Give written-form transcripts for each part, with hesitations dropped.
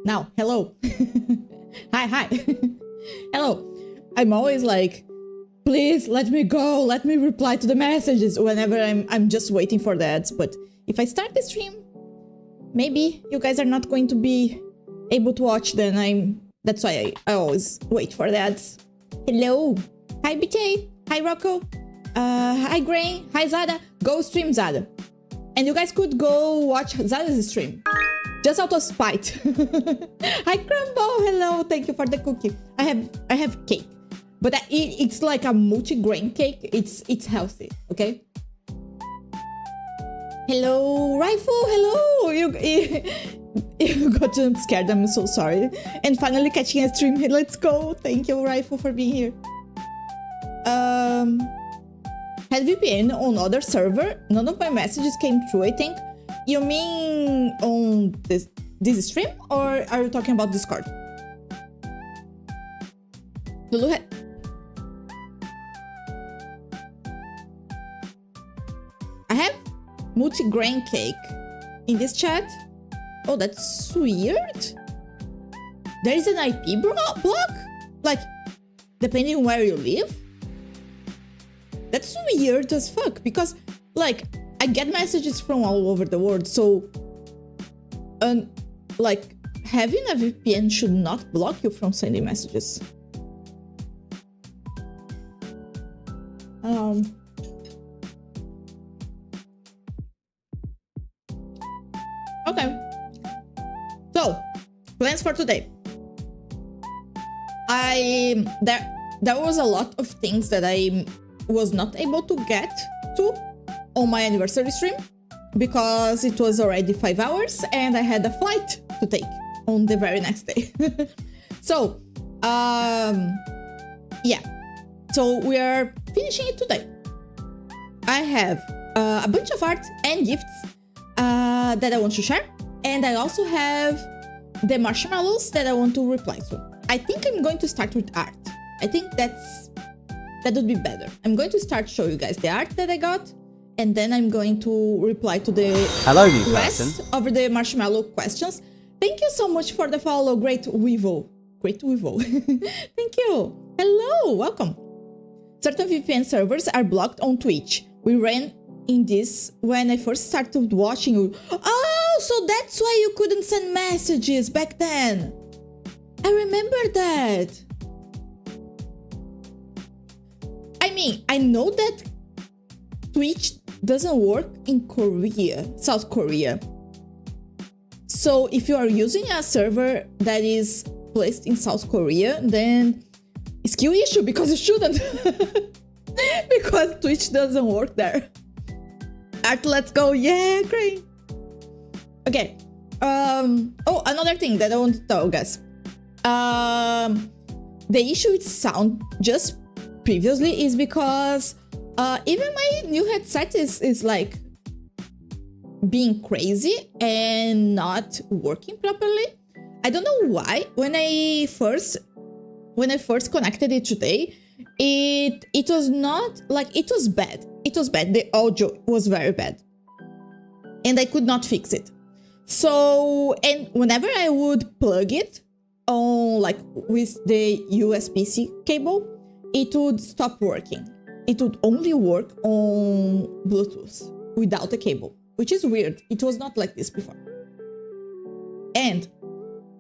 Now, hello. Hi. Hello. I'm always like, please let me go. Let me reply to the messages whenever I'm just waiting for the ads. But if I start the stream, maybe you guys are not going to be able to watch then. That's why I always wait for the ads. Hello. Hi, BJ. Hi, Rocco. Hi, Gray. Hi, Zada. Go stream Zada. And you guys could go watch Zada's stream. Just out of spite. Hi, Crumble. Hello. Thank you for the cookie. I have cake, but it's like a multi-grain cake. It's healthy. Okay. Hello, Rifle. Hello. You got jump scared. I'm so sorry. And finally catching a stream. Let's go. Thank you, Rifle, for being here. Had VPN on other server. None of my messages came through, I think. You mean on this stream, or are you talking about Discord? Lulu, I have multi-grain cake in this chat. Oh, that's weird. There is an IP block? Like, depending on where you live? That's weird as fuck, because, like, I get messages from all over the world, so like having a VPN should not block you from sending messages. Okay. So, plans for today. There was a lot of things that I was not able to get to on my anniversary stream because it was already 5 hours and I had a flight to take on the very next day. So, yeah. So we are finishing it today. I have a bunch of art and gifts that I want to share, and I also have the marshmallows that I want to reply to. I think I'm going to start with art. I think that's That would be better. I'm going to start show you guys the art that I got, and then I'm going to reply to the rest of the marshmallow questions. Thank you so much for the follow, Great Weevil. Great Weevil. Thank you. Hello, welcome. Certain VPN servers are blocked on Twitch. We ran in this when I first started watching you. Oh, so that's why you couldn't send messages back then. I remember that. I mean, I know that Twitch doesn't work in Korea, South Korea. So if you are using a server that is placed in South Korea, then skill issue, because you shouldn't. Because Twitch doesn't work there. Art, let's go. Yeah, great. Okay. Oh, another thing that I want to tell you guys. The issue with sound just previously is because even my new headset is like being crazy and not working properly. I don't know why. When I first connected it today, it was not like, it was bad. It was bad. The audio was very bad, and I could not fix it. So, and whenever I would plug it on, like with the USB-C cable, it would stop working. It would only work on Bluetooth without a cable, which is weird. It was not like this before. And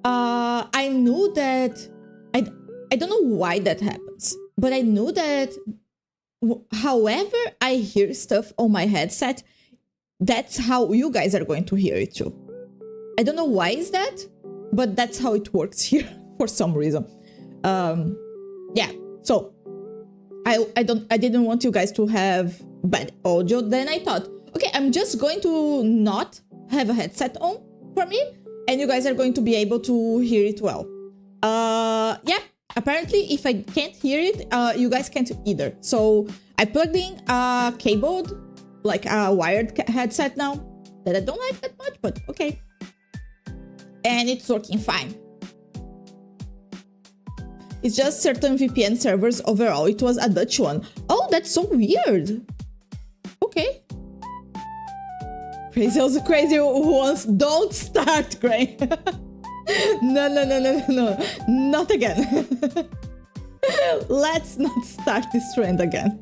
I knew that, I don't know why that happens, but I knew that however I hear stuff on my headset, that's how you guys are going to hear it too. I don't know why is that, but that's how it works here for some reason. Yeah, so I didn't want you guys to have bad audio. Then I thought, okay, I'm just going to not have a headset on for me, and you guys are going to be able to hear it well. Yeah, apparently if I can't hear it, you guys can't either. So I plugged in a cabled, like a wired headset now, that I don't like that much, but okay. And it's working fine. It's just certain VPN servers overall. It was a Dutch one. Oh, that's so weird. Okay. Crazy, also crazy ones. Don't start, Gray. No. Not again. Let's not start this trend again.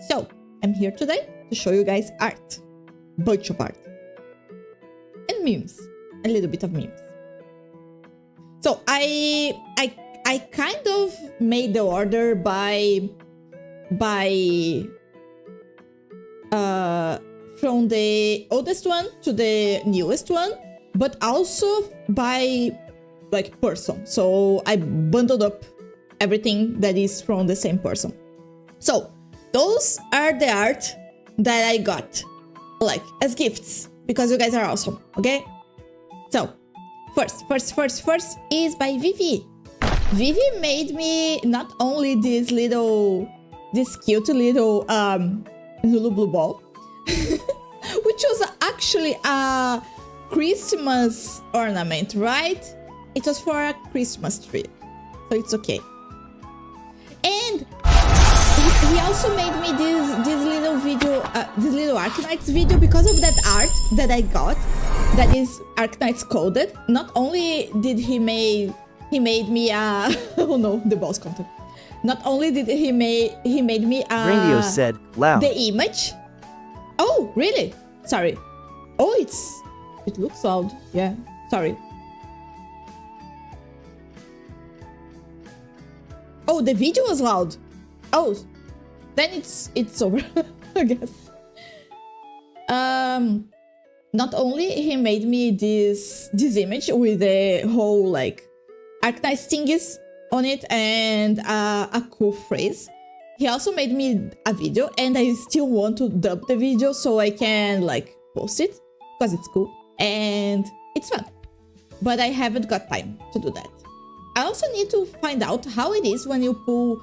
So, I'm here today to show you guys art. Bunch of art. And memes. A little bit of memes. So, I kind of made the order by from the oldest one to the newest one, but also by like person. So I bundled up everything that is from the same person. So those are the art that I got, like as gifts, because you guys are awesome. Okay, so first is by Vivi. Vivi made me not only this cute little Lulu blue ball, which was actually a Christmas ornament, right? It was for a Christmas tree, so it's okay. And he also made me this little video, this little Arknights video, because of that art that I got, that is Arknights coded. Not only did he made me a oh no, the boss content. Not only did he made me a Radio said loud. The image. Oh, really? Sorry. Oh, it looks loud. Yeah, sorry. Oh, the video was loud. Oh, then it's over, I guess. Not only he made me this image with the whole like Arknights thingies on it and a cool phrase. He also made me a video, and I still want to dub the video so I can like post it because it's cool and it's fun. But I haven't got time to do that. I also need to find out how it is when you pull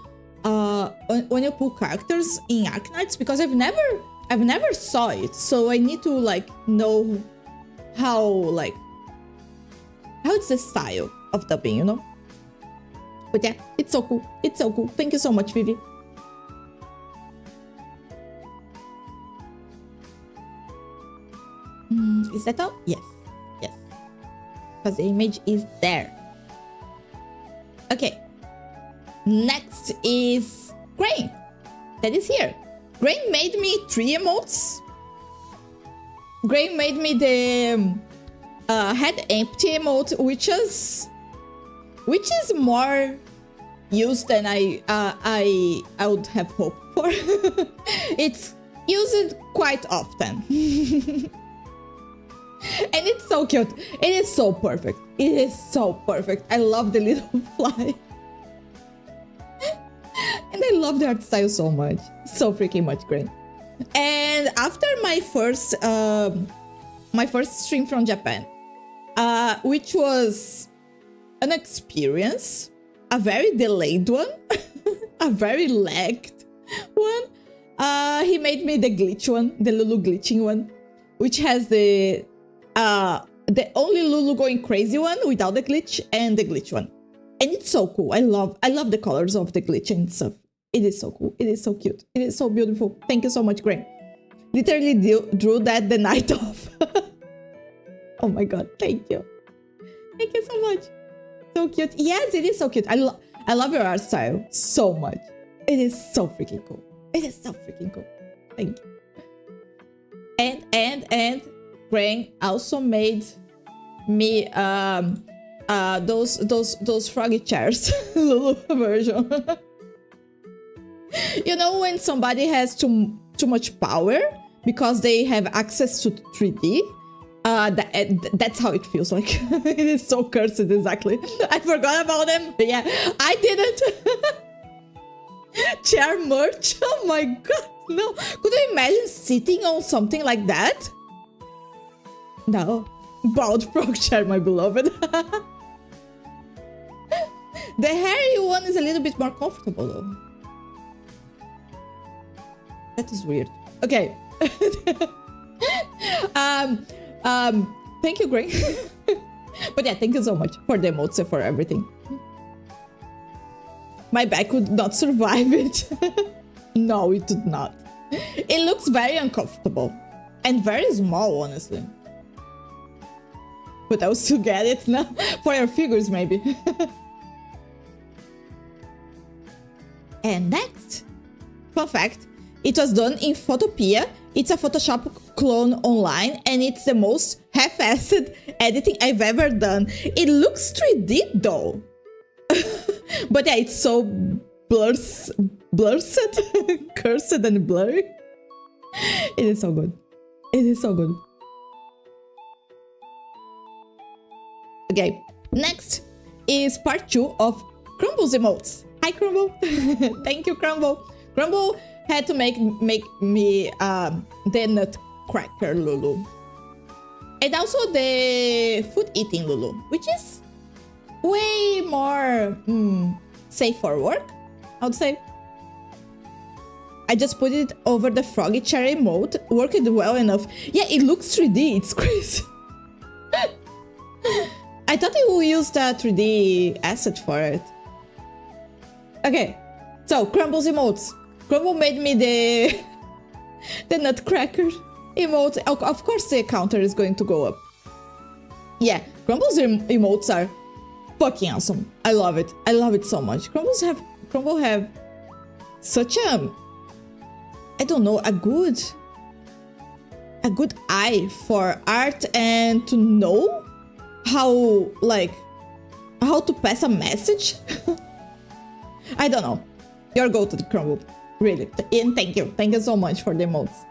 characters in Arknights, because I've never saw it, so I need to like know how how it's the style of dubbing, you know? But yeah, it's so cool. It's so cool. Thank you so much, Vivi. Is that all? Yes. Yes. Because the image is there. Okay. Next is Grain. That is here. Grain made me 3 emotes. Grain made me the head empty emote, which is more used than I would have hoped for. It's used quite often. And it's so cute. It is so perfect. It is so perfect. I love the little fly. And I love the art style so much. So freaking much great. And after my first stream from Japan, which was an experience, a very delayed one, a very lagged one. He made me the glitch one, the Lulu glitching one, which has the only Lulu going crazy one without the glitch and the glitch one. And it's so cool. I love the colors of the glitch and stuff. It is so cool. It is so cute. It is so beautiful. Thank you so much, Grain. Literally drew that the night off. Oh my god, thank you. Thank you so much. So cute. Yes, it is so cute. I love your art style so much. It is so freaking cool. It is so freaking cool. Thank you. And Grain also made me those froggy chairs Lulu version. You know when somebody has too much power because they have access to 3D? That's how it feels like. It is so cursed, exactly. I forgot about them. Yeah, I didn't. Chair merch? Oh my god, no. Could you imagine sitting on something like that? No. Bald frog chair, my beloved. The hairy one is a little bit more comfortable though. That is weird. Okay. Thank you, Greg. But yeah, thank you so much for the emotes and for everything. My back would not survive it. No, it would not. It looks very uncomfortable and very small, honestly. But I'll still get it now for your figures, maybe. And next, fun fact, it was done in Photopea. It's a Photoshop clone online, and it's the most half-assed editing I've ever done. It looks 3D though. But yeah, it's so cursed and blurry. It is so good. It is so good. Okay, next is part 2 of Crumble's emotes. Hi, Crumble. Thank you, Crumble. Crumble had to make me the nutcracker Lulu. And also the food eating Lulu, which is way more safe for work, I would say. I just put it over the froggy cherry emote, worked well enough. Yeah, it looks 3D, it's crazy. I thought it would use the 3D asset for it. Okay, so Crumble's emotes. Crumble made me the nutcracker emote. Of course the counter is going to go up. Yeah, Crumble's emotes are fucking awesome. I love it. I love it so much. Crumble have such a, I don't know, a good eye for art and to know how to pass a message. I don't know. Your go-to Crumble. Really. And thank you. Thank you so much for the emotes.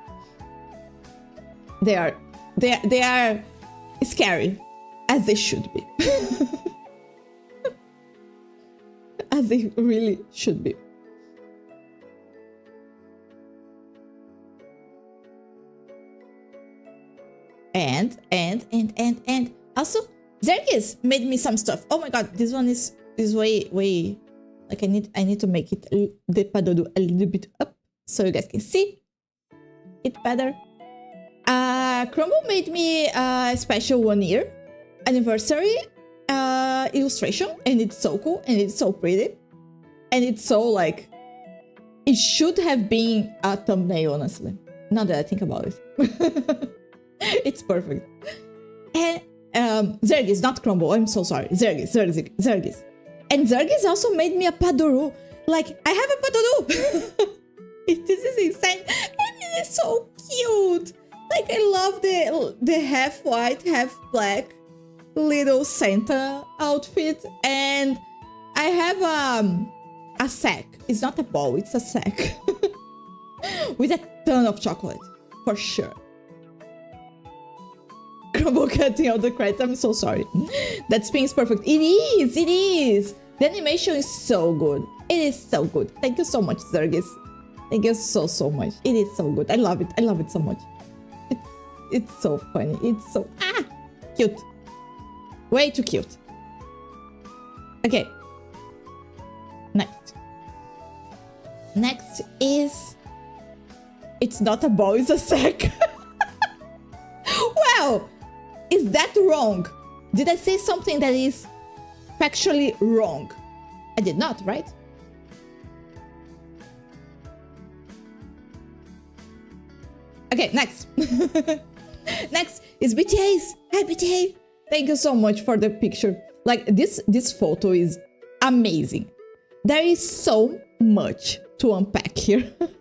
They are scary. As they should be. As they really should be. And also Zergis made me some stuff. Oh my god, this one is way like I need to make it the padodo a little bit up so you guys can see it better. Crumble made me a special 1 year anniversary illustration, and it's so cool, and it's so pretty, and it's so like, it should have been a thumbnail, honestly, now that I think about it. It's perfect. And Zergis, not Crumble, I'm so sorry, Zergis. And Zergis also made me a Padoru. Like, I have a Padoru! This is insane, and it is so cute! Like, I love the half white, half black little Santa outfit, and I have a sack. It's not a ball, it's a sack. With a ton of chocolate, for sure. Crumble cutting out the credits, I'm so sorry. That spin is perfect. It is! The animation is so good. It is so good. Thank you so much, Zergis. Thank you so much. It is so good. I love it so much. It's so funny. It's so cute. Way too cute. Okay. Next is, it's not a ball, it's a sack. Well, is that wrong? Did I say something that is factually wrong? I did not, right? Okay, next. Next is BTA's. Hi, BTA. Thank you so much for the picture. Like, this photo is amazing. There is so much to unpack here. And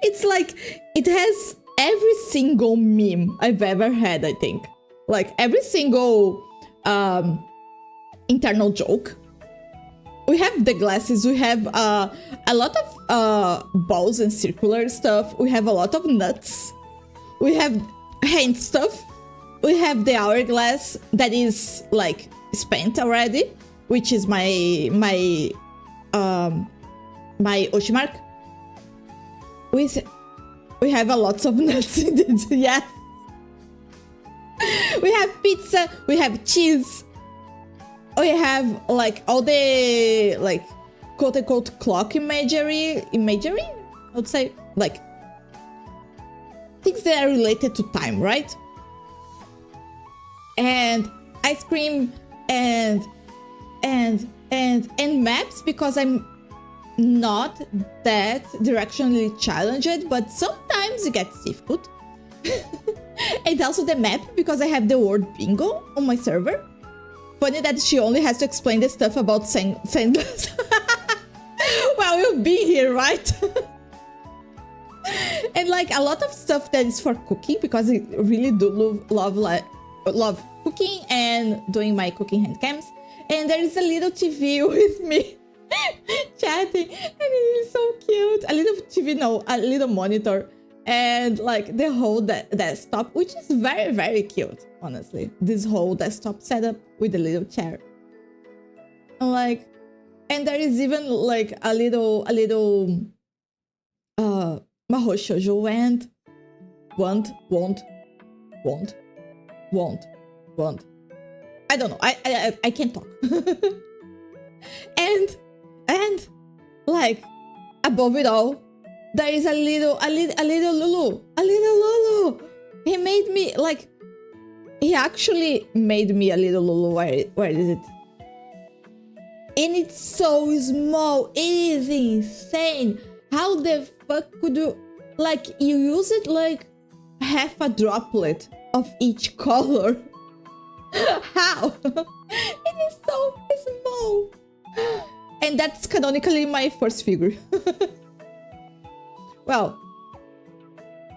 it's like, it has every single meme I've ever had, I think. Like, every single internal joke. We have the glasses, we have a lot of balls and circular stuff, we have a lot of nuts, we have hand stuff, we have the hourglass that is like spent already, which is my Oshimark. We have a lot of nuts in it, yes. We have pizza, we have cheese. We have like all the like quote-unquote clock imagery, I would say, like things that are related to time, right? And ice cream and maps, because I'm not that directionally challenged, but sometimes it gets difficult. And also the map, because I have the word bingo on my server. Funny that she only has to explain the stuff about sandals. Well, you've been here, right? And like a lot of stuff that is for cooking, because I really do love cooking and doing my cooking hand cams. And there is a little TV with me chatting, and it is so cute. A little TV, no, a little monitor, and like the whole desktop, which is very, very cute, honestly. This whole desktop setup with a little chair, and like, and there is even like a little Mahou shoujo and want. I don't know. I can't talk. and like above it all, there is a little Lulu. He made me like. He actually made me a little Lulu. Where is it? And it's so small. It is insane. How the fuck could you, like, you use it like half a droplet of each color? How? It is so small. And that's canonically my first figure. Well,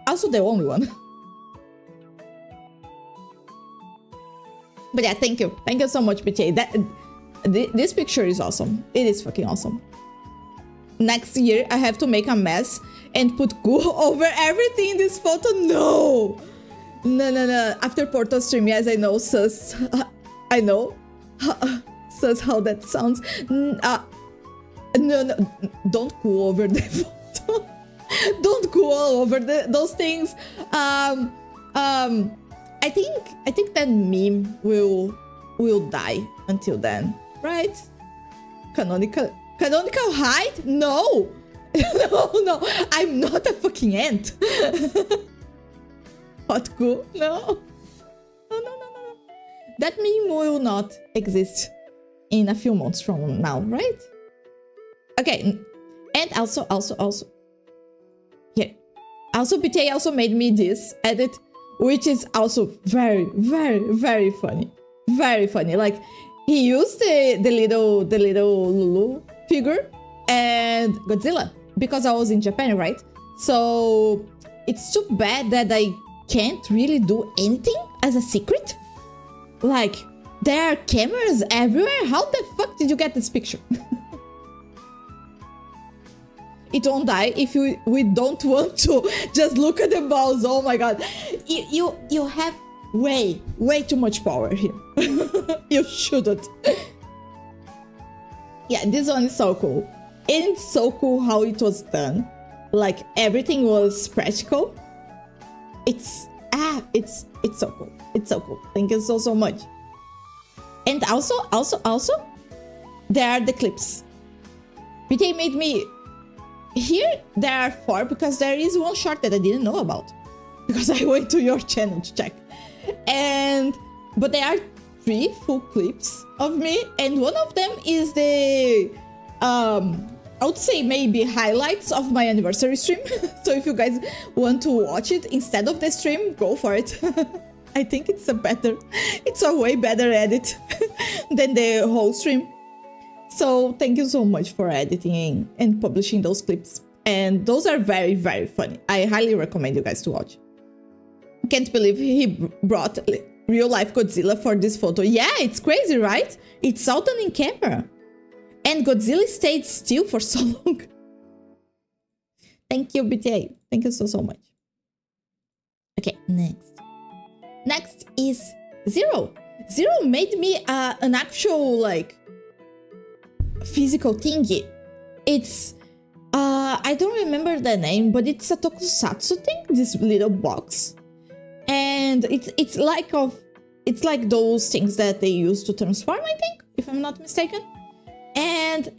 also the only one. But yeah, thank you. Thank you so much, BTA. This picture is awesome. It is fucking awesome. Next year, I have to make a mess and put glue over everything in this photo. No. After Portal stream, yes, I know, sus. I know. Sus how that sounds. No, don't go over the photo. Don't go all over those things. I think that meme will die until then, right? Canonical height? No. No, I'm not a fucking ant. Hot glue? No. that meme will not exist in a few months from now, right? Okay, and also, here. Also, BTA also made me this edit, which is also very, very, very funny. Very funny. Like, he used the little Lulu figure and Godzilla, because I was in Japan, right? So it's too bad that I can't really do anything as a secret. Like, there are cameras everywhere. How the fuck did you get this picture? It won't die if we don't want to just look at the balls. Oh my god. You have way too much power here. You shouldn't. Yeah, this one is so cool. It's so cool how it was done. Like, everything was practical. It's so cool. It's so cool. Thank you so much. And also, there are the clips. BT made me... Here, there are 4 because there is one short that I didn't know about. Because I went to your channel to check. But there are 3 full clips of me. And one of them is the... I would say maybe highlights of my anniversary stream. So if you guys want to watch it instead of the stream, go for it. I think it's a way better edit than the whole stream. So thank you so much for editing and publishing those clips. And those are very, very funny. I highly recommend you guys to watch. Can't believe he brought real life Godzilla for this photo. Yeah, it's crazy, right? It's all done in camera. And Godzilla stayed still for so long. Thank you, BTA. Thank you so much. Okay, next. Next is Zero. Zero made me an actual, like, physical thingy. It's, I don't remember the name, but it's a tokusatsu thing, this little box. And it's like those things that they use to transform, I think, if I'm not mistaken. And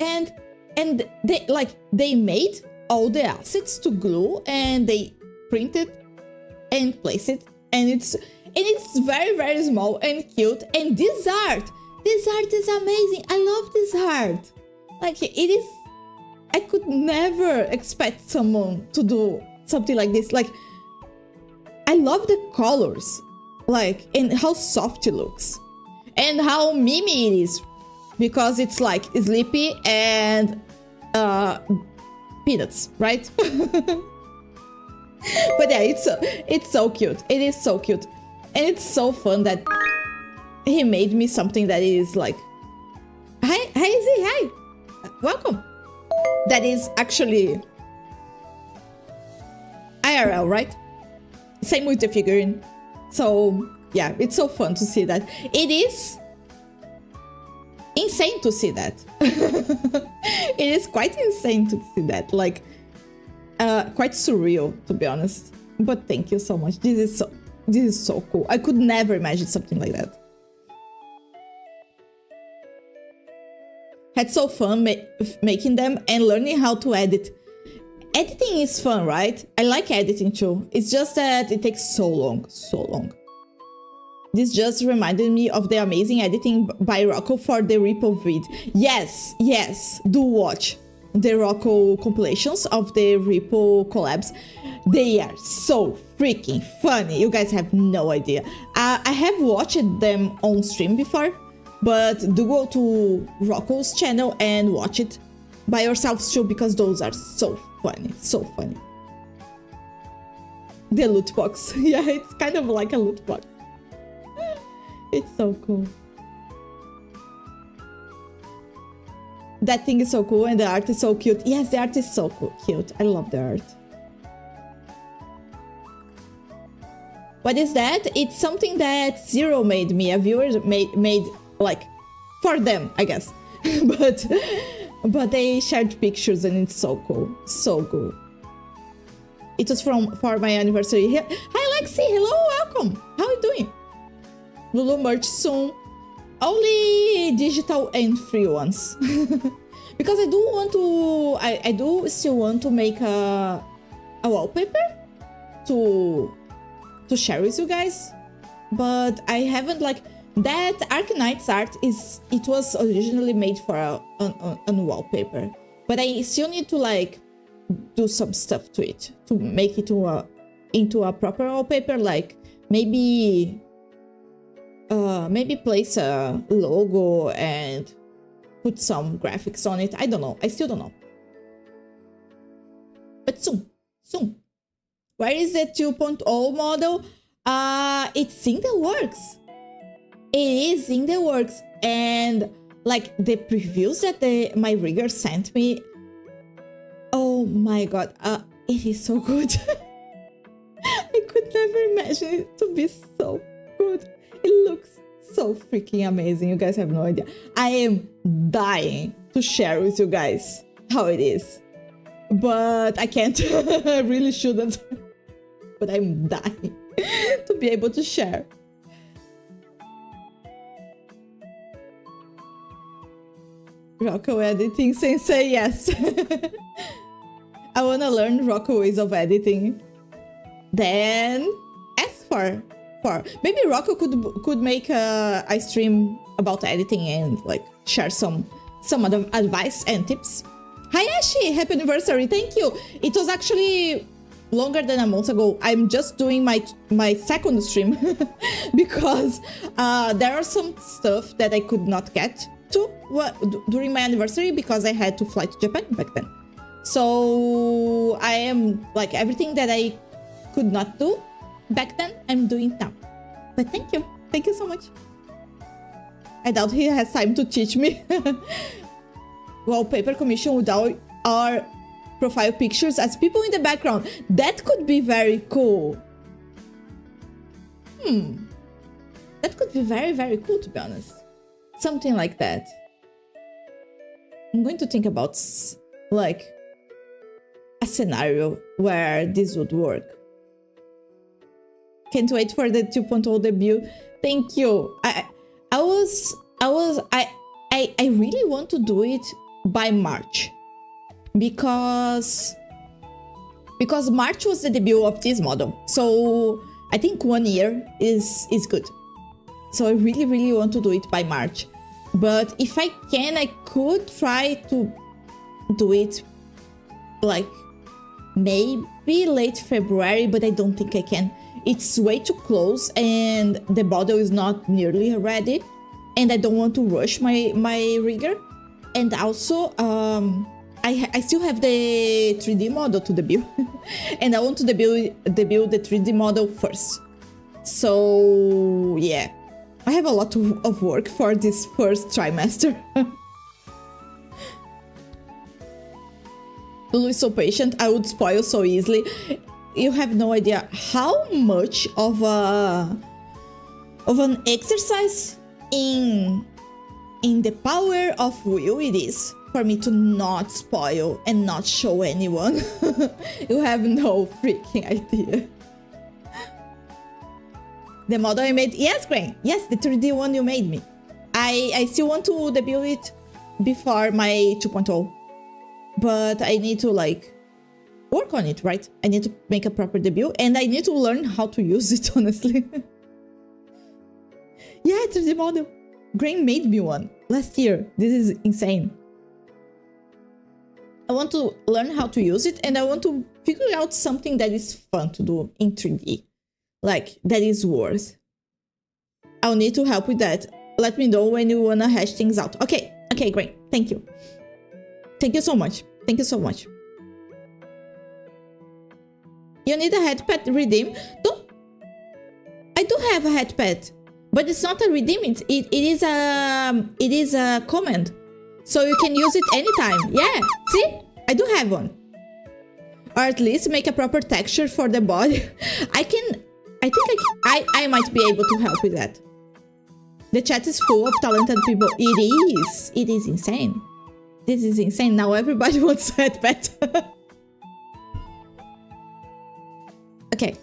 they made all the assets to glue, and they printed and placed it, and it's very, very small and cute. And this art is amazing. I love this art. Like, it is, I could never expect someone to do something like this. Like, I love the colors, like, and how soft it looks, and how mimi it is. Because it's like Sleepy and Peanuts, right? But yeah, it's so cute. It is so cute. And it's so fun that he made me something that is like... Hi, Izzy, hi! Welcome! That is actually... IRL, right? Same with the figurine. So, yeah, it's so fun to see that. It is... insane to see that. It is quite insane to see that, like quite surreal, to be honest. But thank you so much. This is so cool. I could never imagine something like that. Had so fun making them and learning how to edit. Editing is fun, right? I like editing too. It's just that it takes so long. This just reminded me of the amazing editing by Rocco for the Ripple vid. Yes, do watch the Rocco compilations of the Ripple collabs. They are so freaking funny. You guys have no idea. I have watched them on stream before, but do go to Rocco's channel and watch it by yourselves too, because those are so funny, so funny. The loot box. Yeah, it's kind of like a loot box. It's so cool. That thing is so cool, and the art is so cute. Yes, the art is so cool, cute. I love the art. What is that? It's something that Zero made me. A viewer made like for them, I guess. but they shared pictures, and it's so cool. So cool. It was for my anniversary. Hi, Lexi. Hello, welcome. How are you doing? Lulu merch soon. Only digital and free ones. Because I do still want to make a wallpaper to share with you guys. But I haven't, like, That Arcanite's art was originally made for a wallpaper, but I still need to like do some stuff to it to make it into a proper wallpaper. Like maybe place a logo and put some graphics on it. I don't know. I still don't know. But soon. Where is the 2.0 model? It's in the works. It is in the works, and like the previews that my rigger sent me, oh my god, it is so good. I could never imagine it to be so good. It looks so freaking amazing. You guys have no idea. I am dying to share with you guys how it is, but I can't. I really shouldn't, but I'm dying to be able to share. Rocco editing sensei, yes. I wanna learn Rocco ways of editing. Then ask for maybe Rocco could make a stream about editing and like share some other advice and tips. Hi Ashi, happy anniversary, thank you. It was actually longer than a month ago. I'm just doing my second stream because there are some stuff that I could not get to during my anniversary because I had to fly to Japan back then. So I am like everything that I could not do back then, I'm doing now. But thank you so much. I doubt he has time to teach me. Wallpaper commission without our profile pictures as people in the background. That could be very cool. That could be very, very cool, to be honest. Something like that. I'm going to think about like a scenario where this would work. Can't wait for the 2.0 debut. Thank you. I really want to do it by March because March was the debut of this model. So I think 1 year is good. So I really, really want to do it by March. But if I can, I could try to do it like maybe late February, but I don't think I can. It's way too close and the model is not nearly ready. And I don't want to rush my rigger. And also, I still have the 3D model to debut. And I want to debut the 3D model first. So yeah. I have a lot of work for this first trimester. Lulu is so patient, I would spoil so easily. You have no idea how much of an exercise in the power of will it is for me to not spoil and not show anyone. You have no freaking idea. The model I made, yes, Grain, yes, the 3D one you made me. I still want to debut it before my 2.0, but I need to like work on it, right? I need to make a proper debut and I need to learn how to use it, honestly. Yeah, 3D model. Grain made me one last year. This is insane. I want to learn how to use it and I want to figure out something that is fun to do in 3D. Like, that is worth. I'll need to help with that. Let me know when you wanna hash things out. Okay, great. Thank you. Thank you so much. Thank you so much. You need a head pet redeem? I do have a head pet, but it's not a redeem. It is a command, so you can use it anytime. Yeah, see, I do have one. Or at least make a proper texture for the body. I think I might be able to help with that. The chat is full of talented people. It is insane. This is insane. Now everybody wants a head pet. Okay.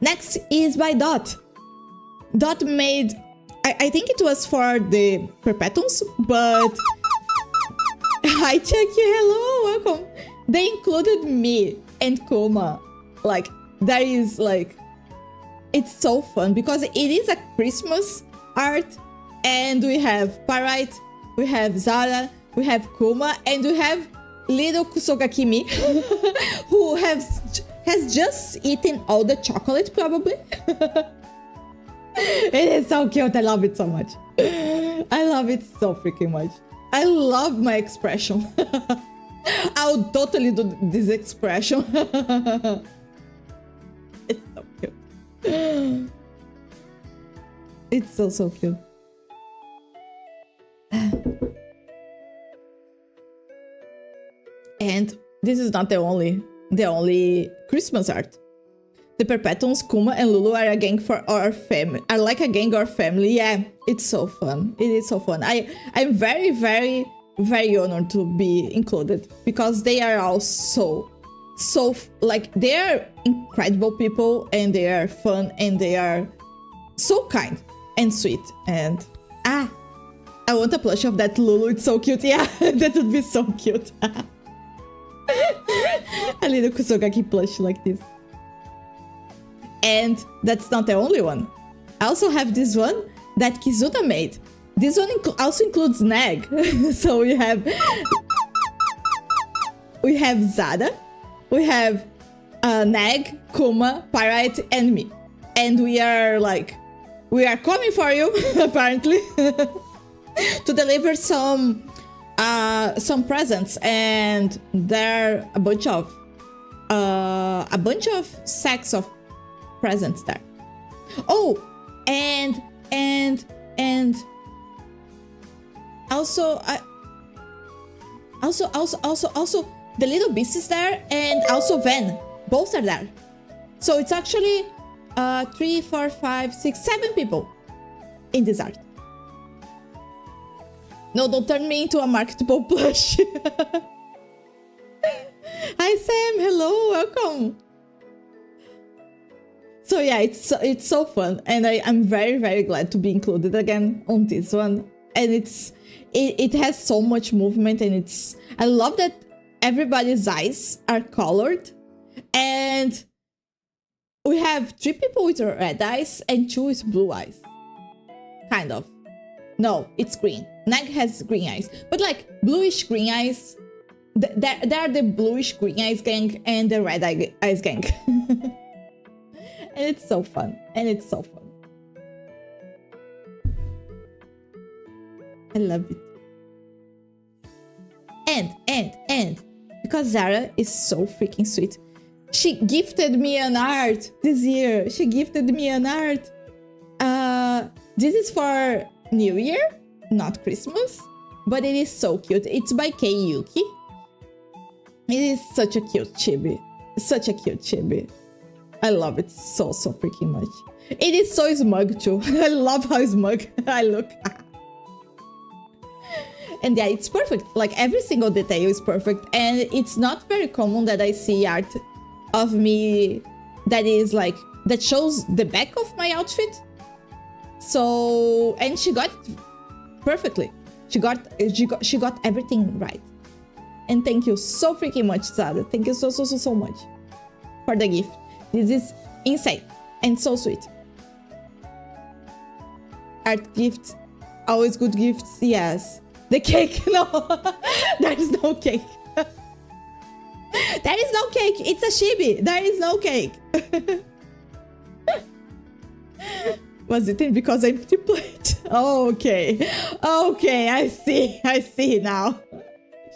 Next is by Dot. Dot made, I think it was for the Perpetuums, but hi Chucky, hello, welcome. They included me and Kuma. Like, there is like it's so fun because it is a Christmas art, and we have Parite, we have Zara, we have Kuma, and we have little Kusogakimi who has just eaten all the chocolate probably. It is so cute. I love it so much. I love it so freaking much. I love my expression. I'll totally do this expression. It's so cute. It's so cute. And this is not the only Christmas art. The Perpetuums, Kuma, and Lulu are a gang for our family. Are like a gang or family. Yeah, it's so fun. It is so fun. I'm very, very, very honored to be included because they are all so like they are incredible people, and they are fun, and they are so kind and sweet. And I want a plush of that Lulu. It's so cute. Yeah, that would be so cute. A little Kusogaki plush like this. And that's not the only one. I also have this one that Kizuta made. This one also includes Nag. So we have Zada, we have Nag, Kuma, Parite, and me. And we are coming for you, apparently, to deliver some presents. And there are a bunch of sacks of presents there. Oh, and also the little beast is there, and also Van, both are there. So it's actually 3, 4, 5, 6, 7 people in this art. No, don't turn me into a marketable plush. Hi Sam, hello, welcome. So yeah, it's so fun, and I'm very, very glad to be included again on this one. And it has so much movement, and I love that everybody's eyes are colored, and we have 3 people with red eyes and 2 with blue eyes. Kind of. No, it's green. Nag has green eyes, but like bluish green eyes. There are the bluish green eyes gang and the red eyes gang. And it's so fun. I love it. And because Zara is so freaking sweet, she gifted me an art this year. This is for New Year, not Christmas, but it is so cute. It's by Kei Yuki. It is such a cute chibi. I love it so freaking much. It is so smug too. I love how smug I look. And yeah, it's perfect. Like every single detail is perfect. And it's not very common that I see art of me that is like, that shows the back of my outfit. So, and she got it perfectly. She got everything right. And thank you so freaking much, Zada. Thank you so much for the gift. This is insane and so sweet. Art gifts, always good gifts, yes. The cake, no, there is no cake. There is no cake, it's a chibi, there is no cake. Was it in because I empty plate? Oh, okay, I see now.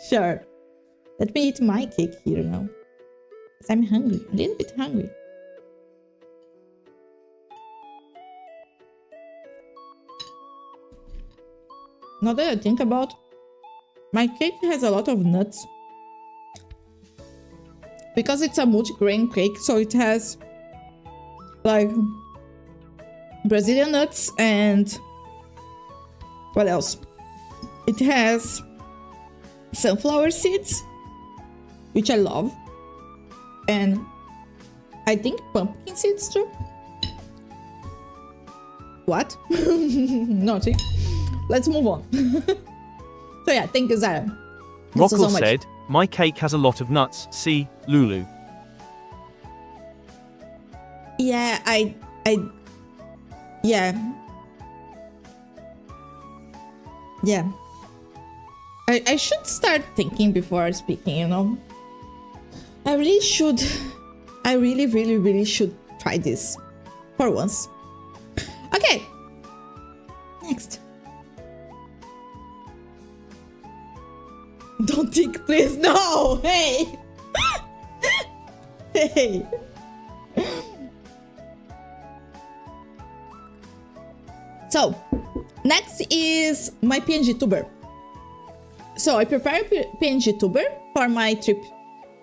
Sure. Let me eat my cake here now. Because I'm hungry, a little bit hungry. Now that I think about, my cake has a lot of nuts. Because it's a multi-grain cake, so it has like Brazilian nuts and what else? It has sunflower seeds, which I love, and I think pumpkin seeds too. What? Nothing. Let's move on. So yeah, thank you, Zara. Rockle so said, my cake has a lot of nuts. See, Lulu. Yeah, Yeah. Yeah. I should start thinking before speaking, you know? I really should. I really, really, really should try this. For once. Okay. Next. Don't think, please. No! Hey! Hey! So, next is my PNG tuber. So, I prepared PNG tuber for my trip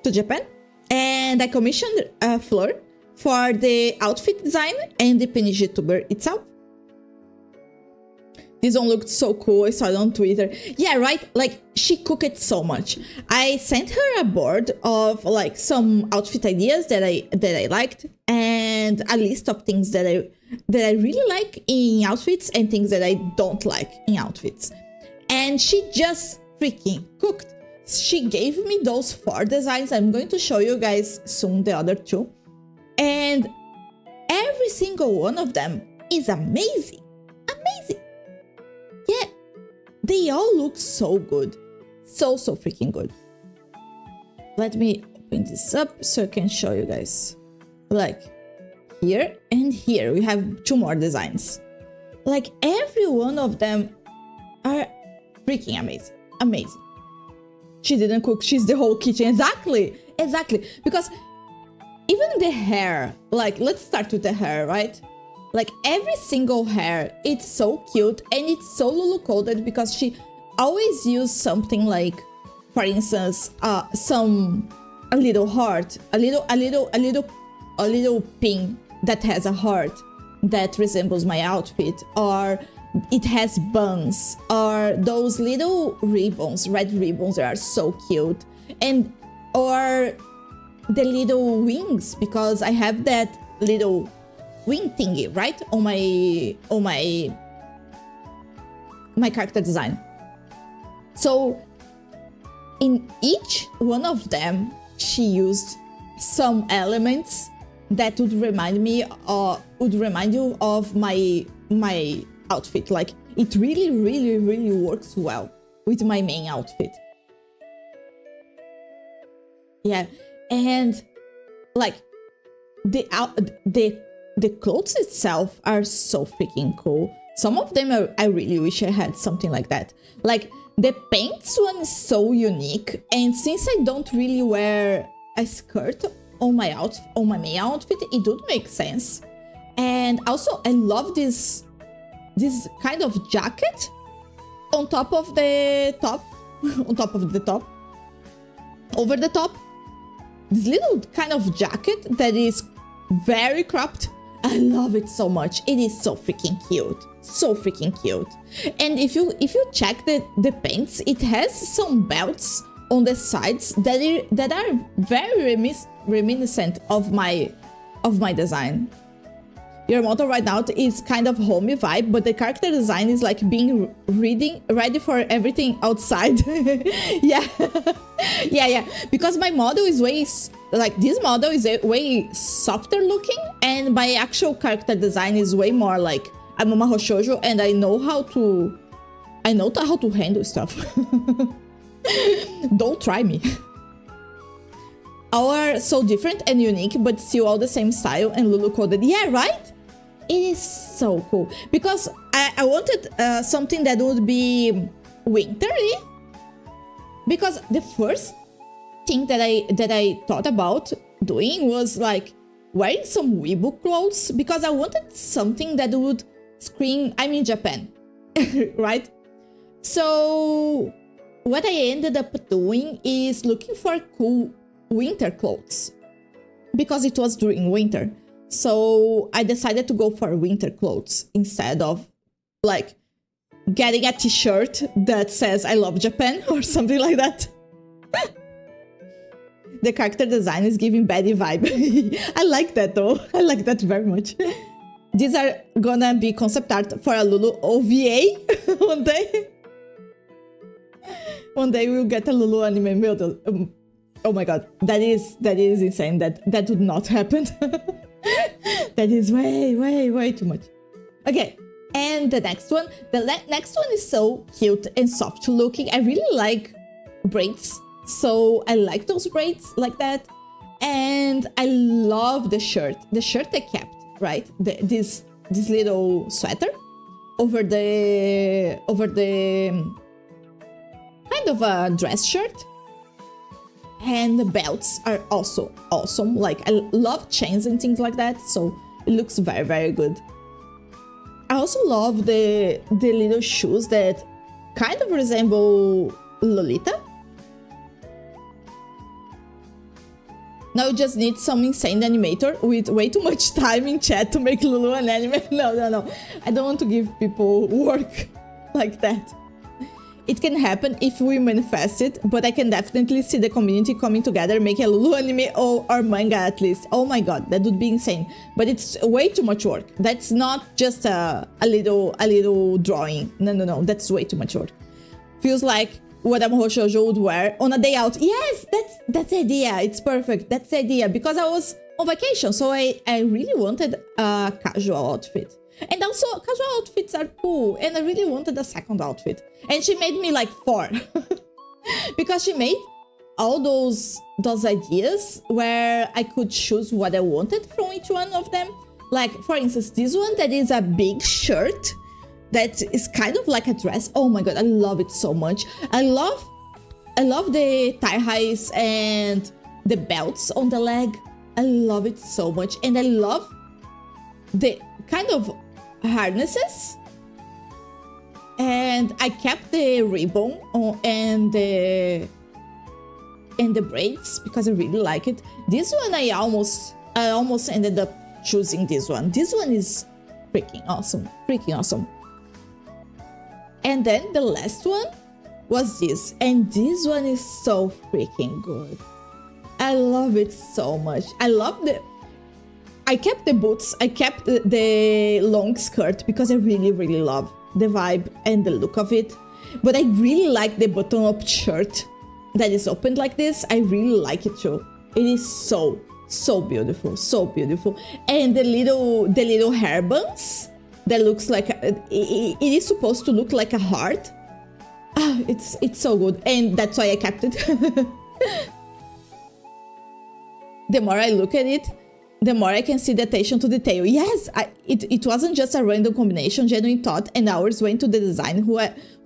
to Japan. And I commissioned a Fleur for the outfit design and the PNG tuber itself. This one looked so cool. I saw it on Twitter. Yeah, right? Like, she cooked so much. I sent her a board of, like, some outfit ideas that I liked, and a list of things that I really like in outfits and things that I don't like in outfits. And she just freaking cooked. She gave me those 4 designs. I'm going to show you guys soon the other 2. And every single one of them is amazing. Amazing. Yeah, they all look so good. So freaking good. Let me open this up so I can show you guys. Like, here and here we have 2 more designs. Like, every one of them are freaking amazing. Amazing. She didn't cook, she's the whole kitchen. Exactly. Because even the hair, like, let's start with the hair, right? Like, every single hair, it's so cute and it's so Lulu coded because she always used something like, for instance, a little heart, a little pin that has a heart that resembles my outfit, or it has buns, or those little ribbons, red ribbons that are so cute, and or the little wings, because I have that little wing thingy right on my character design. So in each one of them she used some elements that would remind me or would remind you of my outfit. Like, it really works well with my main outfit. Yeah, and like the clothes itself are so freaking cool. Some of them I really wish I had something like that. Like, the pants one is so unique, and since I don't really wear a skirt on my main outfit, it would make sense. And also, I love this kind of jacket on top of the top, over the top. This little kind of jacket that is very cropped. I love it so much. It is so freaking cute. So freaking cute. And if you check the pants, it has some belts on the sides that are very reminiscent of my design. Your motto right now is kind of homey vibe, but the character design is like being ready for everything outside. Yeah. yeah. Because my model is this model is way softer looking, and my actual character design is way more like, I'm a Mahou shoujo and I know how to handle stuff. Don't try me. Are so different and unique, but still all the same style and Lulu coded. Yeah, right? It is so cool. Because I wanted something that would be wintery. Because the first thing that I thought about doing was like wearing some Weibo clothes, because I wanted something that would scream, I'm in Japan. Right? So what I ended up doing is looking for cool winter clothes, because it was during winter. So I decided to go for winter clothes instead of like getting a t-shirt that says I love Japan or something like that. The character design is giving baddie vibe. I like that though. I like that very much. These are gonna be concept art for a Lulu OVA one day. One day we'll get a Lulu anime. Oh my god, that is insane. That would not happen. That That is way too much. Okay, and the next one. The next one is so cute and soft looking. I really like braids, so I like those braids like that. And I love the shirt. The shirt I kept, right? This little sweater over the kind of a dress shirt. And the belts are also awesome. Like, I love chains and things like that, so it looks very good. I also love the little shoes that kind of resemble Lolita. Now you just need some insane animator with way too much time in chat to make Lulu an anime. No. I don't want to give people work like that. It can happen if we manifest it, but I can definitely see the community coming together, making a Lulu anime or manga at least. Oh my god, that would be insane. But it's way too much work. That's not just a little drawing. No, that's way too much work. Feels like what a Mahou shoujo would wear on a day out. Yes, that's the idea. It's perfect. That's the idea. Because I was on vacation, so I really wanted a casual outfit. And also, casual outfits are cool, and I really wanted a second outfit. And she made me like 4. Because she made all those ideas where I could choose what I wanted from each one of them. Like, for instance, this one that is a big shirt that is kind of like a dress. Oh my god, I love it so much. I love the tie-highs and the belts on the leg. I love it so much. And I love the kind of harnesses. And I kept the ribbon and the braids because I really like it. This one I almost ended up choosing this one. This one is freaking awesome. And then the last one was this. And this one is so freaking good. I love it so much. I kept the boots. I kept the long skirt because I really love the vibe and the look of it. But I really like the button-up shirt that is opened like this. I really like it too. It is so beautiful, so beautiful. And the little hair buns that looks like it is supposed to look like a heart. It's so good, and that's why I kept it. The more I look at it, the more I can see the attention to detail. Yes, it wasn't just a random combination. Genuine thought and hours went to the design.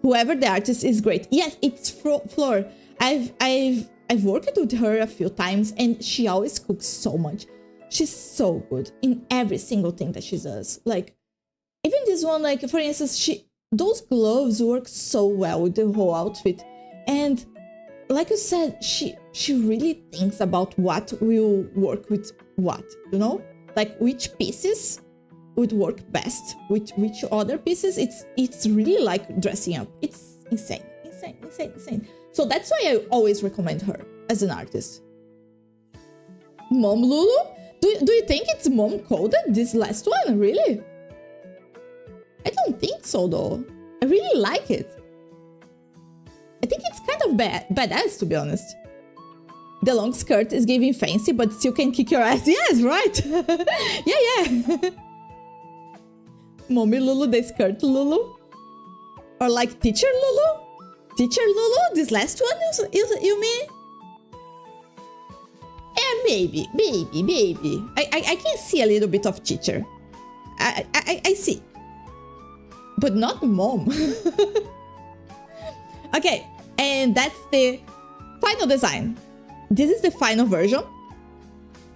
Whoever the artist is great. Yes, it's Flor. I've worked with her a few times, and she always cooks so much. She's so good in every single thing that she does. Like, even this one, like, for instance, those gloves work so well with the whole outfit. And like you said, she really thinks about what will work with what, you know? Like, which pieces would work best with which other pieces. It's really like dressing up. It's insane. So that's why I always recommend her as an artist. Mom Lulu? Do you think it's mom coded, this last one? Really? I don't think so, though. I really like it. I think it's kind of badass, to be honest. The long skirt is giving fancy, but still can kick your ass. Yes, right. Yeah. Mommy Lulu, the skirt Lulu? Or like teacher Lulu? Teacher Lulu? This last one, you mean? Yeah, baby. I can see a little bit of teacher. I see. But not mom. Okay, and that's the final design. This is the final version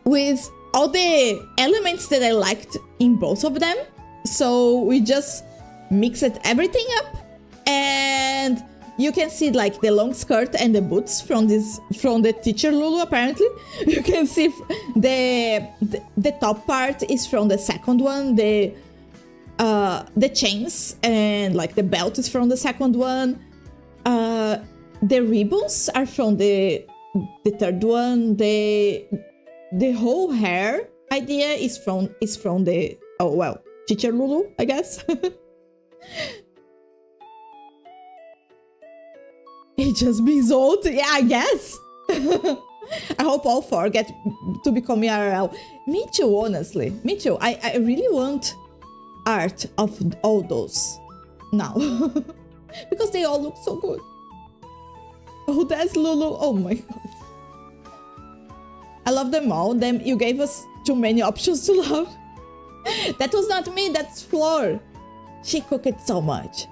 with all the elements that I liked in both of them. So we just mixed everything up, and you can see like the long skirt and the boots from the teacher Lulu. Apparently, you can see the top part is from the second one. The chains and like the belt is from the second one. The ribbons are from the third one. The whole hair idea is from the teacher Lulu, I guess. It just means old, yeah, I guess. I hope all 4 get to become IRL. Me too, honestly. Me too. I really want art of all those now. Because they all look so good. Oh, that's Lulu. Oh my god. I love them all. You gave us too many options to love. That was not me, that's Flor. She cooked so much.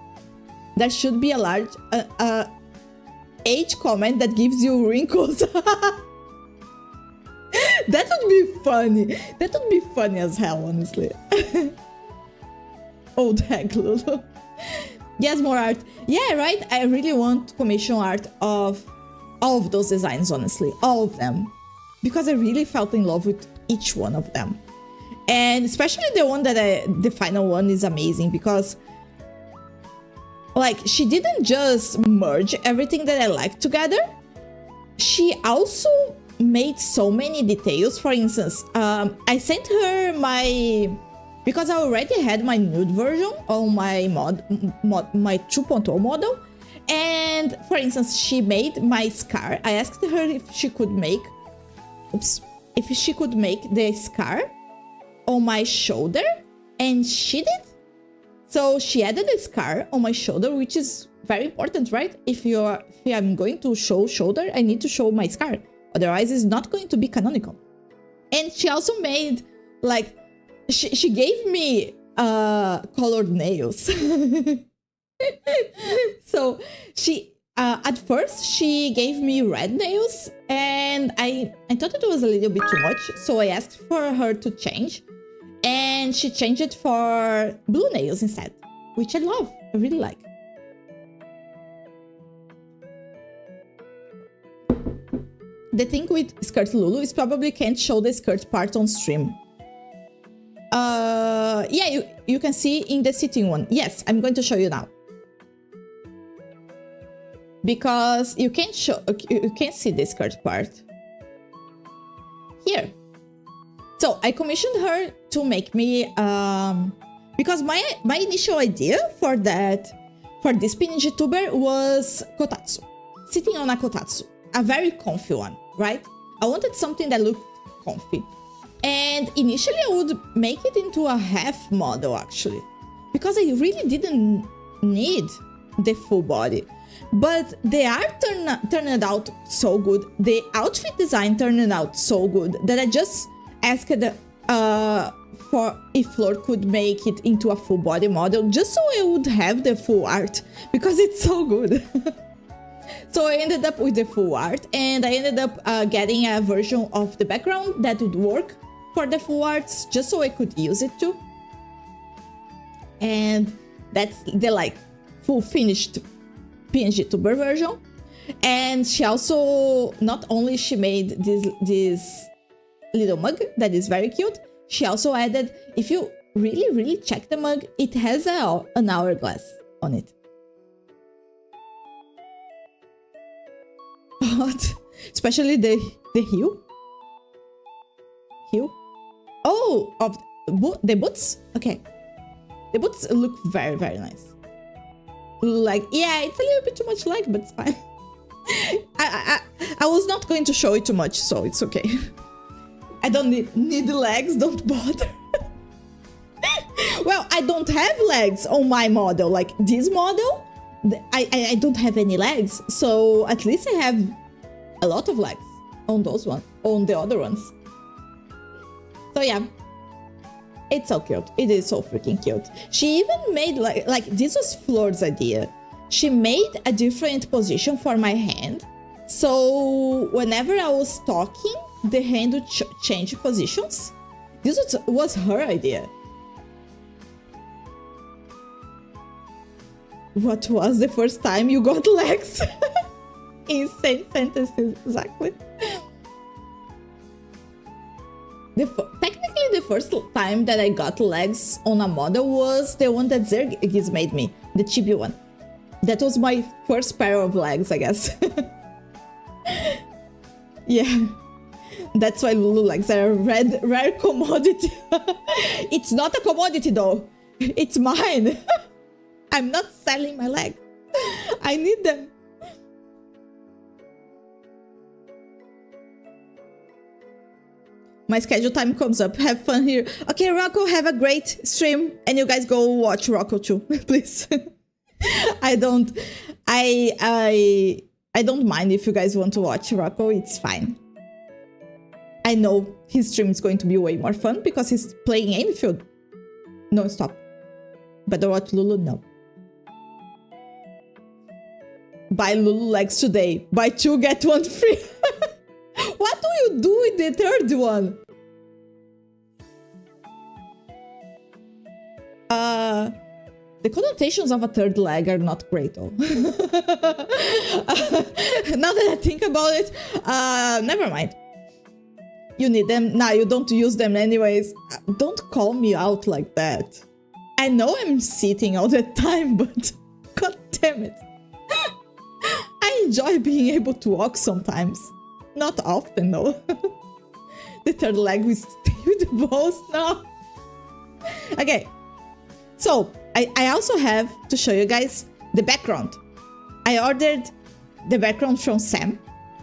There should be a large age comment that gives you wrinkles. That would be funny. That would be funny as hell, honestly. Old heck, Lulu. Yes, more art. Yeah, right? I really want to commission art of all of those designs, honestly. All of them. Because I really felt in love with each one of them. And especially the one that the final one is amazing because like she didn't just merge everything that I like together. She also made so many details. For instance, I sent her because I already had my nude version on my my 2.0 model. And for instance, she made my scar. I asked her if she could make the scar on my shoulder, and she did. So she added a scar on my shoulder, which is very important, right? If I'm going to show shoulder, I need to show my scar. Otherwise, it's not going to be canonical. And she also made, like, she gave me colored nails. So she, at first, she gave me red nails, and I thought it was a little bit too much. So I asked for her to change. And she changed it for blue nails instead, which I love. I really like. The thing with skirt Lulu is probably can't show the skirt part on stream. Yeah, you can see in the sitting one. Yes, I'm going to show you now. Because you can't see the skirt part. Here. So I commissioned her to make me, because my initial idea for this PM Vtuber was kotatsu, sitting on a kotatsu, a very comfy one, right? I wanted something that looked comfy, and initially I would make it into a half model actually, because I really didn't need the full body. But the art turned out so good, the outfit design turned out so good that I just asked for if Flor could make it into a full body model, just so I would have the full art, because it's so good. So I ended up with the full art, and I ended up getting a version of the background that would work for the full arts, just so I could use it too. And that's the like full finished PM Vtuber version. And she also, not only she made this little mug that is very cute, she also added, if you really check the mug, it has an hourglass on it. But especially the hue. Oh, of the boots. Okay, the boots look very nice. Like, yeah, it's a little bit too much leg, but it's fine. I was not going to show it too much, so it's okay. I don't need legs, don't bother. Well, I don't have legs on my model. Like this model, I don't have any legs, so at least I have a lot of legs on the other ones. So yeah, it's so cute. It is so freaking cute. She even made like this was Flor's idea. She made a different position for my hand, so whenever I was talking, the hand would change positions. This was her idea. What was the first time you got legs? Insane sentences, exactly. Technically, the first time that I got legs on a model was the one that Zergis made me, the chibi one. That was my first pair of legs, I guess. Yeah. That's why Lulu legs are a rare commodity. It's not a commodity though. It's mine. I'm not selling my leg. I need them. My schedule time comes up. Have fun here. Okay, Rocco, have a great stream. And you guys go watch Rocco too, please. I don't mind if you guys want to watch Rocco. It's fine. I know his stream is going to be way more fun because he's playing Enfield non-stop. But I watch Lulu, no. Buy Lulu legs today. Buy 2, get 1 free. What do you do with the third one? The connotations of a third leg are not great, though. Now that I think about it, never mind. You need them. Nah, you don't use them anyways. Don't call me out like that. I know I'm sitting all the time, but god damn it. I enjoy being able to walk sometimes. Not often, though. The third leg will stay with the balls now. Okay. So, I also have to show you guys the background. I ordered the background from Sam.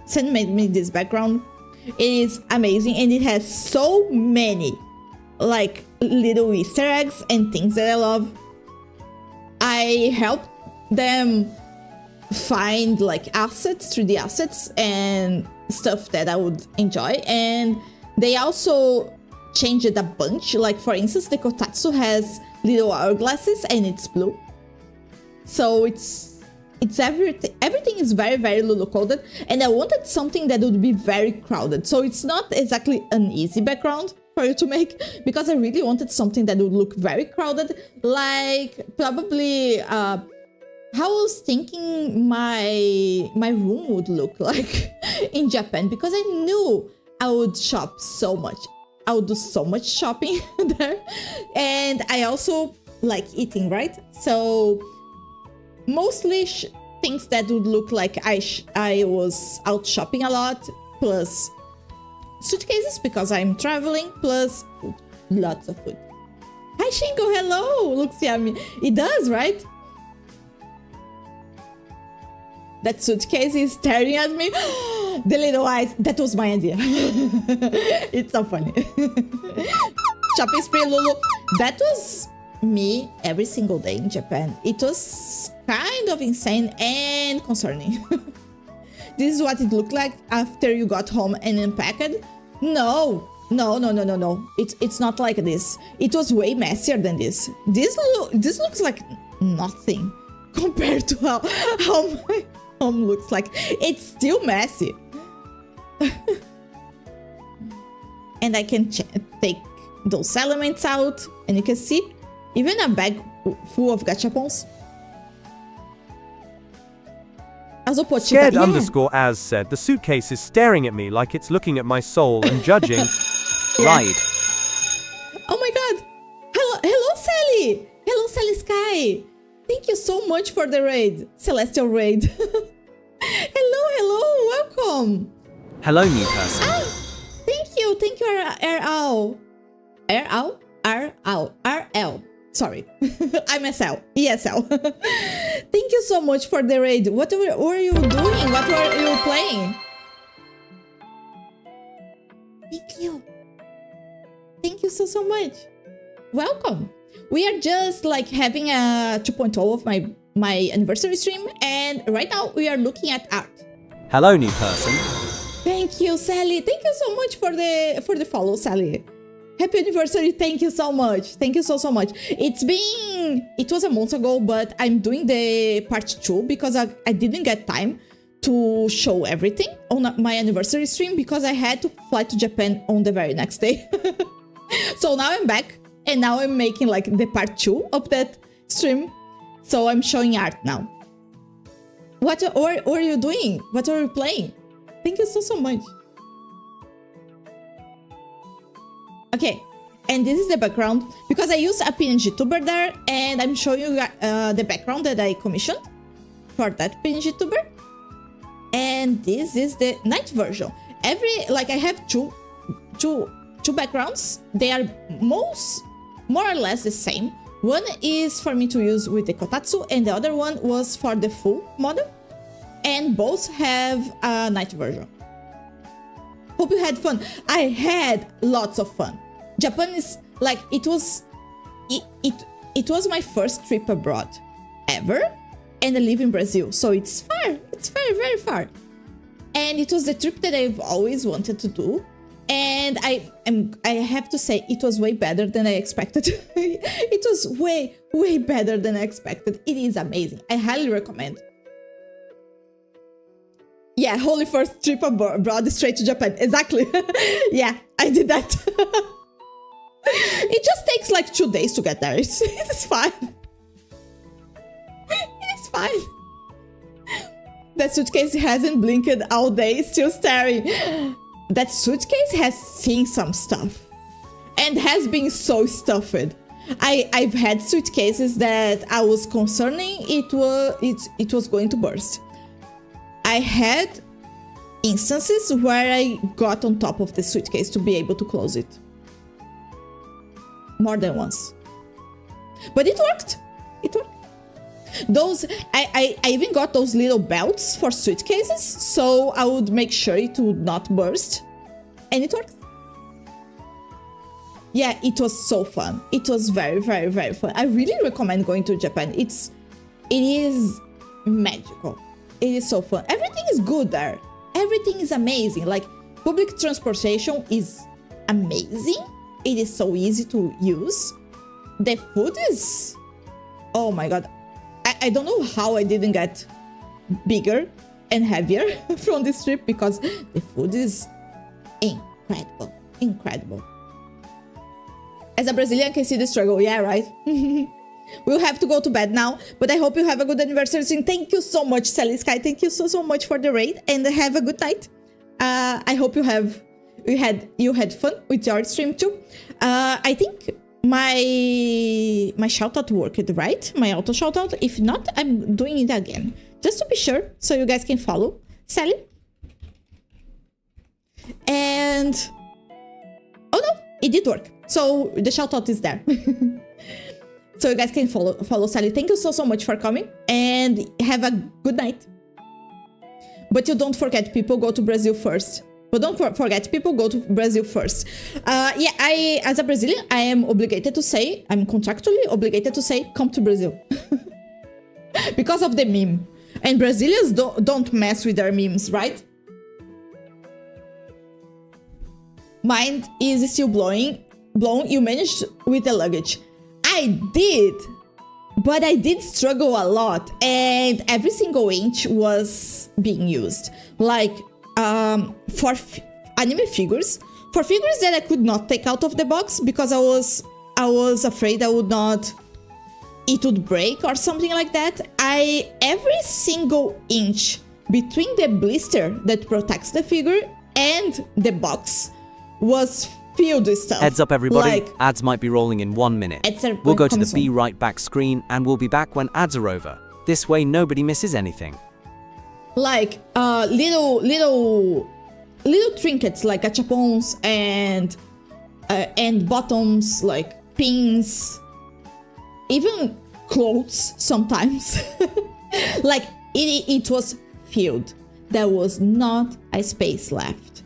Sam made me this background. It is amazing and it has so many like little Easter eggs and things that I love. I helped them find like assets, 3D assets and stuff that I would enjoy, and they also changed it a bunch. Like for instance, the Kotatsu has little hourglasses and it's blue, so it's everything is very, very Lulu coded, and I wanted something that would be very crowded, so it's not exactly an easy background for you to make, because I really wanted something that would look very crowded, like probably how I was thinking my room would look like in Japan, because I knew I would shop so much. I would do so much shopping there, and I also like eating, right? So mostly things that would look like I was out shopping a lot, plus suitcases because I'm traveling, plus food. Lots of food. Hi Shingo, hello! Looks yummy. It does, right? That suitcase is staring at me. The little eyes. That was my idea. It's so funny. Shopping spree, Lulu. That was me every single day in Japan. It was kind of insane and concerning. This is what it looked like after you got home and unpacked. No. It's not like this. It was way messier than this. This looks like nothing compared to how my home looks like. It's still messy. And I can take those elements out, and you can see even a bag full of gachapons. Scared _as said, the suitcase is staring at me like it's looking at my soul and judging. Right. Oh my god. Hello Sally. Hello Sally Sky. Thank you so much for the raid. Celestial raid. Hello, welcome. Hello, new person. Thank you, RL. RL. Sorry, I'm SL. ESL. Thank you so much for the raid. What were you doing? What were you playing? Thank you so much. Welcome. We are just like having a 2.0 of my anniversary stream, and right now we are looking at art. Hello, new person. Thank you, Sally. Thank you so much for the follow, Sally. Happy anniversary. Thank you so much. Thank you so much. It was a month ago, but I'm doing the part 2 because I didn't get time to show everything on my anniversary stream because I had to fly to Japan on the very next day. So now I'm back, and now I'm making like the part 2 of that stream. So I'm showing art now. What are you doing? What are you playing? Thank you so much. Okay, and this is the background because I use a PNG tuber there, and I'm showing you the background that I commissioned for that PNG tuber. And this is the night version. I have two backgrounds. They are more or less the same. One is for me to use with the Kotatsu, and the other one was for the full model. And both have a night version. Hope you had fun. I had lots of fun. Japan is like, it was my first trip abroad ever, and I live in Brazil, so it's far. It's very, very far. And it was the trip that I've always wanted to do. And I have to say, it was way better than I expected. It was way, way better than I expected. It is amazing. I highly recommend. Yeah, holy first trip abroad straight to Japan. Exactly. Yeah, I did that. It just takes like 2 days to get there. It's fine. It's fine. That suitcase hasn't blinked all day, still staring. That suitcase has seen some stuff and has been so stuffed. I've had suitcases that I was concerning it was going to burst. I had instances where I got on top of the suitcase to be able to close it. More than once. But it worked. It worked. Those I even got those little belts for suitcases, so I would make sure it would not burst, and it works. Yeah, it was so fun. It was very, very, very fun. I really recommend going to Japan. It is magical. It is so fun. Everything is good there. Everything is amazing. Like, public transportation is amazing. It is so easy to use. The food is, oh my god. I don't know how I didn't get bigger and heavier from this trip, because the food is incredible. Incredible. As a Brazilian, I can see the struggle. Yeah, right? We'll have to go to bed now, but I hope you have a good anniversary. Thank you so much, Sally Sky. Thank you so much for the raid, and have a good night. I hope you had fun with your stream too. I think my shout out worked, right? My auto shout out. If not, I'm doing it again, just to be sure, so you guys can follow Sally. And oh no, it did work. So the shout out is there. So you guys can follow Sally. Thank you so much for coming, and have a good night. But you don't forget, people, go to Brazil first. But don't forget, people, go to Brazil first. Yeah, as a Brazilian, I am obligated to say, I'm contractually obligated to say, come to Brazil. Because of the meme. And Brazilians don't mess with their memes, right? Mine is still blown. You managed with the luggage. I did. But I did struggle a lot. And every single inch was being used. Like, for anime figures, for figures that I could not take out of the box because I was afraid it would break or something like that. Every single inch between the blister that protects the figure and the box was filled with stuff. Heads up, everybody, ads might be rolling in 1 minute. We'll go to the Be Right Back screen, and we'll be back when ads are over. This way nobody misses anything. Like little trinkets like gachapons and bottoms, like pins, even clothes sometimes. Like it was filled. There was not a space left,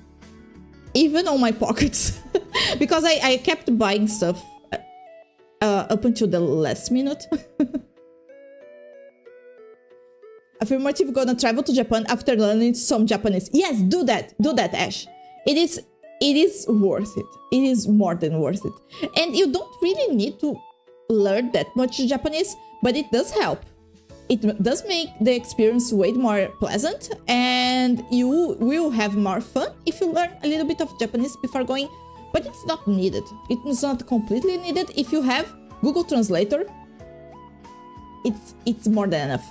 even on my pockets. Because I kept buying stuff up until the last minute. Affirmative, gonna travel to Japan after learning some Japanese. Yes, do that, Ash. It is worth it. It is more than worth it. And you don't really need to learn that much Japanese, but it does help. It does make the experience way more pleasant, and you will have more fun if you learn a little bit of Japanese before going, but it's not needed. It's not completely needed. If you have Google Translator, it's more than enough.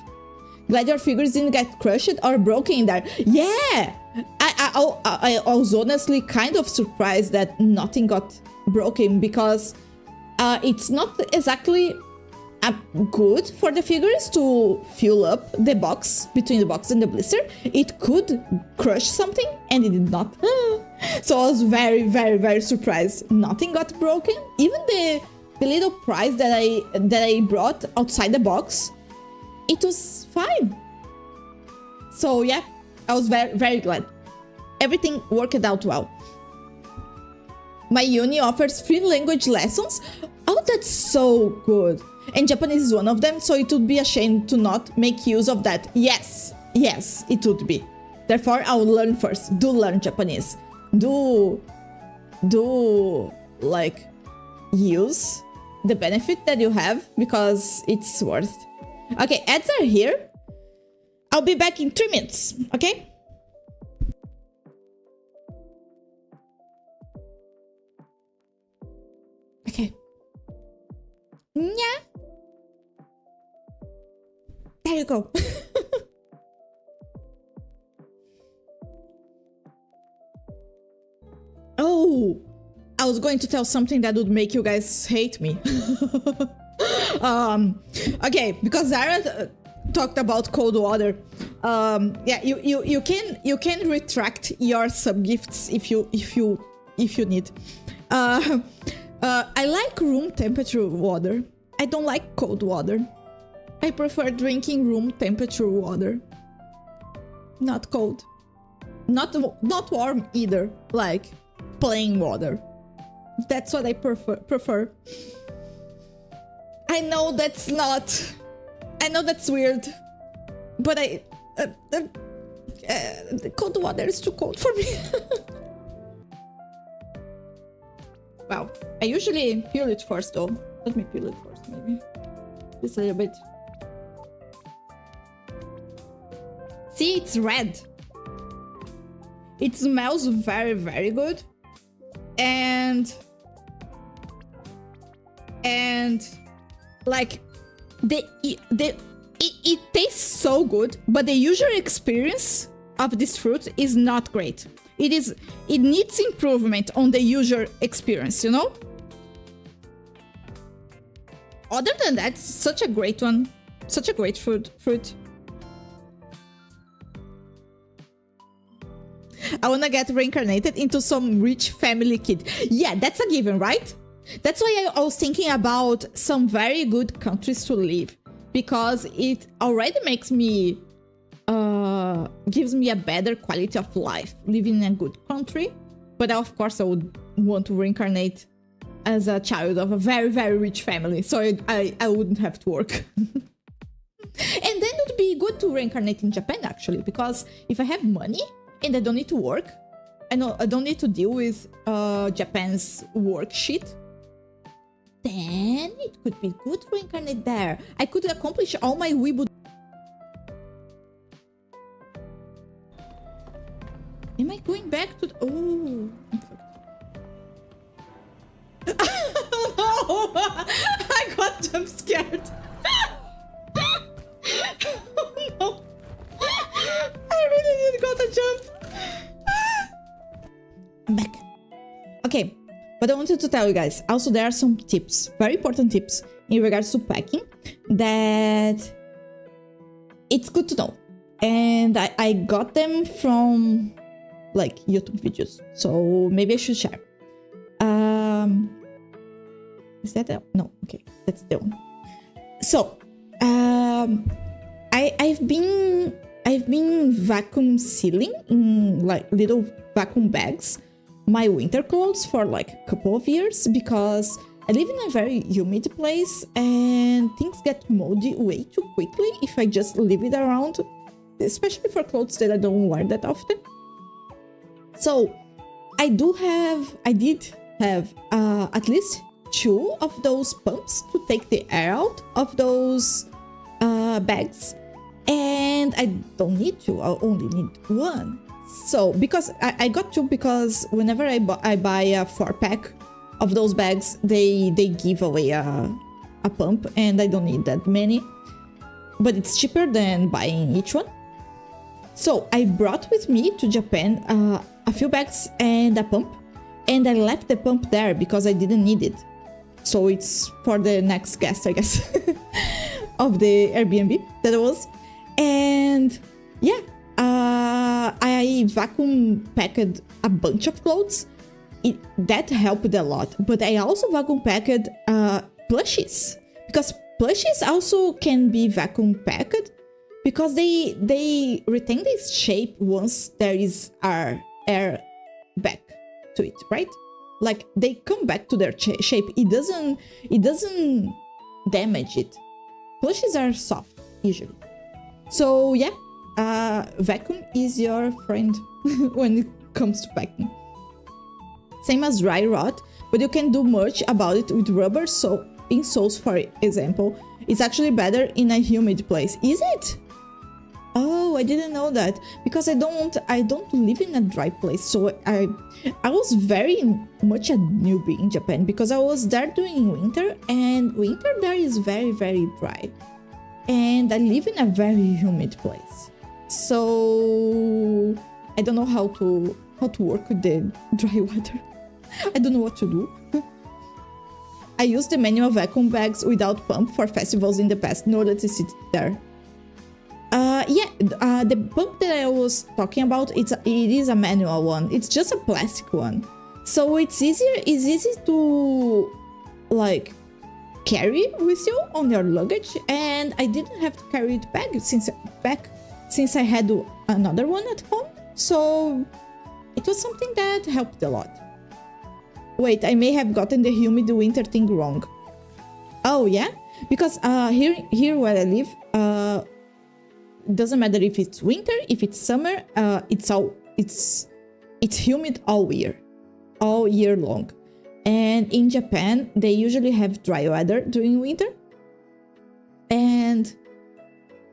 Glad your figures didn't get crushed or broken in there. Yeah! I was honestly kind of surprised that nothing got broken, because it's not exactly good for the figures to fill up the box, between the box and the blister. It could crush something, and it did not. So I was very, very, very surprised. Nothing got broken. Even the little prize that I brought outside the box, it was fine. So yeah, I was very, very glad. everything worked out well. My uni offers free language lessons. Oh, that's so good. And Japanese is one of them, so it would be a shame to not make use of that. Yes, it would be. Therefore, I'll learn first. Do learn Japanese. Do like use the benefit that you have because it's worth. Okay, ads are here. I'll be back in 3 minutes, okay? Okay. Yeah. There you go. Oh, I was going to tell something that would make you guys hate me. Okay, because Zara talked about cold water. Yeah, you can retract your sub gifts if you need. I like room temperature water. I don't like cold water. I prefer drinking room temperature water. Not cold. Not warm either. Like plain water. That's what I prefer. I know that's weird. But the cold water is too cold for me. Wow. I usually peel it first though. Let me peel it first maybe. Just a little bit. See, it's red. It smells very, very good. And like it tastes so good, but the user experience of this fruit is not great. It needs improvement on the user experience, you know? Other than that, such a great one. Such a great fruit. I wanna get reincarnated into some rich family kid. Yeah, that's a given, right? That's why I was thinking about some very good countries to live. Because it already makes me... gives me a better quality of life living in a good country. But of course I would want to reincarnate as a child of a very, very rich family. So I wouldn't have to work. And then it would be good to reincarnate in Japan actually. Because if I have money and I don't need to work, I don't need to deal with Japan's work shit, then it could be good to reincarnate there. I could accomplish all my weeaboo. Am I going back to... Oh, oh no! I got jump scared. Oh no! I really did got a jump. I'm back. Okay, but I wanted to tell you guys, also there are some tips, very important tips in regards to packing that it's good to know. And I got them from like YouTube videos, so maybe I should share. Is that the... No, okay, that's the one. So I've been vacuum sealing in like little vacuum bags my winter clothes for like a couple of years because I live in a very humid place and things get moldy way too quickly if I just leave it around, especially for clothes that I don't wear that often. So I did have at least 2 of those pumps to take the air out of those bags, and I don't need 2, I only need 1. So because I got 2 because whenever I buy a 4-pack of those bags, they give away a pump, and I don't need that many, but it's cheaper than buying each one. So I brought with me to Japan a few bags and a pump, and I left the pump there because I didn't need it. So it's for the next guest, I guess, of the Airbnb that it was. And yeah, I vacuum packed a bunch of clothes. That helped a lot. But I also vacuum packed plushies, because plushies also can be vacuum packed because they retain this shape once there is air air back to it, right? Like they come back to their shape. It doesn't damage it. Plushies are soft usually. So yeah, vacuum is your friend when it comes to packing. Same as dry rot, but you can do much about it with rubber. So in soles, for example, it's actually better in a humid place. Is it? Oh, I didn't know that, because I don't live in a dry place. So I was very much a newbie in Japan because I was there during winter, and winter there is very, very dry. And I live in a very humid place. So I don't know how to work with the dry weather. I don't know what to do. I used the manual vacuum bags without pump for festivals in the past in order to sit there. The pump that I was talking about, it is a manual one. It's just a plastic one. So it's easy to like carry with you on your luggage, and I didn't have to carry it back since I had another one at home. So it was something that helped a lot. Wait, I may have gotten the humid winter thing wrong. Oh yeah, because here where I live, doesn't matter if it's winter, if it's summer, it's humid all year long. And in Japan, they usually have dry weather during winter, and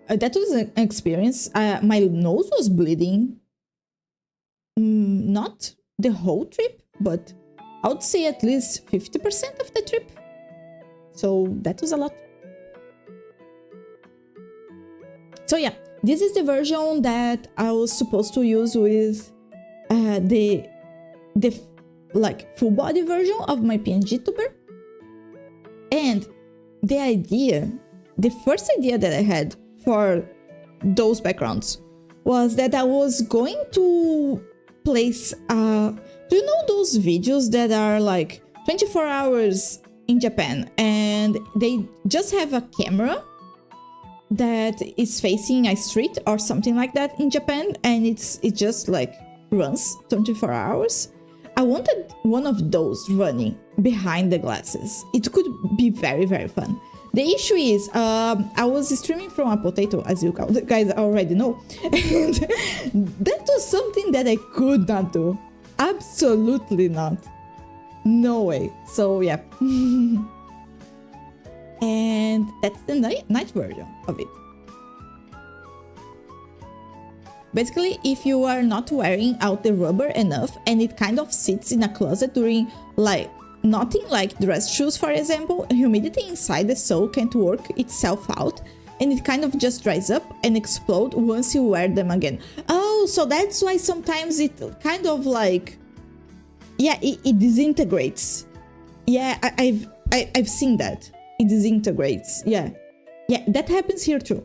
that was an experience. My nose was bleeding, not the whole trip, but I would say at least 50% of the trip. So that was a lot. So yeah, this is the version that I was supposed to use with the like full body version of my PM Vtuber. And the first idea that I had for those backgrounds was that I was going to place do you know those videos that are like 24 hours in Japan, and they just have a camera that is facing a street or something like that in Japan, and it just like runs 24 hours. I wanted one of those running behind the glasses. It could be very, very fun. The issue is, I was streaming from a potato, as you guys already know, and that was something that I could not do. Absolutely not. No way. So yeah. And that's the night version of it. Basically, if you are not wearing out the rubber enough and it kind of sits in a closet during like nothing like dress shoes, for example, humidity inside the sole can't work itself out, and it kind of just dries up and explode once you wear them again. Oh, so that's why sometimes it kind of like, yeah, it disintegrates. Yeah, I've seen that. It disintegrates. Yeah, that happens here too.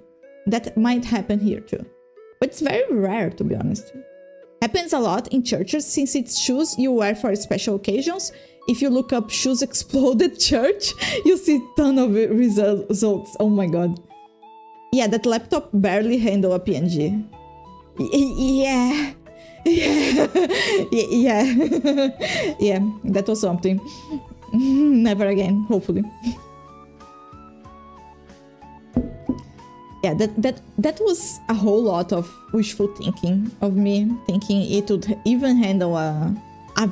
That might happen here too. But it's very rare, to be honest. Happens a lot in churches since it's shoes you wear for special occasions. If you look up shoes exploded church, you see a ton of results. Oh my god. Yeah, that laptop barely handled a PNG. Yeah. Yeah, that was something. Never again, hopefully. Yeah, that was a whole lot of wishful thinking of me, thinking it would even handle a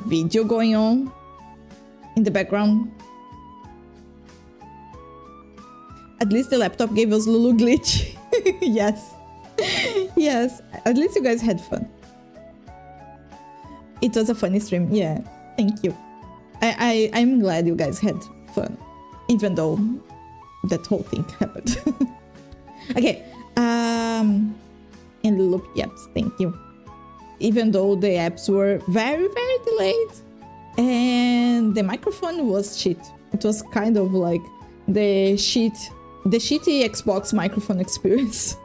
video going on in the background. At least the laptop gave us Lulu glitch. Yes, at least you guys had fun. It was a funny stream. Yeah, thank you. I'm glad you guys had fun, even though that whole thing happened. Okay, and loop apps, thank you. Even though the apps were very, very delayed, and the microphone was shit. It was kind of like the shitty Xbox microphone experience.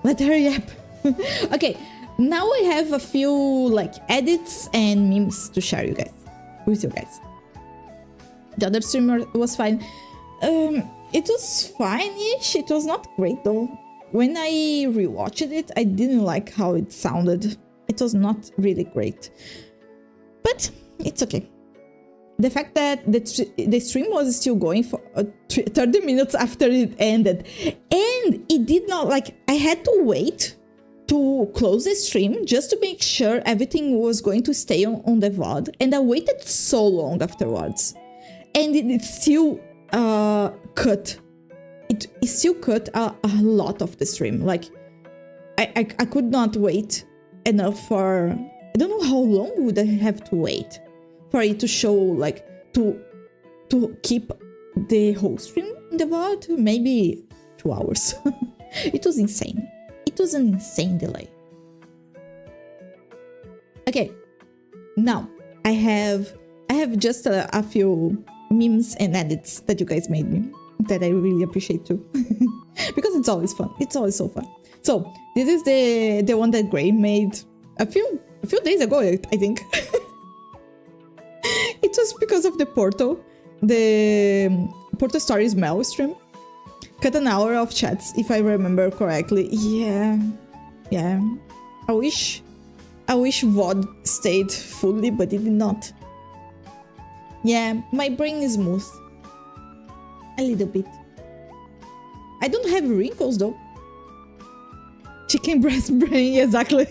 Let's hurry up. Okay, now I have a few like edits and memes to share with you guys. The other streamer was fine. It was fine-ish. It was not great though. When I rewatched it, I didn't like how it sounded. It was not really great. But it's okay. The fact that the stream was still going for 30 minutes after it ended. And it did not, like, I had to wait to close the stream just to make sure everything was going to stay on the VOD. And I waited so long afterwards. And it still cut. It still cut a lot of the stream. Like, I could not wait enough for... I don't know how long would I have to wait for it to show, like, to keep the whole stream in the VOD. Maybe 2 hours. It was insane. It was an insane delay. Okay, now I have just a few memes and edits that you guys made me that I really appreciate too. Because it's always fun. It's always so fun. So this is the one that Gray made a few days ago, I think. It was because of the Portal Stories Mahou stream. Cut an hour of chats, if I remember correctly. Yeah. I wish VOD stayed fully, but it did not. Yeah, my brain is smooth. A little bit. I don't have wrinkles though. Chicken breast brain, exactly.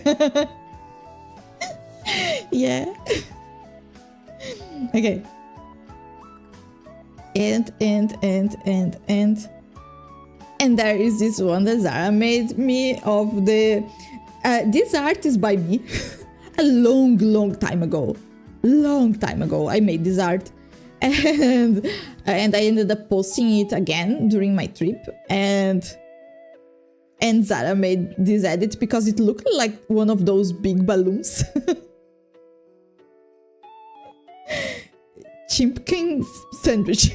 Yeah. Okay. And there is this one that Zara made me of the... this art is by me. A long time ago. I made this art. And I ended up posting it again during my trip. And Zara made this edit because it looked like one of those big balloons. Chimpkin sandwich.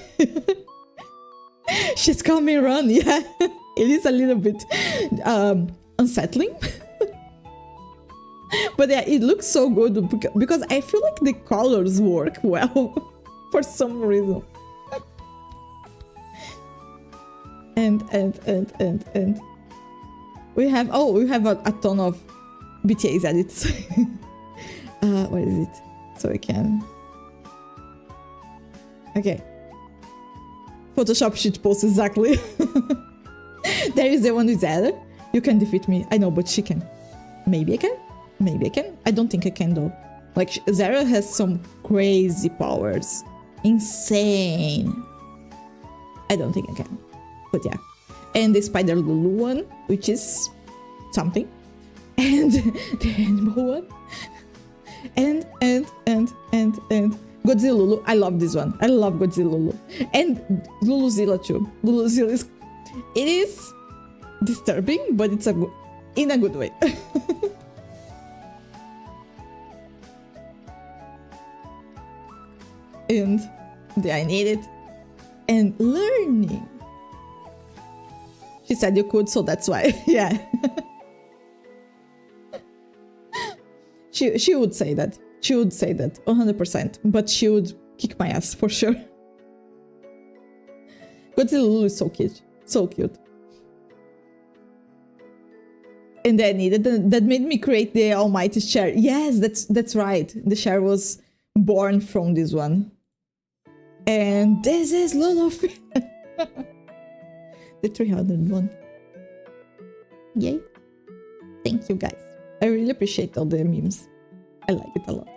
She's coming run, yeah. It is a little bit unsettling. But yeah, it looks so good because I feel like the colors work well for some reason. And we have a ton of BTS edits. What is it? So I can... Okay. Photoshop shit post, exactly. There is the one with Zara. You can defeat me. I know, but she can. Maybe I can. I don't think I can though. Like, Zara has some crazy powers. Insane. I don't think I can. But yeah. And the Spider Lulu one, which is something. And the animal one. And Godzilla Lulu. I love this one. I love Godzilla Lulu. And Luluzilla too. Luluzilla is... It is disturbing, but it's in a good way. And I need it. And learning. She said you could, so that's why. Yeah. She would say that. She would say that 100%. But she would kick my ass for sure. Godzilla Lulu is so cute. So cute. And then that made me create the Almighty share. Yes, that's right. The share was born from this one. And this is Lulufyra. The 300 one. Yay. Thank you guys. I really appreciate all the memes. I like it a lot.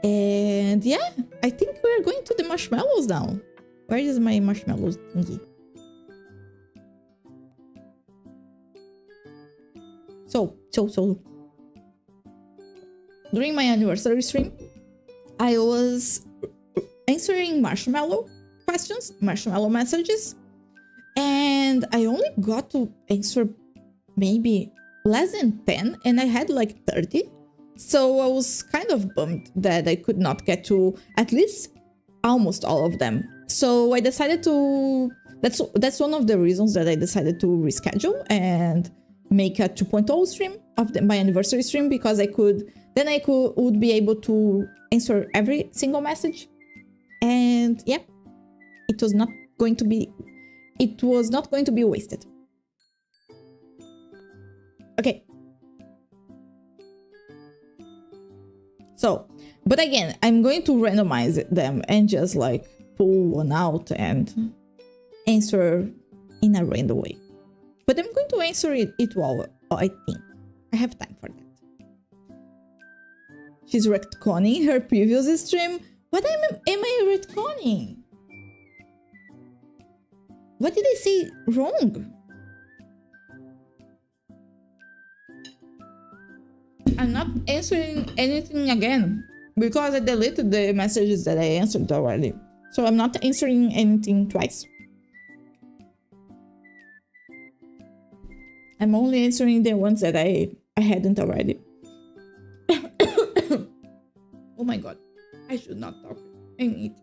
And yeah, I think we're going to the marshmallows now. Where is my marshmallows thingy? So. During my anniversary stream, I was answering marshmallow questions, marshmallow messages, and I only got to answer maybe less than 10, and I had like 30. So I was kind of bummed that I could not get to at least almost all of them. So I decided to... That's one of the reasons that I decided to reschedule and make a 2.0 stream of my anniversary stream, because I would be able to answer every single message. And yeah, it was not going to be wasted. Okay. So, but again, I'm going to randomize them and just like pull one out and answer in a random way. But I'm going to answer it all, I think. I have time for that. She's retconning her previous stream. What am I retconning? What did I say wrong? I'm not answering anything again because I deleted the messages that I answered already. So I'm not answering anything twice. I'm only answering the ones that I hadn't already. Oh my god. I should not talk and eat.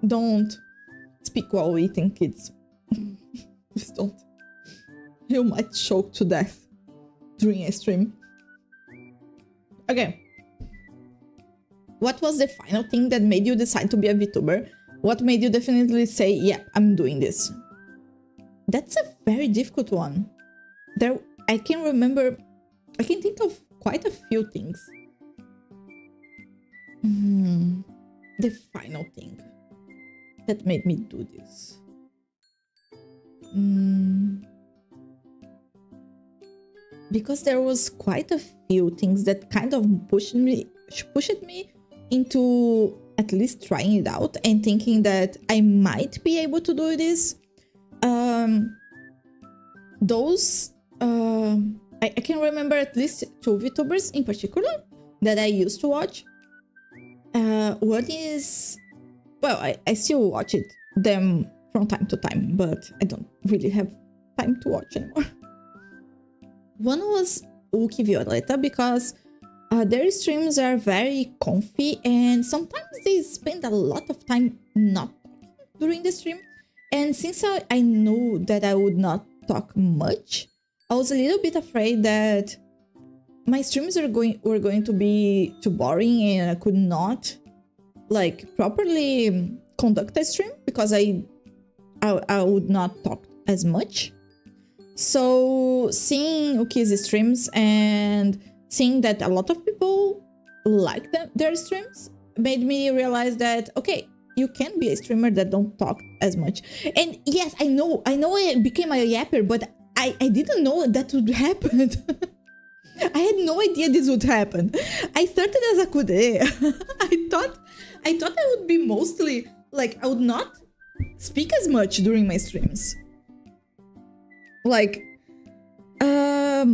Don't speak while eating, kids. Just don't. You might choke to death during a stream. Okay. What was the final thing that made you decide to be a VTuber? What made you definitely say, yeah, I'm doing this? That's a very difficult one. I can think of quite a few things. The final thing that made me do this. Because there was quite a few things that kind of pushed me into at least trying it out and thinking that I might be able to do this. I can remember at least 2 VTubers in particular that I used to watch. One is, well, I still watch them from time to time, but I don't really have time to watch anymore. One was Uki Violeta, because their streams are very comfy and sometimes they spend a lot of time not talking during the stream. And since I knew that I would not talk much, I was a little bit afraid that my streams were going to be too boring and I could not like properly conduct a stream because I would not talk as much. So seeing Uki's streams and seeing that a lot of people like their streams made me realize that, okay, you can be a streamer that don't talk as much. And yes, I know I became a yapper, but I didn't know that would happen. I had no idea this would happen. I started as a kude. I thought I would be mostly like, I would not speak as much during my streams. Like, how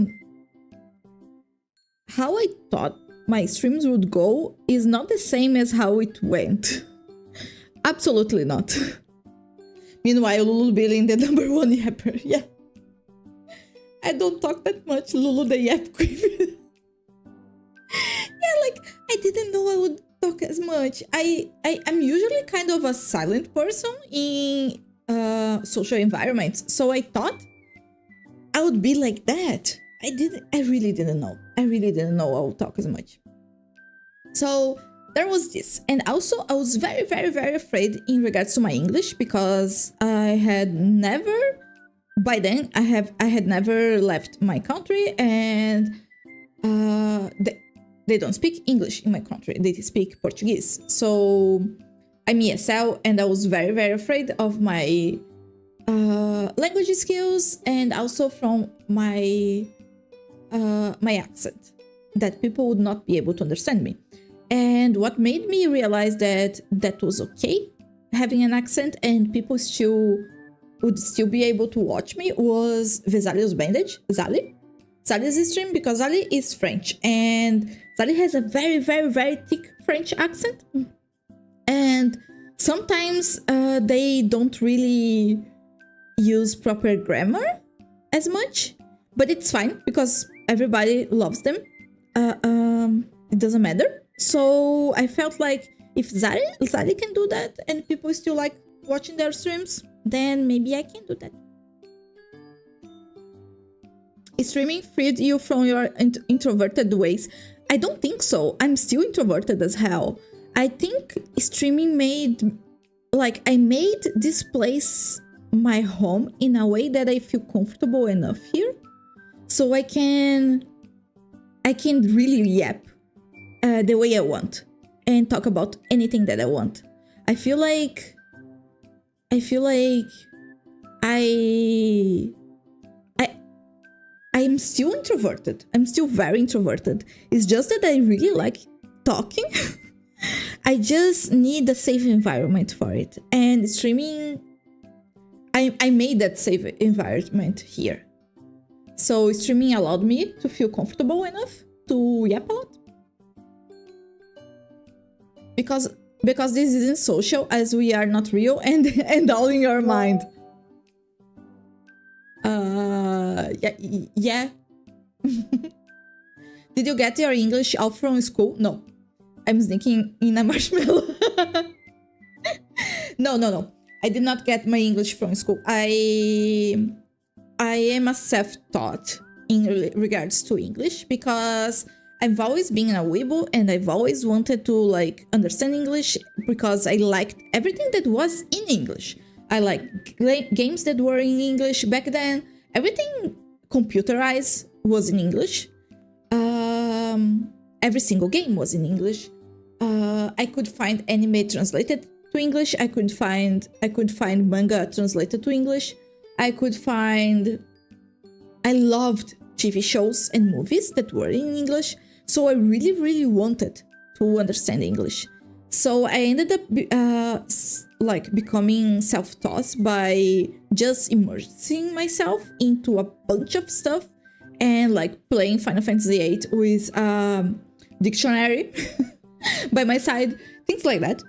I thought my streams would go is not the same as how it went. Absolutely not. Meanwhile, Lulu being the #1 yapper, yeah. I don't talk that much, Lulu the yap queen. Yeah, like, I didn't know I would talk as much. I'm usually kind of a silent person in social environments, so I thought I would be like that. I really didn't know. I I would talk as much. So there was this. And also I was very, very, very afraid in regards to my English, because I had never, by then, I had never left my country, and they don't speak English in my country. They speak Portuguese. So I'm ESL, and I was very, very afraid of my language skills, and also from my accent, that people would not be able to understand me. And what made me realize that that was okay, having an accent, and people would still be able to watch me, was Vesalio's Bandage, Zali's stream, because Zali is French, and Zali has a very, very, very thick French accent, and sometimes they don't really use proper grammar as much, but it's fine because everybody loves them. It doesn't matter. So I felt like if Zali can do that and people still like watching their streams, then maybe I can do that. Streaming freed you from your introverted ways? I don't think so. I'm still introverted as hell. I think streaming made, like, I made this place my home in a way that I feel comfortable enough here, so I can really yap the way I want and talk about anything that I want. I feel like I'm still introverted. I'm still very introverted. It's just that I really like talking. I just need a safe environment for it. And streaming, I made that safe environment here. So streaming allowed me to feel comfortable enough to yap out. Because this isn't social, as we are not real and all in your mind. Yeah. Did you get your English out from school? No. I'm sneaking in a marshmallow. No. I did not get my English from school. I am a self-taught in regards to English, because I've always been a weeble and I've always wanted to like understand English, because I liked everything that was in English. I liked games that were in English back then. Everything computerized was in English. Every single game was in English. I could find anime translated to English. I could find manga translated to English. I loved TV shows and movies that were in English. So I really, really wanted to understand English. So I ended up becoming self-taught by just immersing myself into a bunch of stuff and like playing Final Fantasy VIII with dictionary by my side, things like that.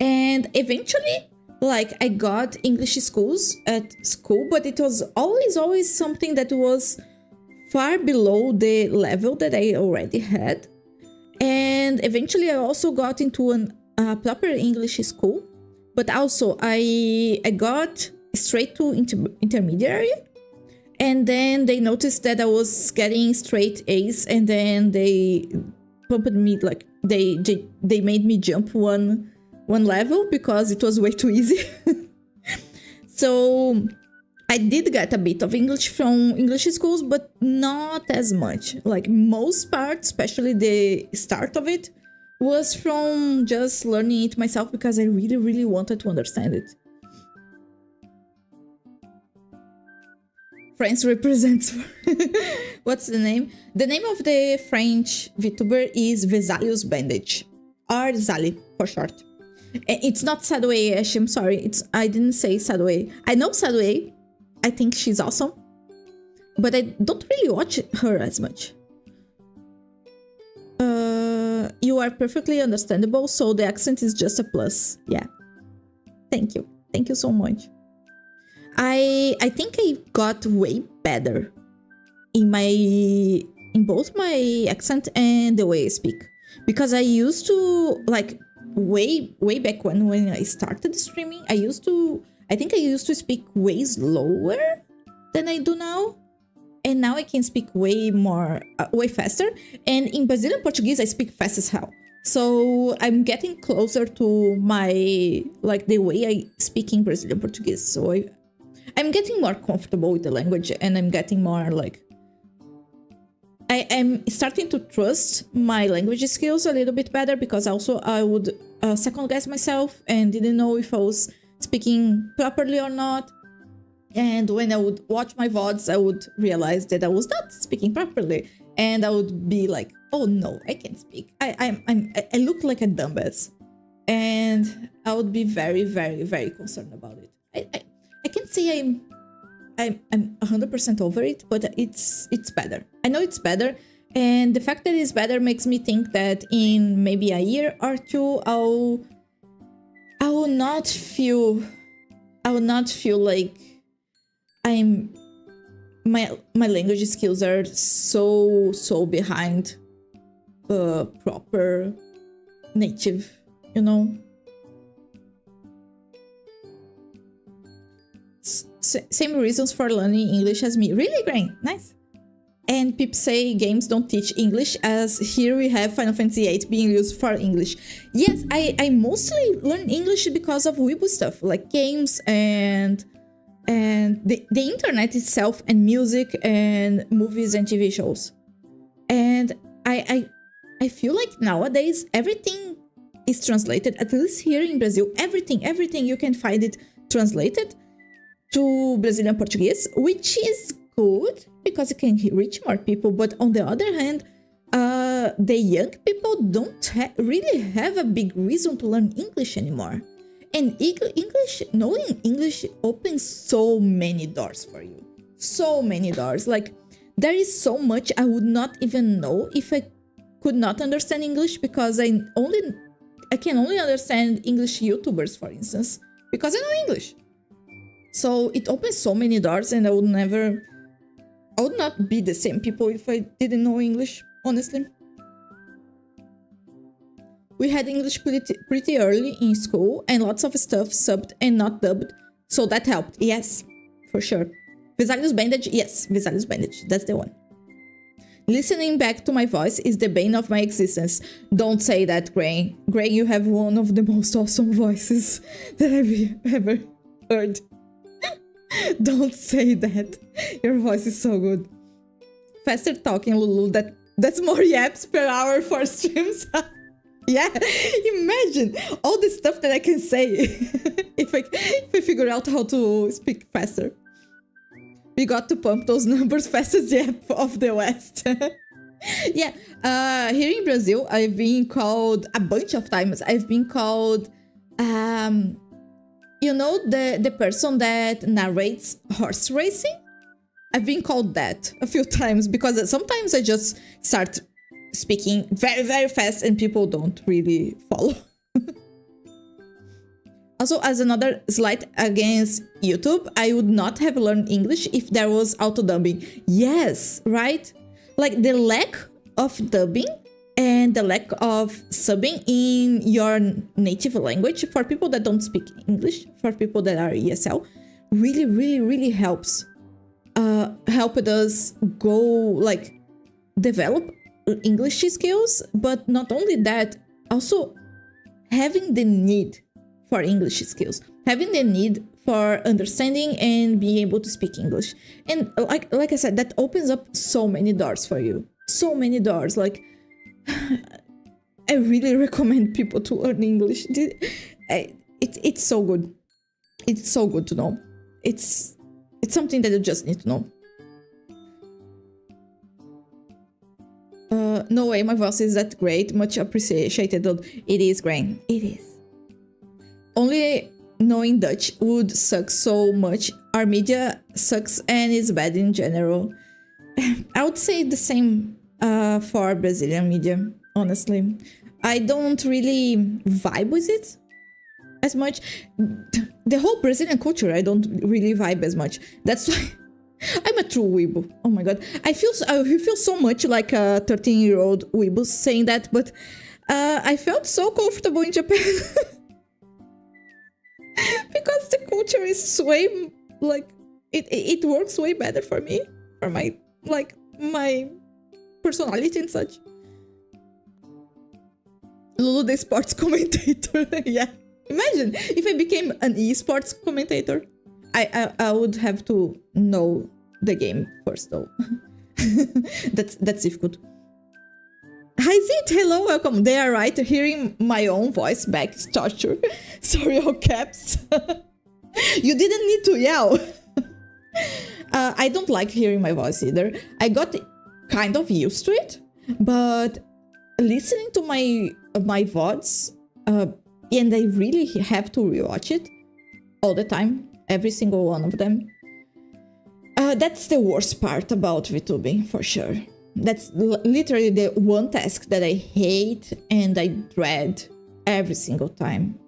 And eventually, like, I got English schools at school, but it was always something that was far below the level that I already had. And eventually I also got into a proper English school, but also I got straight to intermediary, and then they noticed that I was getting straight A's, and then they pumped me, like they made me jump one level because it was way too easy. So I did get a bit of English from English schools, but not as much. Like most part, especially the start of it, was from just learning it myself because I really, really wanted to understand it. France represents... What's the name? The name of the French VTuber is Vesalius Bandage, or Zali for short. It's not Sadway, Ash, I'm sorry. I didn't say Sadway. I know Sadway. I think she's awesome, but I don't really watch her as much. You are perfectly understandable, so the accent is just a plus. Yeah. Thank you. Thank you so much. I think I got way better in both my accent and the way I speak, because I used to, like, way back when I started streaming, I used to speak way slower than I do now. And now I can speak way faster. And in Brazilian Portuguese, I speak fast as hell. So I'm getting closer to my, like, the way I speak in Brazilian Portuguese. So I'm getting more comfortable with the language, and I'm getting more, like, I am starting to trust my language skills a little bit better, because also I would second guess myself and didn't know if I was speaking properly or not. And when I would watch my VODs, I would realize that I was not speaking properly, and I would be like, "Oh no, I can't speak. I look like a dumbass," and I would be very, very, very concerned about it. I can't say I'm 100% over it, but it's better. I know it's better, and the fact that it's better makes me think that in maybe a year or two, I will not feel like my language skills are so behind proper native, you know. Same reasons for learning English as me. Really, Grain? Nice. And people say games don't teach English, as here we have Final Fantasy VIII being used for English. Yes, I mostly learn English because of Weibo stuff, like games and and the internet itself, and music and movies and TV shows. And I feel like nowadays everything is translated, at least here in Brazil, everything you can find it translated to Brazilian Portuguese, which is good because it can reach more people. But on the other hand, the young people don't really have a big reason to learn English anymore. And knowing English opens so many doors for you. So many doors. Like, there is so much I would not even know if I could not understand English, because I can only understand English YouTubers, for instance, because I know English. So it opens so many doors, and I would not be the same people if I didn't know English, honestly. We had English pretty early in school, and lots of stuff subbed and not dubbed, so that helped. Yes, for sure. Vesalius Bandage, yes, Vesalius Bandage, that's the one. Listening back to my voice is the bane of my existence. Don't say that, Gray. Gray, you have one of the most awesome voices that I've ever heard. Don't say that. Your voice is so good. Faster talking, Lulu. That's more yaps per hour for streams. Yeah, imagine all the stuff that I can say if I figure out how to speak faster. We got to pump those numbers fastest yap of the West. Yeah, here in Brazil, I've been called a bunch of times. I've been called, you know, the person that narrates horse racing? I've been called that a few times, because sometimes I just start speaking very, very fast and people don't really follow. Also, as another slight against YouTube, I would not have learned English if there was auto-dubbing. Yes, right? Like, the lack of dubbing and the lack of subbing in your native language for people that don't speak English, for people that are ESL, really, really, really helps. Helped us go, like, develop English skills, but not only that, also having the need for English skills, having the need for understanding and being able to speak English. And like I said, that opens up so many doors for you. So many doors. Like, I really recommend people to learn English. It's so good. It's so good to know. It's something that you just need to know. No way, my voice is that great. Much appreciated. It is, Grain. It is. Only knowing Dutch would suck so much. Our media sucks and is bad in general. I would say the same for Brazilian media, honestly. I don't really vibe with it as much. The whole Brazilian culture, I don't really vibe as much. That's why I'm a true weebo. Oh my god. I feel so much like a 13-year-old weebo saying that, but I felt so comfortable in Japan. Because the culture is way, like, it works way better for me, for my, like, my personality and such. Lulu, the sports commentator. Yeah, imagine if I became an esports commentator. I would have to know the game first, though. That's difficult. Hi Zit, hello, welcome. They are right. Hearing my own voice back is torture. Sorry, all caps. You didn't need to yell. I don't like hearing my voice either. I got kind of used to it, but listening to my VODs, and I really have to rewatch it all the time, every single one of them. That's the worst part about VTubing, for sure. That's literally the one task that I hate and I dread every single time.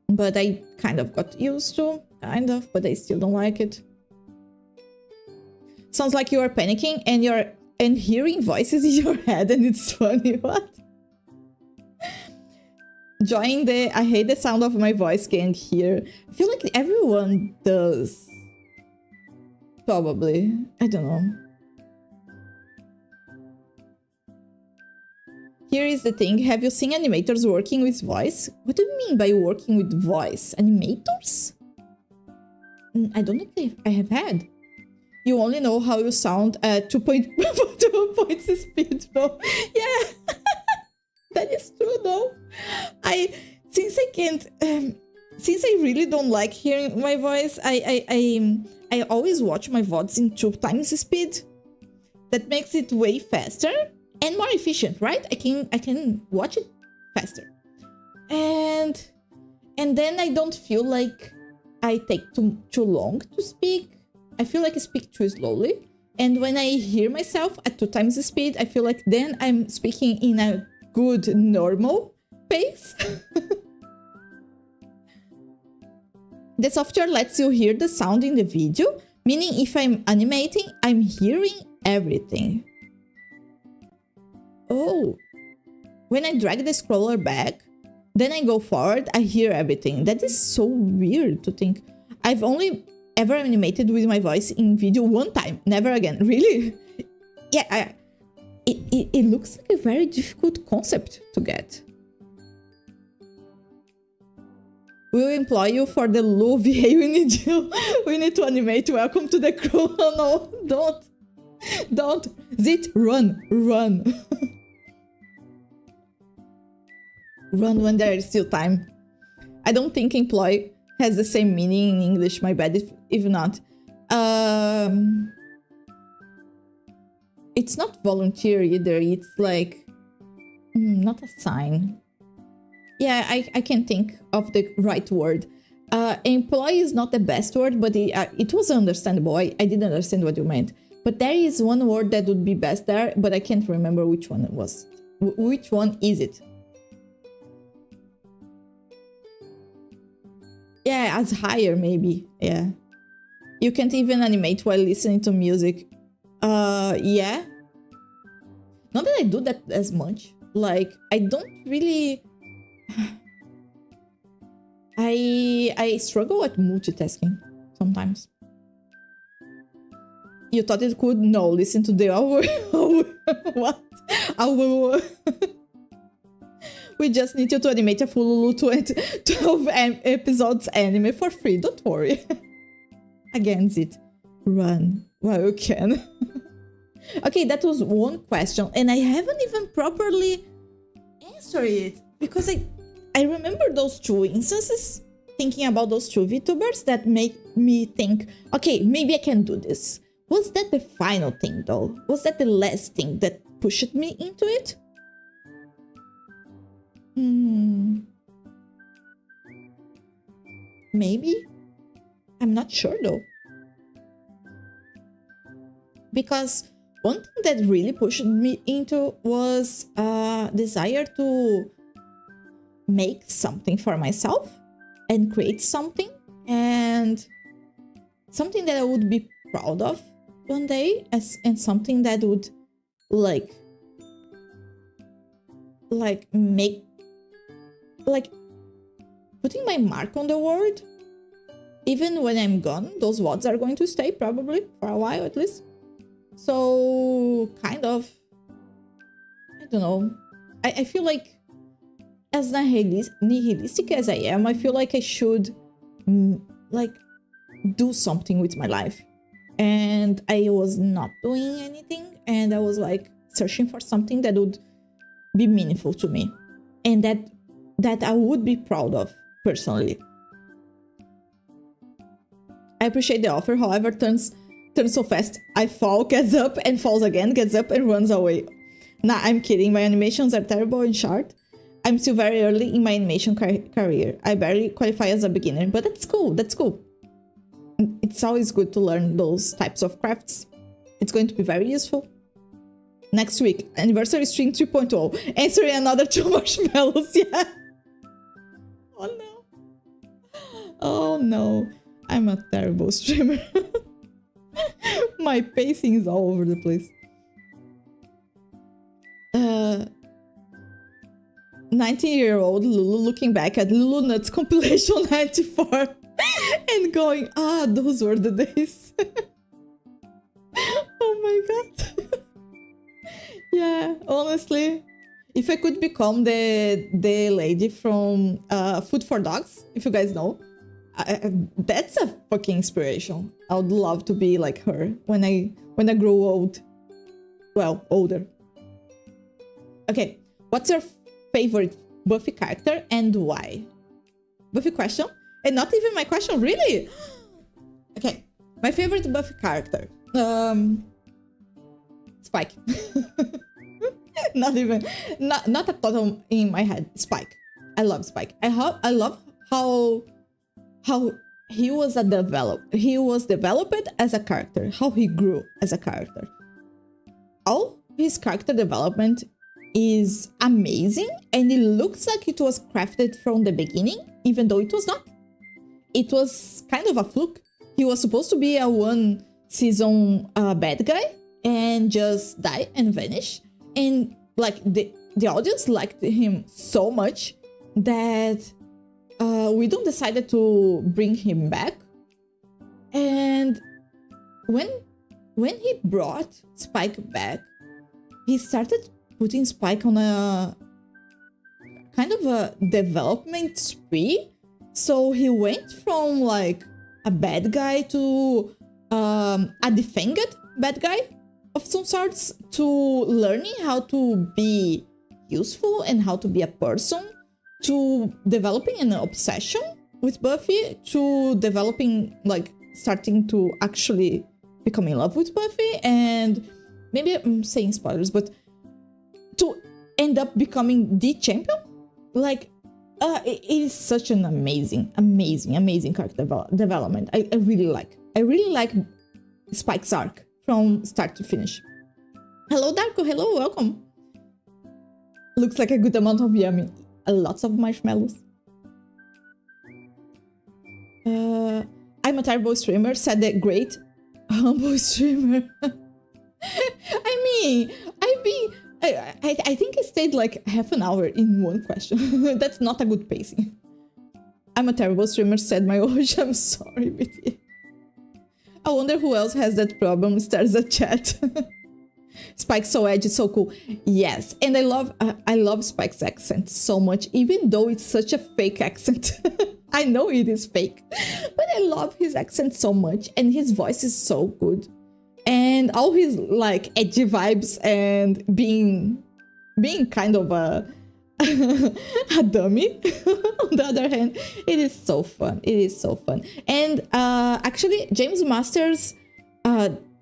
But I kind of got used to, but I still don't like it. Sounds like you are panicking and hearing voices in your head, and it's funny. What? Join the I hate the sound of my voice gang here. I feel like everyone does. Probably. I don't know. Here is the thing. Have you seen animators working with voice? What do you mean by working with voice? Animators? I don't think I have had. You only know how you sound at 2 points speed, though. Yeah, that is true, though. Since I really don't like hearing my voice, I always watch my VODs in 2 times speed. That makes it way faster and more efficient, right? I can watch it faster, and then I don't feel like I take too long to speak. I feel like I speak too slowly. And when I hear myself at 2 times the speed, I feel like then I'm speaking in a good, normal pace. The software lets you hear the sound in the video, meaning if I'm animating, I'm hearing everything. Oh, when I drag the scroller back, then I go forward, I hear everything. That is so weird to think. I've only ever animated with my voice in video 1 time, never again. Really? Yeah, it looks like a very difficult concept to get. We'll employ you for the Lulu VA. We need to animate. Welcome to the crew. Oh, no, don't. Zit, run. Run when there is still time. I don't think employ has the same meaning in English. My bad if not. It's not volunteer either. It's like not a sign. Yeah, I can't think of the right word. Employee is not the best word, but it was understandable. I didn't understand what you meant. But there is one word that would be best there, but I can't remember which one it was. Which one is it? Yeah, as higher maybe. Yeah. You can't even animate while listening to music. Yeah. Not that I do that as much. Like, I don't really... I struggle at multitasking sometimes. You thought it could? No, listen to the what? We just need you to animate a full Lulu 12 episodes anime for free, don't worry. Again, Zit, run while you can. Okay, that was one question, and I haven't even properly answered it, because I remember those 2 instances, thinking about those 2 VTubers that make me think, okay, maybe I can do this. Was that the final thing, though? Was that the last thing that pushed me into it? Maybe? I'm not sure, though. Because one thing that really pushed me into was a desire to make something for myself and create something, and something that I would be proud of one day, and something that would like make, like, putting my mark on the world. Even when I'm gone, those VODs are going to stay, probably for a while at least. So kind of, I don't know, I feel like, as nihilistic as I am, I feel like I should like do something with my life, and I was not doing anything, and I was like searching for something that would be meaningful to me, and that I would be proud of personally. I appreciate the offer, however, turns so fast. I fall, gets up and falls again, gets up and runs away. Nah, I'm kidding. My animations are terrible and short. I'm still very early in my animation career. I barely qualify as a beginner, but that's cool. That's cool. It's always good to learn those types of crafts. It's going to be very useful. Next week, anniversary stream 3.0. Answering another 2 marshmallows. Yeah. Oh no. Oh no. I'm a terrible streamer. My pacing is all over the place. 19-year-old Lulu looking back at Lulu Nuts compilation 94 and going, those were the days. Oh my god. Yeah, honestly, if I could become the lady from Food for Dogs, if you guys know, That's a fucking inspiration. I would love to be like her when I grow old. Well, older. Okay, what's your favorite Buffy character and why? Buffy question? And not even my question, really? Okay, my favorite Buffy character. Spike. Not a total in my head. Spike. I love Spike. I love how he was developed as a character, how he grew as a character. All his character development is amazing, and it looks like it was crafted from the beginning, even though it was not. It was kind of a fluke. He was supposed to be a one-season bad guy and just die and vanish. And like the audience liked him so much that we don't decided to bring him back. And when he brought Spike back, he started putting Spike on a kind of a development spree. So he went from like a bad guy to a defanged bad guy of some sorts, to learning how to be useful and how to be a person, to developing an obsession with Buffy, to developing, like, starting to actually become in love with Buffy, and maybe I'm saying spoilers, but to end up becoming the champion. Like, it is such an amazing character development. I really like Spike's arc from start to finish. Hello, Darko. Hello, welcome. Looks like a good amount of yummy. Lots of marshmallows. I'm a terrible streamer, said the great humble streamer. I think I stayed like half an hour in one question. That's not a good pacing. I'm a terrible streamer, said my Osh. I'm sorry, BT. I wonder who else has that problem, stars a chat. Spike's so edgy, so cool. Yes, and I love Spike's accent so much, even though it's such a fake accent. I know it is fake, but I love his accent so much, and his voice is so good. And all his like edgy vibes and being kind of a dummy. On the other hand, it is so fun. It is so fun. And actually, James Masters,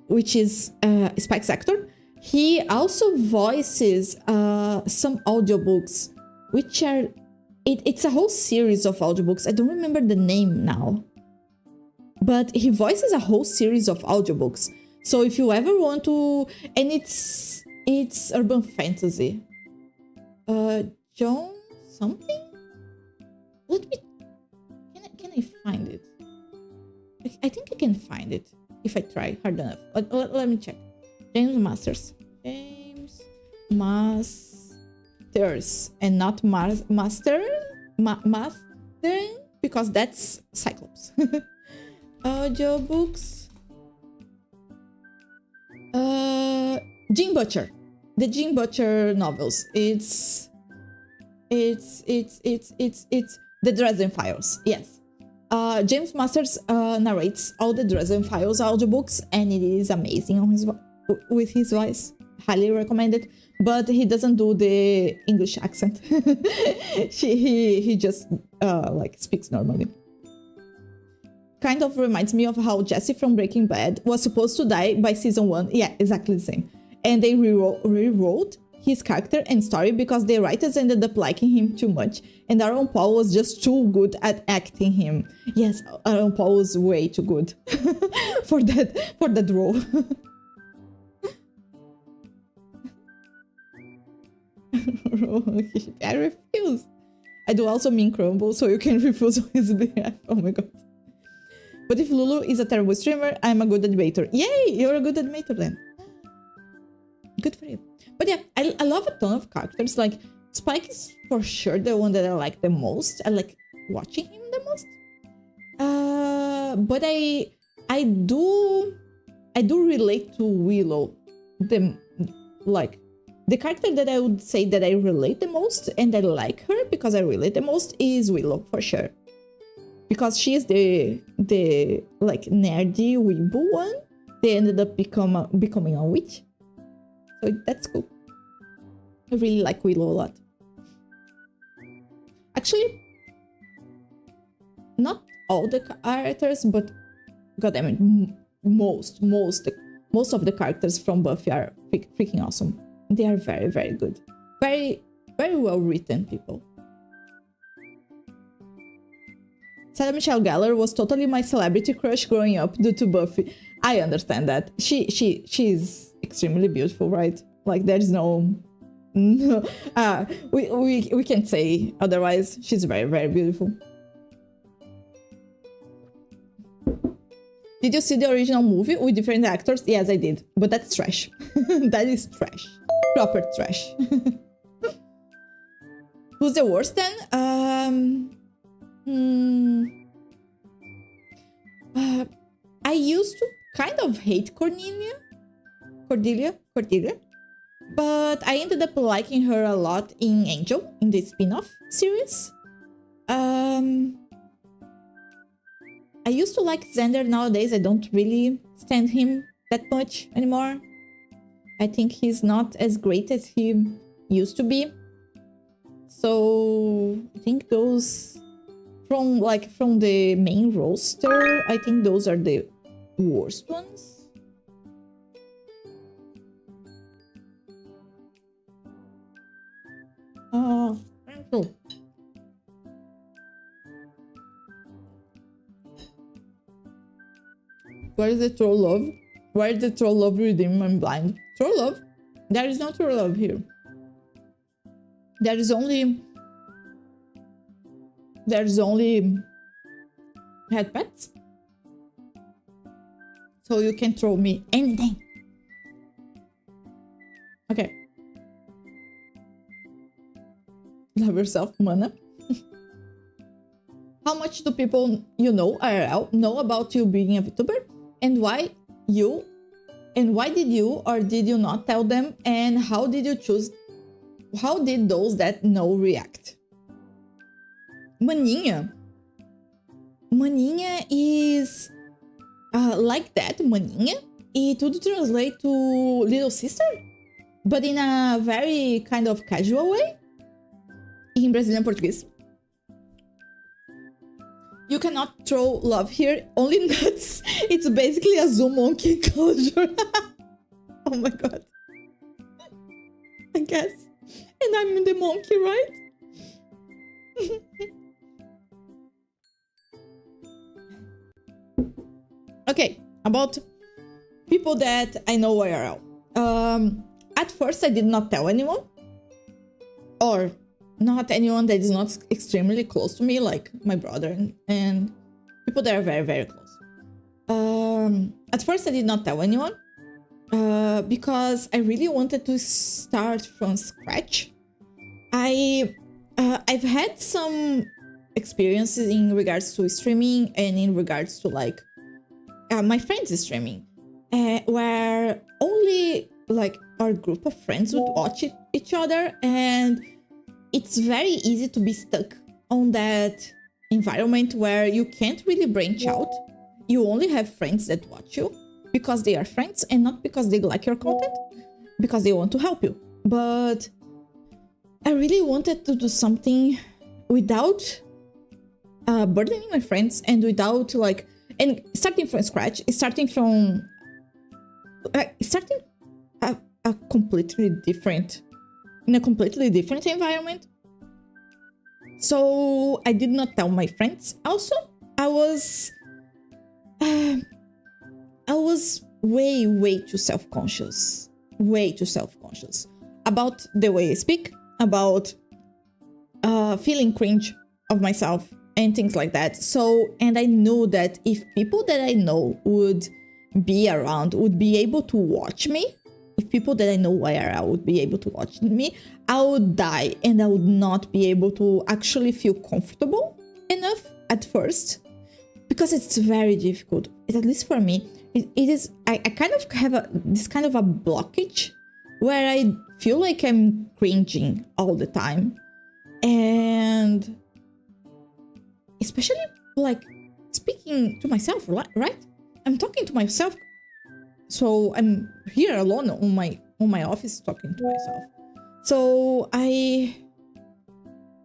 which is Spike's actor, he also voices some audiobooks, which are it's a whole series of audiobooks. I don't remember the name now, but he voices a whole series of audiobooks. So if you ever want to, and it's urban fantasy. John something? Can I find it? I think I can find it if I try hard enough. Let me check. James Masters, and not Master, because that's Cyclops. Audiobooks. Jim Butcher, the Jim Butcher novels. It's the Dresden Files. Yes, James Masters narrates all the Dresden Files audiobooks, and it is amazing on with his voice. Highly recommended. But he doesn't do the English accent. he just like speaks normally. Kind of reminds me of how Jesse from Breaking Bad was supposed to die by season 1. Yeah, exactly the same. And they rewrote his character and story because the writers ended up liking him too much. And Aaron Paul was just too good at acting him. Yes, Aaron Paul was way too good for that role. I refuse. I do also mean crumble, so you can refuse on his behalf. Oh my god. But if Lulu is a terrible streamer, I'm a good debater. Yay! You're a good debater then. Good for you. But yeah, I love a ton of characters. Like, Spike is for sure the one that I like the most. I like watching him the most. But I do relate to Willow. The character that I would say that I relate the most and I like her because I relate the most is Willow, for sure. because she is the like nerdy weeble one, they ended up becoming a witch. So that's cool. I really like Willow a lot. Actually, not all the characters, but goddammit, most of the characters from Buffy are freaking awesome. They are very, very good. Very, very well written people. Sarah Michelle Gellar was totally my celebrity crush growing up due to Buffy. I understand that. She's extremely beautiful, right? Like there's no we can't say otherwise. She's very, very beautiful. Did you see the original movie with different actors? Yes, I did. But that's trash. That is trash. Proper trash. Who's the worst then? I used to kind of hate Cordelia, but I ended up liking her a lot in Angel, in the spin-off series. I used to like Xander. Nowadays I don't really stand him that much anymore. I think he's not as great as he used to be. So I think those from the main roster, I think those are the worst ones. Cool. Where is the troll love? Where is the troll love redeem? I'm blind. Troll love? There is no troll love here. There's only head pets. So you can throw me anything. Okay. Love yourself, Mana. How much do people you know IRL know about you being a VTuber? And why did you or did you not tell them? And how did you choose? How did those that know react? Maninha is like that, maninha. E tudo translate to little sister, but in a very kind of casual way. In Brazilian Portuguese. You cannot throw love here, only nuts. It's basically a zoo monkey culture. Oh my god. I guess. And I'm the monkey, right? Okay, about people that I know IRL. At first I did not tell anyone. Or not anyone that is not extremely close to me, like my brother and people that are very, very close. At first I did not tell anyone because I really wanted to start from scratch. I've had some experiences in regards to streaming and in regards to like my friends streaming, where only like our group of friends would watch each other, and it's very easy to be stuck on that environment where you can't really branch out. You only have friends that watch you because they are friends and not because they like your content, because they want to help you. But I really wanted to do something without burdening my friends and without like, and starting from scratch, starting a completely different environment. So I did not tell my friends. Also, I was way too self-conscious about the way I speak, about feeling cringe of myself and things like that. So, and I knew that if people that I know would be around, would be able to watch me, if people that I know IRL would be able to watch me, I would die and I would not be able to actually feel comfortable enough at first, because it's very difficult. At least for me, it is. I kind of have this kind of a blockage where I feel like I'm cringing all the time, and especially like speaking to myself, right? I'm talking to myself. So I'm here alone on my office talking to myself. So I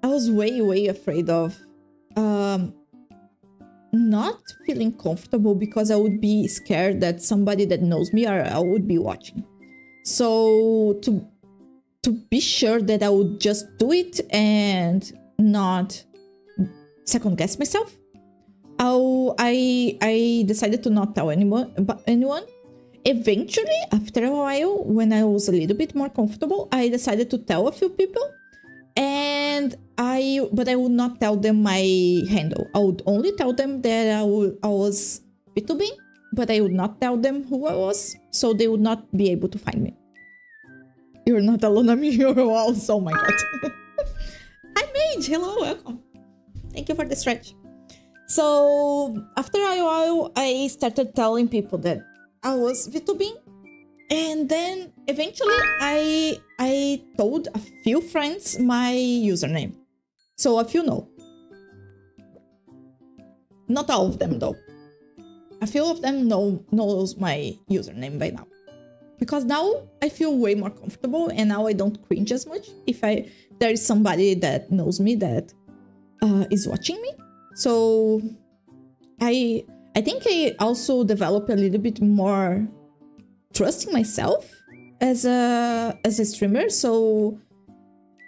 was way afraid of not feeling comfortable because I would be scared that somebody that knows me or I would be watching. So to be sure that I would just do it and not second guess myself, I decided to not tell anyone. Eventually, after a while, when I was a little bit more comfortable, I decided to tell a few people, but I would not tell them my handle. I would only tell them that I was VTubing, but I would not tell them who I was, so they would not be able to find me. You're not alone on your walls. Oh my god. Hi Mage, hello, welcome. Thank you for the stretch. So after a while, I started telling people that I was VTubing, and then eventually I told a few friends my username. So a few know. Not all of them though. A few of them knows my username by now. Because now I feel way more comfortable and now I don't cringe as much if there is somebody that knows me that is watching me. So I think I also developed a little bit more trust in myself as a streamer. So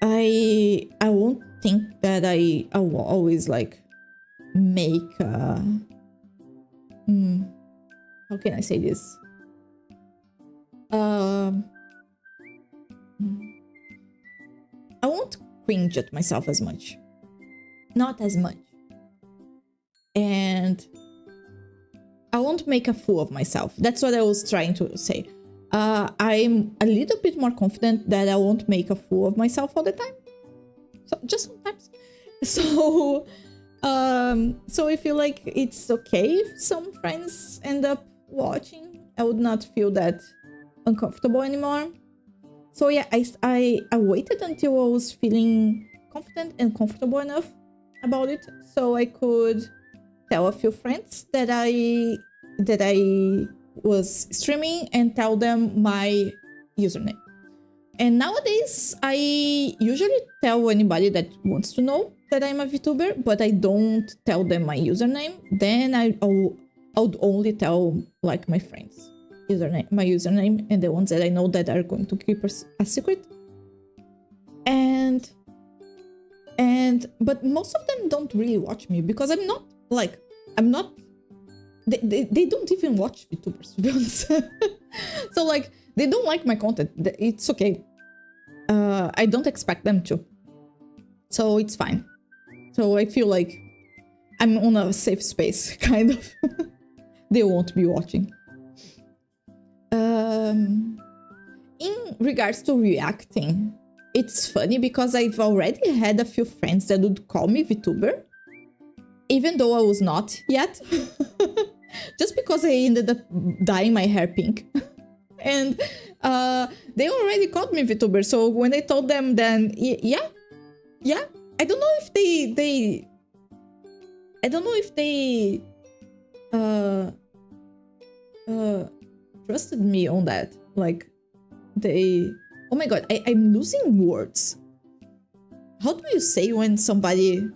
I won't think that I will always like make how can I say this? I won't cringe at myself as much. Not as much. And I won't make a fool of myself. That's what I was trying to say. I'm a little bit more confident that I won't make a fool of myself all the time. So just sometimes. So I feel like it's okay if some friends end up watching. I would not feel that uncomfortable anymore. So yeah, I waited until I was feeling confident and comfortable enough about it, so I could tell a few friends that I was streaming and tell them my username. And nowadays, I usually tell anybody that wants to know that I'm a VTuber, but I don't tell them my username. Then I would only tell like my friends my username and the ones that I know that are going to keep a secret. But most of them don't really watch me because I'm not they don't even watch VTubers, to be honest. So like they don't like my content. It's okay. I don't expect them to. So it's fine. So I feel like I'm on a safe space, kind of. They won't be watching. In regards to reacting, it's funny because I've already had a few friends that would call me VTuber, even though I was not yet. Just because I ended up dyeing my hair pink. And they already called me VTuber, so when I told them, then yeah, I don't know if they trusted me on that. Like oh my god, I'm losing words. How do you say when somebody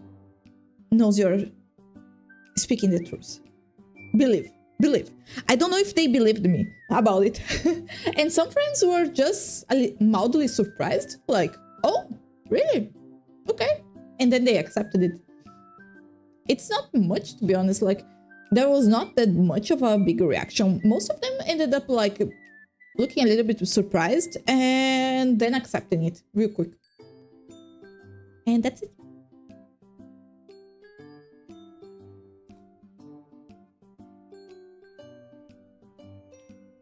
knows you're speaking the truth? Believe. I don't know if they believed me about it. And some friends were just mildly surprised, like, oh, really? Okay. And then they accepted it. It's not much, to be honest. Like, there was not that much of a big reaction. Most of them ended up like looking a little bit surprised and then accepting it real quick. And that's it.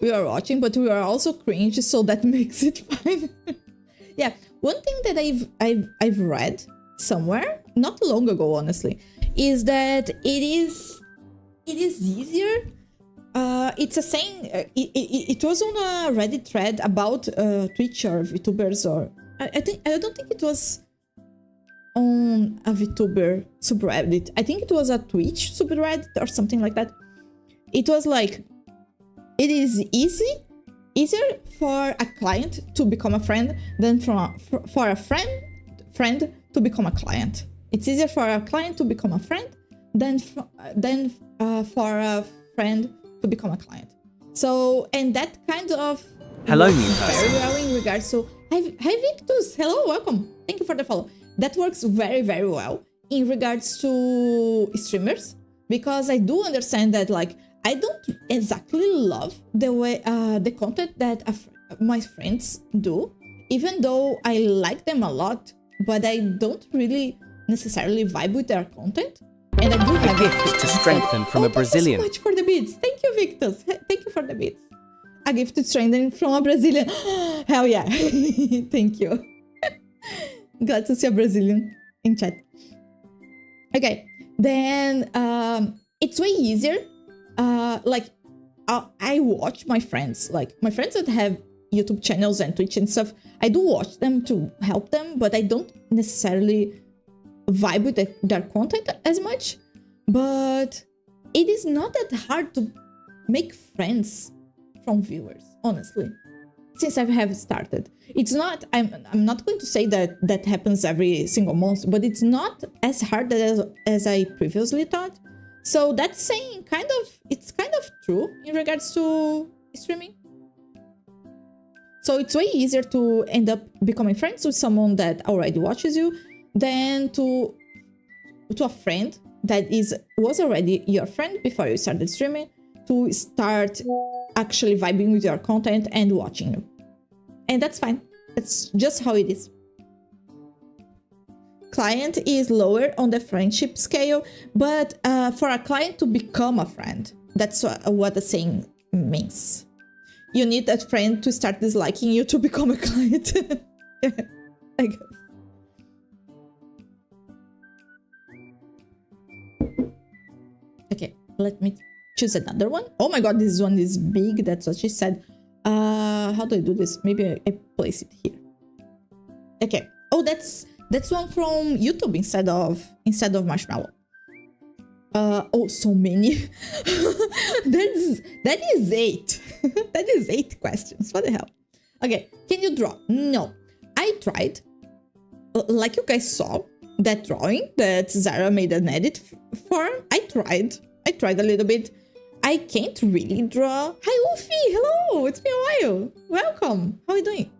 We are watching, but we are also cringe, so that makes it fine. Yeah, one thing that I've read somewhere, not long ago, honestly, is that it is easier. It's a saying. It was on a Reddit thread about Twitch or VTubers, or I don't think it was on a VTuber subreddit. I think it was a Twitch subreddit or something like that. It was like, it is easier for a client to become a friend than for a friend to become a client. It's easier for a client to become a friend than for a friend to become a client. So, and that kind of hello, new person. Very well in regards to hi Victus, hello, welcome. Thank you for the follow. That works very, very well in regards to streamers, because I do understand that, like, I don't exactly love the way the content that my friends do, even though I like them a lot, but I don't really necessarily vibe with their content. And I do have a gift to strengthen from a Brazilian. Thank you so much for the beats. Thank you, Victus. Thank you for the beats. A gift to strengthen from a Brazilian. Hell yeah. Thank you. Glad to see a Brazilian in chat. Okay, then it's way easier. Like, I watch my friends, like my friends that have YouTube channels and Twitch and stuff. I do watch them to help them, but I don't necessarily vibe with their content as much. But it is not that hard to make friends from viewers, honestly, since I have started. It's not, I'm not going to say that happens every single month, but it's not as hard as I previously thought. So that's saying it's kind of true in regards to streaming. So it's way easier to end up becoming friends with someone that already watches you than to a friend that was already your friend before you started streaming, to start actually vibing with your content and watching you. And that's fine. That's just how it is. Client is lower on the friendship scale, but for a client to become a friend, that's what the saying means. You need that friend to start disliking you to become a client. I guess. Okay, let me choose another one. Oh my god, this one is big. That's what she said. How do I do this? Maybe I place it here. Okay. Oh, that's one from YouTube instead of Marshmallow. Oh, so many. that is 8. That is 8 questions. What the hell? Okay, can you draw? No. I tried. Like you guys saw, that drawing that Zara made an edit for. I tried a little bit. I can't really draw. Hi, Wolfie. Hello. It's been a while. Welcome. How are you doing?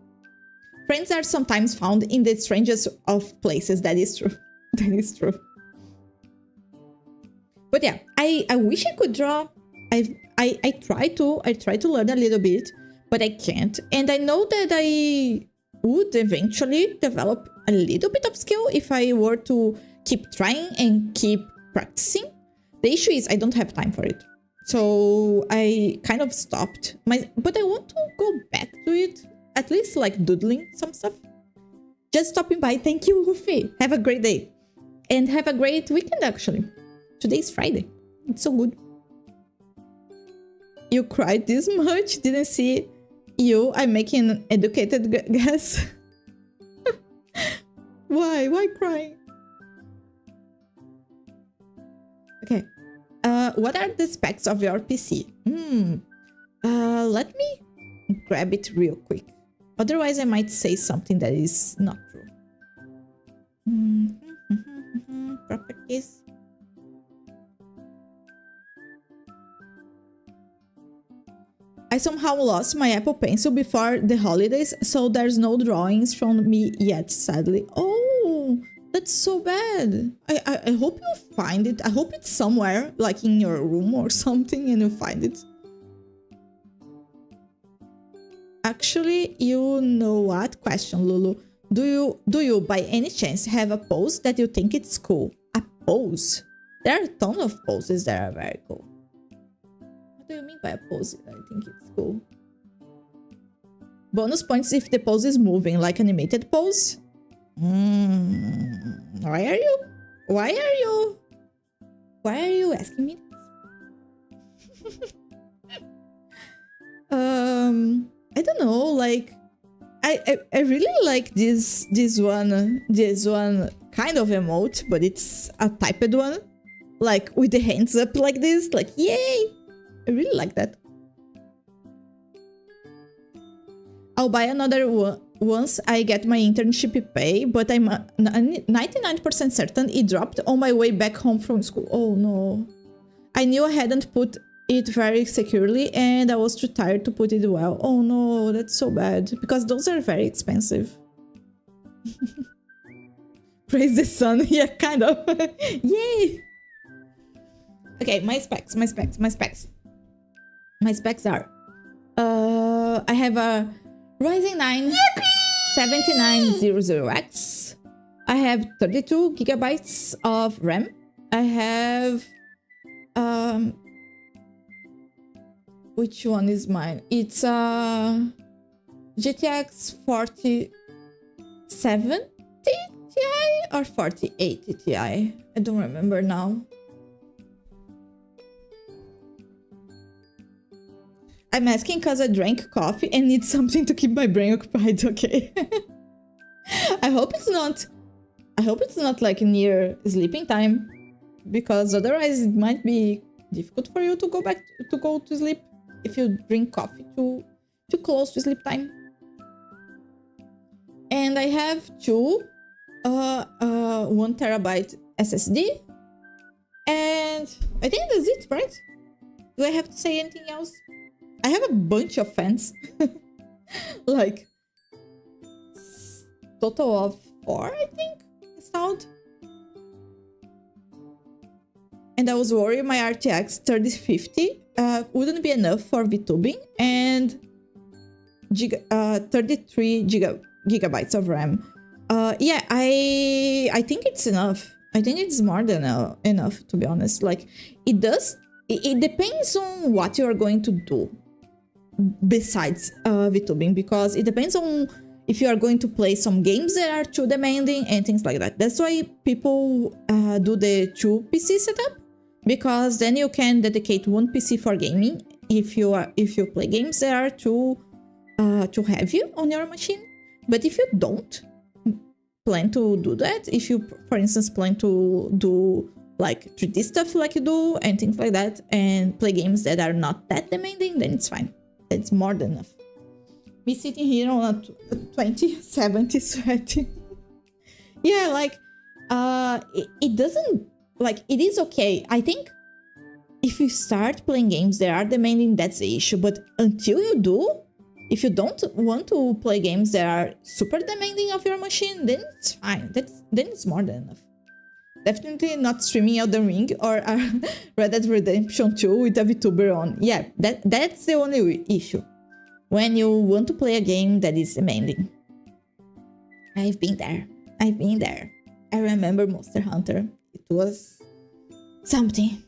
Friends are sometimes found in the strangest of places. That is true. That is true. But yeah, I wish I could draw. I try to learn a little bit, but I can't. And I know that I would eventually develop a little bit of skill if I were to keep trying and keep practicing. The issue is I don't have time for it. So I kind of stopped. But I want to go back to it, at least like doodling some stuff. Just stopping by. Thank you, Luffy. Have a great day. And have a great weekend, actually. Today's Friday. It's so good. You cried this much? Didn't see you. I'm making an educated guess. Why? Why crying? Okay. What are the specs of your PC? Let me grab it real quick. Otherwise, I might say something that is not true. Properties. I somehow lost my Apple Pencil before the holidays, so there's no drawings from me yet, sadly. Oh, that's so bad. I hope you find it. I hope it's somewhere, like in your room or something, and you find it. Actually, you know what? Question, Lulu. Do you by any chance have a pose that you think it's cool? A pose? There are a ton of poses that are very cool. What do you mean by a pose that I think it's cool? Bonus points if the pose is moving, like animated pose. Why are you asking me this? I don't know, like, I really like this one kind of emote, but it's a typed one, like with the hands up like this, like yay! I really like that. I'll buy another one once I get my internship pay, but I'm 99% certain it dropped on my way back home from school. Oh no. I knew I hadn't put it very securely and I was too tired to put it well. Oh no, that's so bad, because those are very expensive. Praise the sun. Yeah, kind of. Yay! Okay, my specs are I have a Ryzen 9 7900X. I have 32 gigabytes of RAM. I have which one is mine? It's GTX 4070 Ti or 4080 Ti. I don't remember now. I'm asking because I drank coffee and need something to keep my brain occupied, okay? I hope it's not like near sleeping time, because otherwise it might be difficult for you to go to sleep if you drink coffee too close to sleep time. And I have two 1 terabyte SSD, and I think that's it, right? Do I have to say anything else? I have a bunch of fans. Like total of 4, I think, installed. And I was worried my RTX 3050 wouldn't be enough for VTubing, and 33 gigabytes of RAM. Yeah, I think it's enough. I think it's more than enough, to be honest. Like, it depends on what you are going to do besides VTubing, because it depends on if you are going to play some games that are too demanding and things like that. That's why people do the 2 PC setup, because then you can dedicate 1 PC for gaming if you play games that are too heavy on your machine. But if you don't plan to do that, if you, for instance, plan to do like 3D stuff like you do and things like that, and play games that are not that demanding, then it's fine. It's more than enough. Me sitting here on a 2070 sweaty. Yeah, like, it doesn't, like, it is okay. I think if you start playing games that are demanding, that's the issue. But until you do, if you don't want to play games that are super demanding of your machine, then it's fine. Then it's more than enough. Definitely not streaming Elden Ring or Red Dead Redemption 2 with a VTuber on. Yeah, that's the only issue. When you want to play a game that is demanding. I've been there. I remember Monster Hunter. It was something.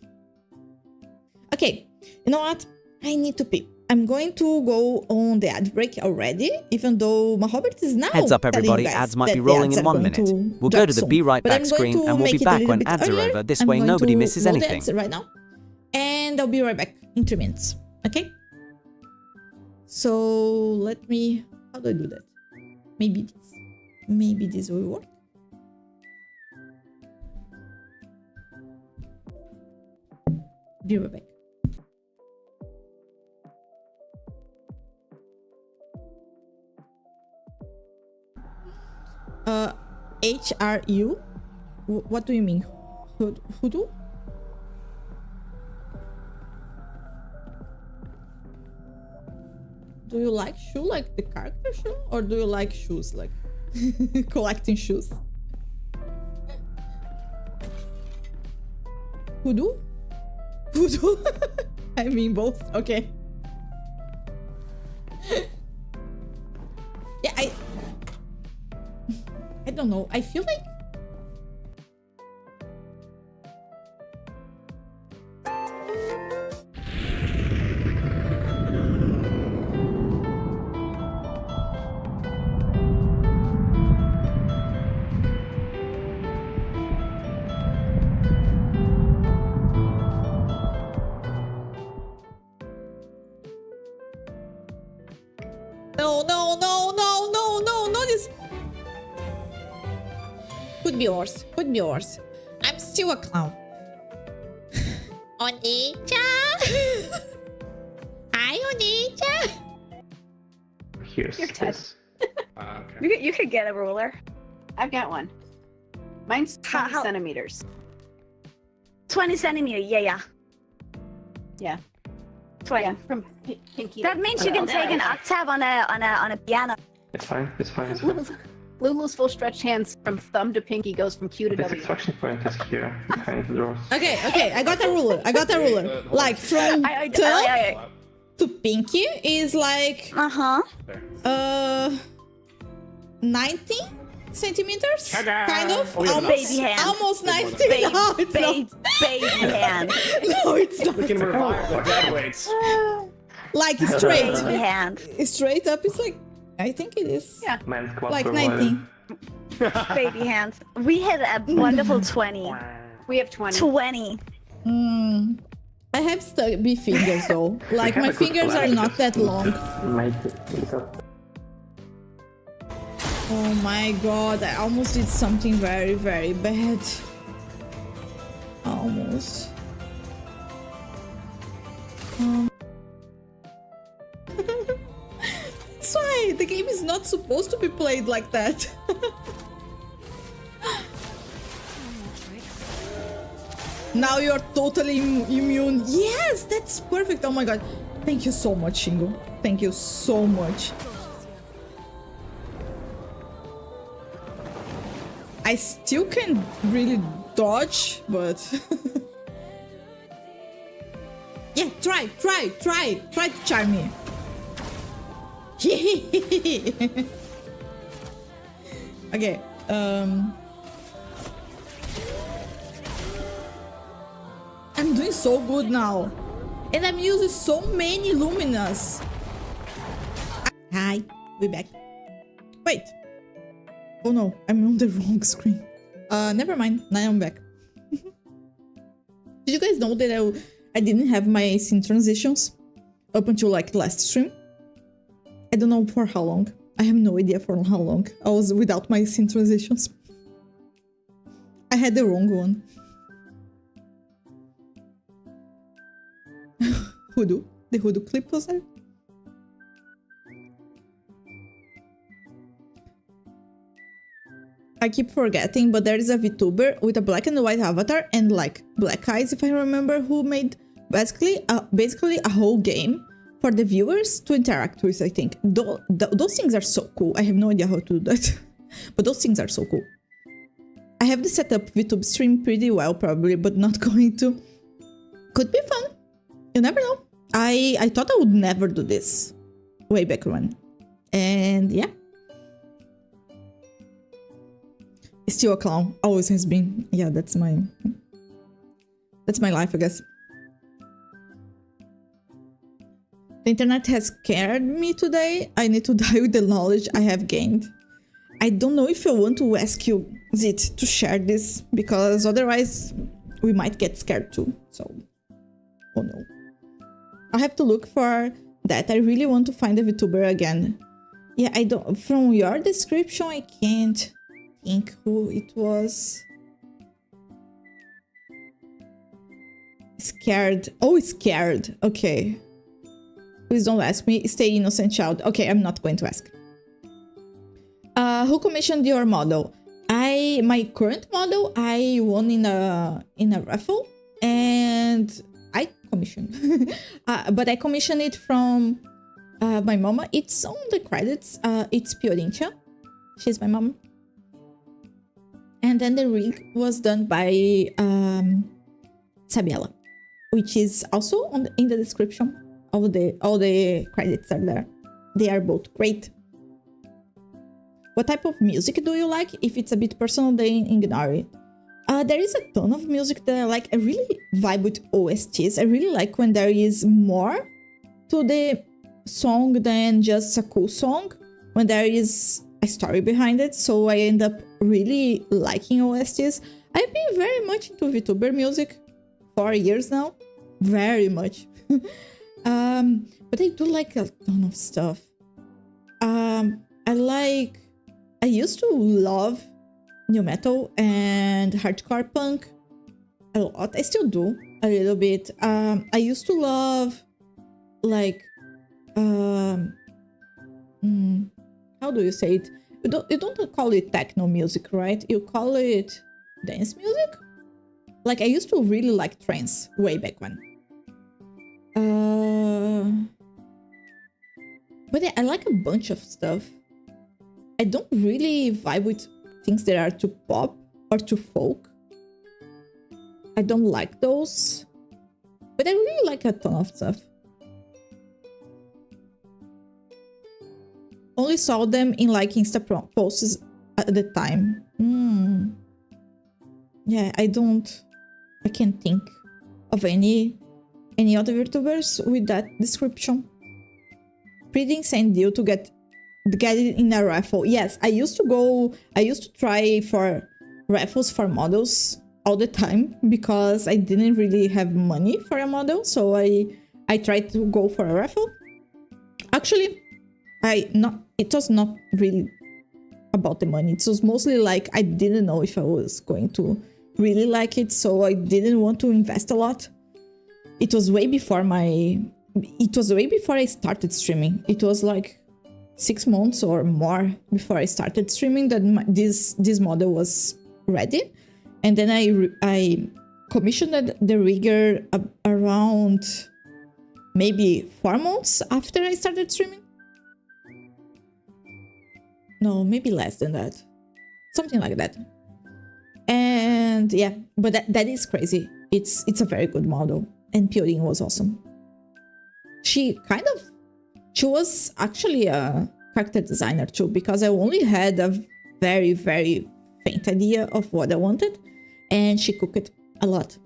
Okay, you know what? I need to pee. I'm going to go on the ad break already, even though Mahobert is now. Heads up, everybody, ads might be rolling in 1 minute. We'll go to the Be Right Back screen and we'll be back when ads are over. This way, nobody misses anything. Right now, and I'll be right back in 3 minutes. Okay? So let me. How do I do that? Maybe this will work. Be right back. HRU? What do you mean? Hoodoo? Do you like shoe like the character shoe? Or do you like shoes like collecting shoes? Hoodoo? Hoodoo? I mean both. Okay. Yeah, I don't know. I feel like no, Could be worse. Could be worse. I'm still a clown. Oni-chan! Hi, Oni-chan! Here's You're this. Okay. You could get a ruler. I've got one. Mine's 20 How- centimeters. 20 centimeter. Yeah. Yeah. 20. Yeah, from pinky. That means you can take an octave on a piano. It's fine. It's fine. It's fine. Lulu's full stretched hands from thumb to pinky goes from Q to This W. extraction point is here behind the doors. Okay, I got a ruler. Like from thumb to pinky is like 19 centimeters, kind of. Baby hand. Almost 19. Baby, No, it's not. baby hand. No, it's not. We can revive the dead weights. Like straight. Baby hand. Straight up, it's like, I think it is. Yeah. Man's quad Like for 19. Baby hands. We had a wonderful 20. We have 20. 20. I have stubby fingers though. Like my fingers are not that long. Oh my god, I almost did something very, very bad. Almost. That's why the game is not supposed to be played like that. Now you're totally immune. Yes, that's perfect. Oh my god. Thank you so much, Shingo. Thank you so much. I still can really dodge, but... yeah, try to charm me. Okay, I'm doing so good now. And I'm using so many luminas. Hi, we're back. Wait. Oh no, I'm on the wrong screen. Never mind, now I'm back. Did you guys know that I didn't have my scene transitions up until like last stream? I don't know for how long. I have no idea for how long. I was without my scene transitions. I had the wrong one. Hoodoo. The Hoodoo clip was there. I keep forgetting, but there is a VTuber with a black and white avatar and like black eyes, if I remember, who made basically a whole game for the viewers to interact with, I think. Those things are so cool. I have no idea how to do that, but those things are so cool. I have the setup VTube stream pretty well, probably, but not going to. Could be fun. You never know. I thought I would never do this way back when. And yeah. Still a clown. Always has been. Yeah, that's my life, I guess. The internet has scared me today. I need to die with the knowledge I have gained. I don't know if I want to ask you, Zit, to share this, because otherwise we might get scared too. So, oh no. I have to look for that. I really want to find the VTuber again. Yeah, I don't. From your description, I can't think who it was. Scared. Oh, scared. Okay. Please don't ask me. Stay innocent, child. Okay, I'm not going to ask. Who commissioned your model? My current model, I won in a raffle, and I commissioned. But I commissioned it from my mama. It's on the credits. It's Piorincha. She's my mom. And then the rig was done by Sabiela, which is also in the description. All the credits are there. They are both great. What type of music do you like? If it's a bit personal, then ignore it. There is a ton of music that I like. I really vibe with OSTs. I really like when there is more to the song than just a cool song. When there is a story behind it. So I end up really liking OSTs. I've been very much into VTuber music for years now. Very much. But I do like a ton of stuff. I used to love new metal and hardcore punk a lot. I still do a little bit. I used to love like how do you say it? You don't call it techno music, right? You call it dance music? Like I used to really like trance way back when. But yeah, I like a bunch of stuff. I don't really vibe with things that are too pop or too folk. I don't like those. But I really like a ton of stuff. Only saw them in like Insta posts at the time. Yeah, I can't think of any other VTubers with that description. Pretty insane deal to get it in a raffle. Yes, I used to try for raffles for models all the time because I didn't really have money for a model, so I tried to go for a raffle. Actually, it was not really about the money. It was mostly like I didn't know if I was going to really like it, so I didn't want to invest a lot. It was way before I started streaming. It was like 6 months or more before I started streaming that this model was ready. And then I commissioned the rigger around maybe 4 months after I started streaming. No, maybe less than that. Something like that. And yeah, but that is crazy. It's a very good model. And Piorin was awesome. She was actually a character designer too, because I only had a very, very faint idea of what I wanted, and she cooked it a lot.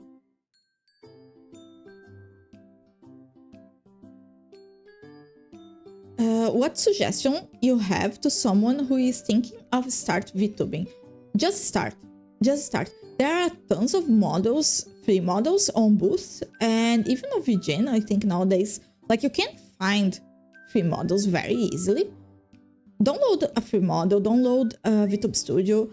What suggestion you have to someone who is thinking of start VTubing? Just start. There are tons of models, free models on Boost, and even on VGen, I think nowadays, like you can find free models very easily. Download a free model, download VTube Studio,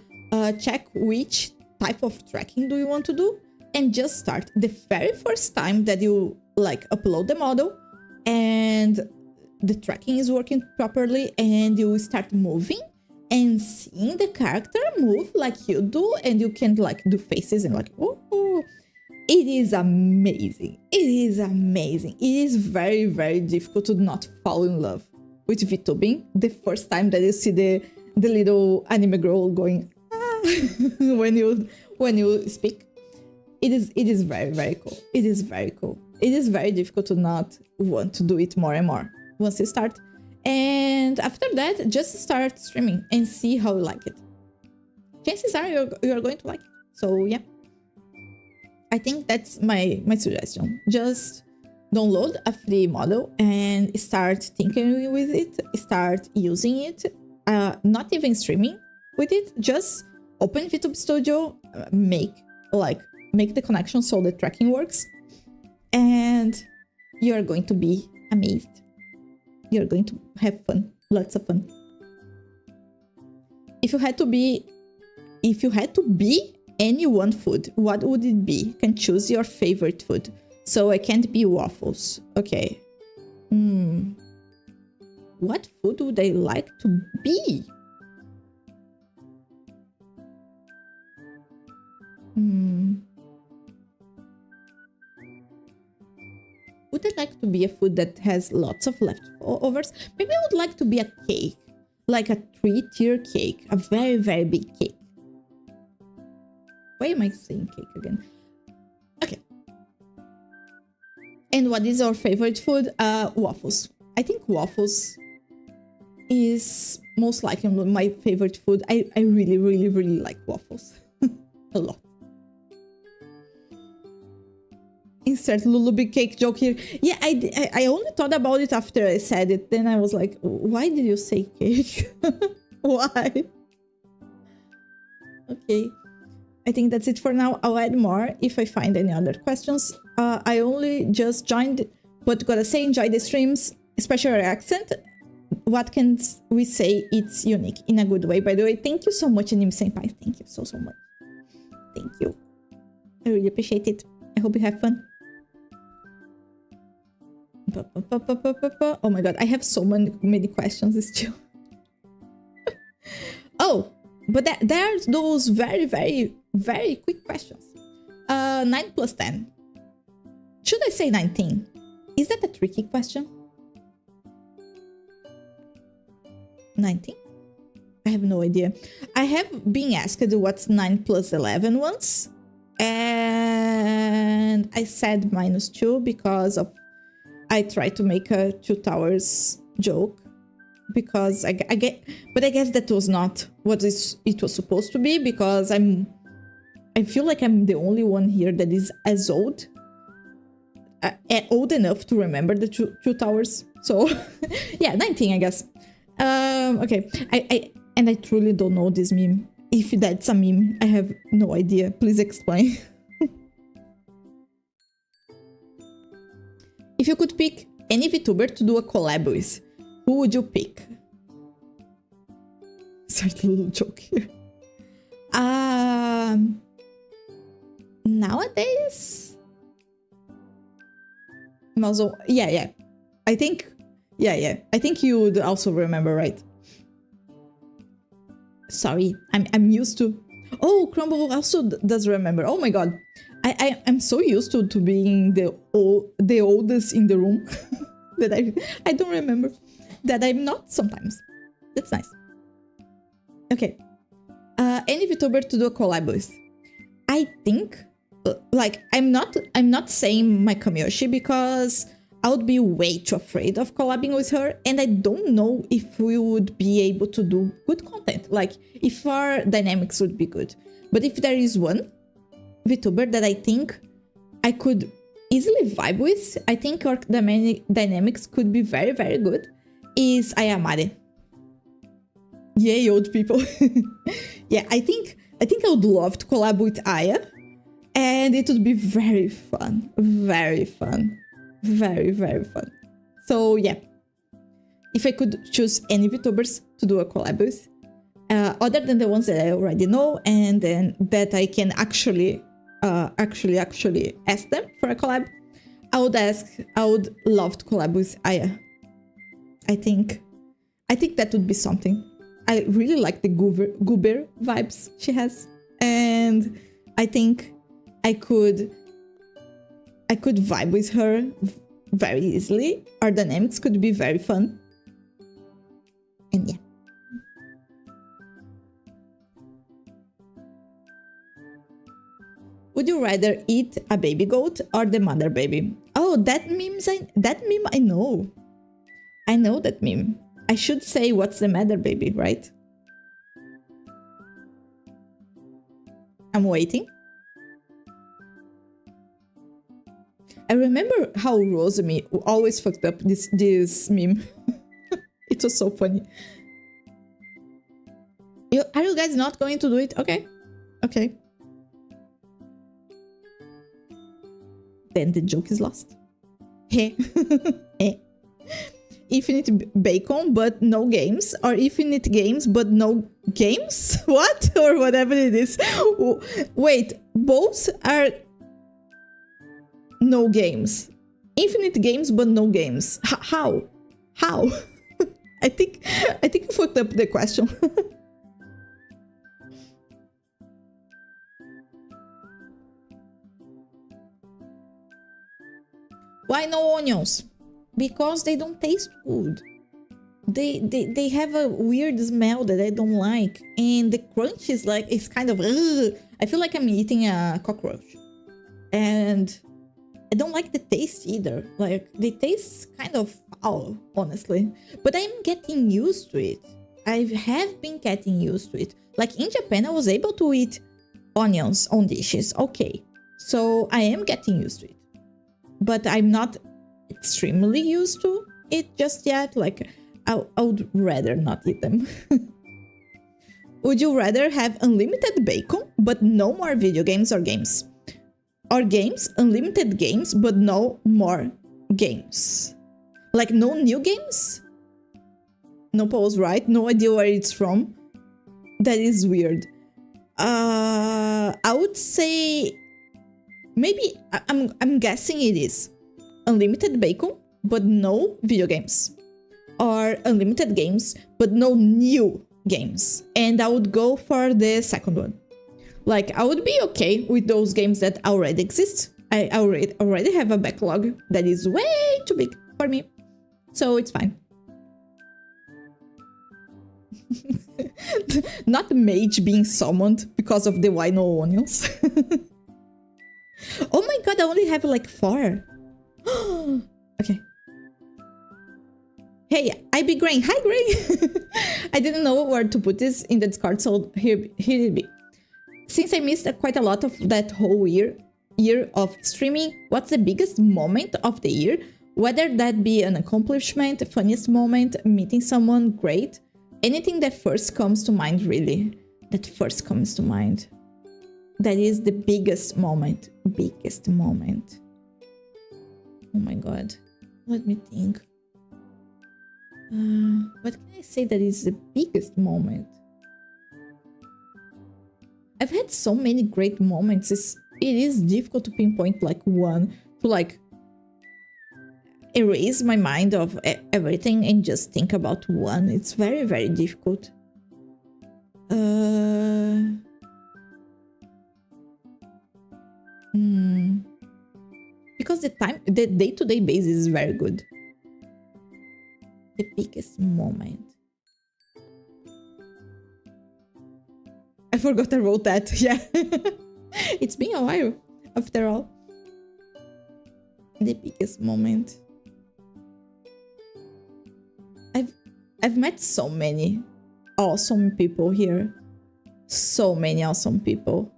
check which type of tracking do you want to do, and just start. The very first time that you like upload the model and the tracking is working properly and you start moving and seeing the character move like you do, and you can like do faces and like, oh, it is amazing. It is amazing. It is very, very difficult to not fall in love with VTubing the first time that you see the little anime girl going when you speak. It is very, very cool. It is very cool. It is very difficult to not want to do it more and more once you start. And after that, just start streaming and see how you like it. Chances are you're going to like it. So yeah, I think that's my suggestion. Just download a free model and start thinking with it, start using it, not even streaming with it, just open VTube Studio, make the connection so the tracking works, and you're going to be amazed. You're going to have fun, lots of fun. If you had to be any one food, what would it be? You can choose your favorite food. So it can't be waffles. Okay. What food would I like to be? Would I like to be a food that has lots of leftovers? Maybe I would like to be a cake. Like a 3-tier cake. A very, very big cake. Why am I saying cake again? Okay. And what is our favorite food? Waffles. I think waffles is most likely my favorite food. I really, really, really like waffles. A lot. Insert Lulubi cake joke here. Yeah, I only thought about it after I said it. Then I was like, why did you say cake? Why? Okay. I think that's it for now. I'll add more if I find any other questions. I only just joined, but gotta say, enjoy the streams, especially your accent. what can we say it's unique in a good way? By the way, thank you so much, Anim Senpai. Thank you so much. Thank you. I really appreciate it. I hope you have fun. Oh my god, I have so many questions still. Oh, but there's those very quick questions. 9 plus 10. Should I say 19? Is that a tricky question? 19? I have no idea. I have been asked what's 9 plus 11 once. And I said -2 because of I tried to make a 2 towers joke. Because I get, but I guess that was not what it was supposed to be, because I feel like I'm the only one here that is as old enough to remember the two towers. So yeah, 19, I guess. Okay, I truly don't know this meme. If that's a meme, I have no idea. Please explain. If you could pick any VTuber to do a collab with, who would you pick? Start a little joke here. Nowadays, Mahou. Yeah. I think you would also remember, right? Sorry, I'm used to. Oh, Crumble also does remember. Oh my god, I'm so used to being the oldest in the room that I don't remember that I'm not sometimes. That's nice. Okay, any VTuber to do a collab with? I think, like, I'm not saying my Kamiyoshi because I would be way too afraid of collabing with her, and I don't know if we would be able to do good content, like if our dynamics would be good. But if there is one VTuber that I think I could easily vibe with, I think our dynamics could be very good, is Ayamare. Yay, old people. Yeah, I think I would love to collab with Aya, and it would be very fun. Very fun. Very fun. So yeah, if I could choose any VTubers to do a collab with, other than the ones that I already know, and then that I can actually ask them for a collab, I would love to collab with Aya. I think that would be something. I really like the goober vibes she has, and I think I could vibe with her very easily. Our dynamics could be very fun. And yeah. Would you rather eat a baby goat or the mother baby? Oh, that meme I know. I know that meme. I should say what's the matter, baby, right? I'm waiting. I remember how Rosemi always fucked up this meme. It was so funny. Are you guys not going to do it? Okay. Okay. Then the joke is lost. Hey. Hey. Infinite bacon but no games, or infinite games but no games? What? Or whatever it is. Wait, both are no games. Infinite games but no games. How? I think you fucked up the question. Why no onions? Because they don't taste good. They have a weird smell that I don't like, and the crunch is like, it's kind of ugh. I feel like I'm eating a cockroach, and I don't like the taste either. Like, they taste kind of foul, honestly. But I'm getting used to it. I have been getting used to it. Like, in Japan, I was able to eat onions on dishes. Okay, so I am getting used to it. But I'm not extremely used to it just yet. Like, I would rather not eat them. Would you rather have unlimited bacon but no more video games or games? Or games, unlimited games but no more games? Like, no new games? No pose, right? No idea where it's from. That is weird. I would say maybe I'm guessing it is unlimited bacon, but no video games, or unlimited games, but no new games. And I would go for the second one. Like, I would be okay with those games that already exist. I already have a backlog that is way too big for me, so it's fine. Not mage being summoned because of the why no onions. Oh my god, I only have like 4. Okay. Hey, I be Grain. Hi, Grain. I didn't know where to put this in the Discord, so here it be. Since I missed quite a lot of that whole year of streaming, what's the biggest moment of the year? Whether that be an accomplishment, funniest moment, meeting someone great, anything that first comes to mind, really. That first comes to mind. That is the biggest moment. Biggest moment. Oh my god. Let me think. What can I say that is the biggest moment? I've had so many great moments. It is difficult to pinpoint like one, to like erase my mind of everything and just think about one. It's very, very difficult. Because the day-to-day basis is very good. The biggest moment. I forgot I wrote that. Yeah. It's been a while, after all. The biggest moment. I've met so many awesome people here. So many awesome people.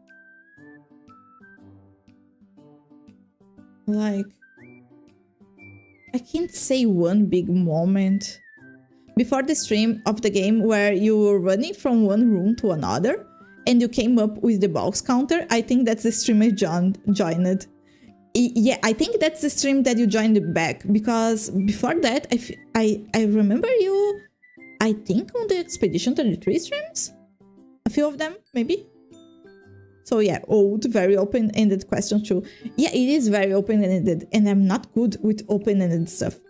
Like, I can't say one big moment. Before the stream of the game where you were running from one room to another and you came up with the box counter, I think that's the stream I joined. Yeah, I think that's the stream that you joined back, because before that, I remember you, I think, on the Expedition 33 streams? A few of them, maybe? So yeah, old, very open-ended question too. Yeah, it is very open-ended, and I'm not good with open-ended stuff.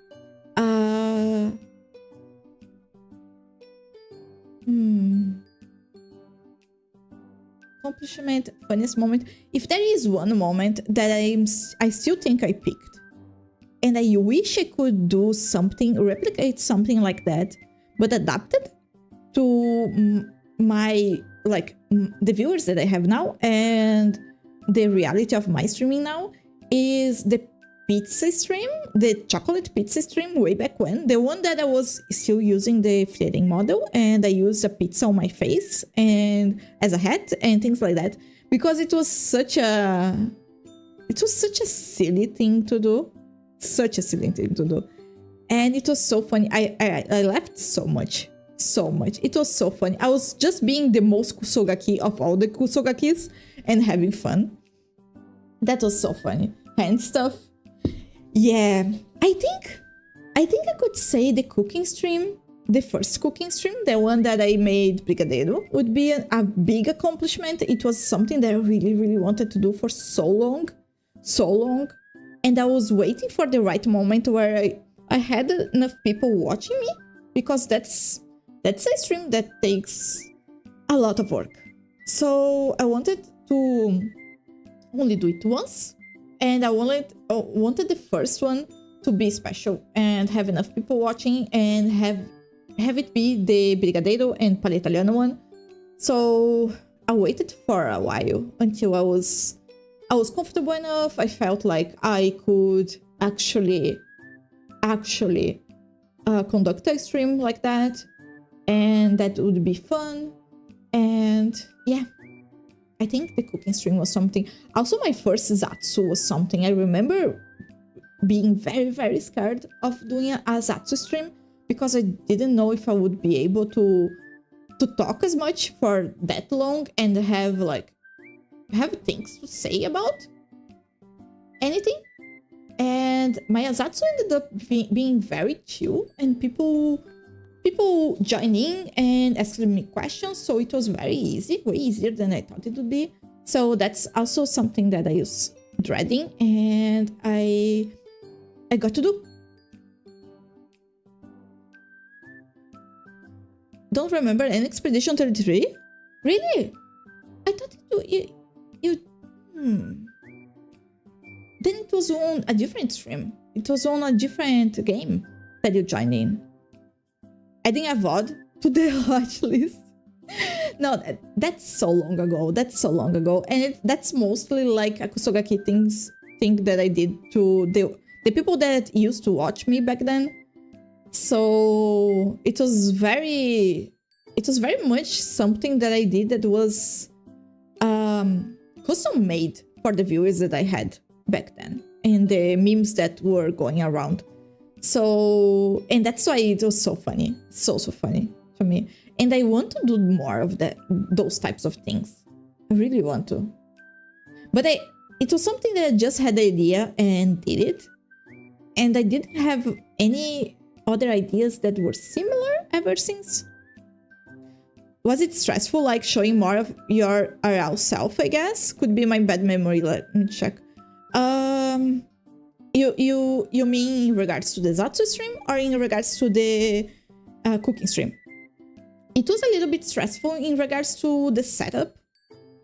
Accomplishment, funniest moment. If there is one moment that I still think I picked, and I wish I could do something, replicate something like that, but adapted to my, like, the viewers that I have now and the reality of my streaming now, is the pizza stream, the chocolate pizza stream way back when, the one that I was still using the fitting model and I used a pizza on my face and as a hat and things like that, because it was such a silly thing to do, and it was so funny. I laughed so much. It was so funny. I was just being the most kusogaki of all the kusogakis and having fun. That was so funny. Hand stuff. Yeah, I think I could say the cooking stream, the first cooking stream, the one that I made brigadeiro, would be a big accomplishment. It was something that I really, really wanted to do for so long. And I was waiting for the right moment where I had enough people watching me, because that's a stream that takes a lot of work. So I wanted to only do it once, and I wanted the first one to be special and have enough people watching and have it be the brigadeiro and palha italiano one. So I waited for a while until I was comfortable enough. I felt like I could actually conduct a stream like that, and that would be fun. And yeah, I think the cooking stream was something. Also, my first Zatsu was something. I remember being very, very scared of doing a Zatsu stream, because I didn't know if I would be able to talk as much for that long and have things to say about anything. And my Zatsu ended up being very chill, and people people joining and asking me questions, so it was very easy, way easier than I thought it would be. So that's also something that I was dreading, and I got to do. Don't remember an Expedition 33? Really? I thought Then it was on a different stream. It was on a different game that you joined in. Adding a VOD to the watch list. No, that's so long ago. That's so long ago. And that's mostly like a Kusogaki thing that I did to the people that used to watch me back then. So it was very much something that I did that was custom made for the viewers that I had back then and the memes that were going around. So, and that's why it was so funny, so funny for me. And I want to do more of those types of things. I really want to. But it was something that I just had the idea and did it. And I didn't have any other ideas that were similar ever since. Was it stressful, like showing more of your real self, I guess? Could be my bad memory, let me check. You mean in regards to the Zatsu stream or in regards to the cooking stream? It was a little bit stressful in regards to the setup,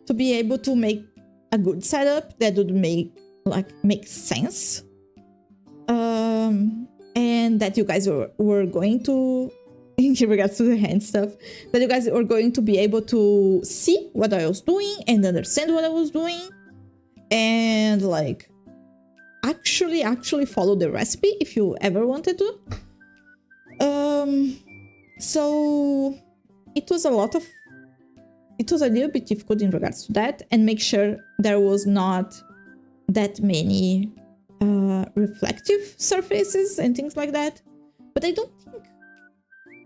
to be able to make a good setup that would make sense, and that you guys were going to, in regards to the hand stuff, that you guys were going to be able to see what I was doing and understand what I was doing, and like actually follow the recipe if you ever wanted to. So it was a little bit difficult in regards to that, and make sure there was not that many reflective surfaces and things like that. But I don't think,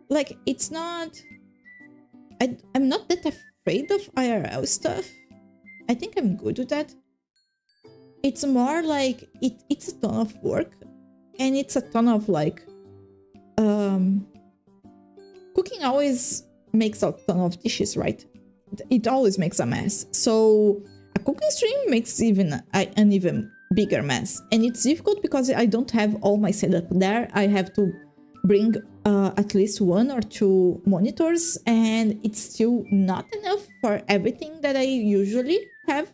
like, it's not, I'm not that afraid of IRL stuff. I think I'm good with that. It's more like it's a ton of work, and it's a ton of like cooking always makes a ton of dishes, right? It always makes a mess. So a cooking stream makes an even bigger mess, and it's difficult because I don't have all my setup there. I have to bring at least 1 or 2 monitors, and it's still not enough for everything that I usually have.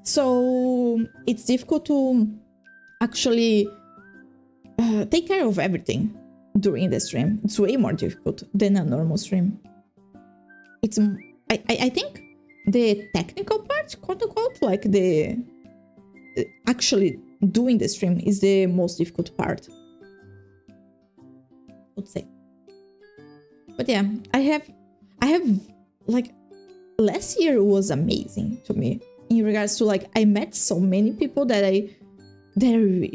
So it's difficult to actually take care of everything during the stream. It's way more difficult than a normal stream. It's I think the technical part, quote unquote, like the actually doing the stream is the most difficult part, I would say. But yeah, I have like, last year was amazing to me in regards to, like, I met so many people that I really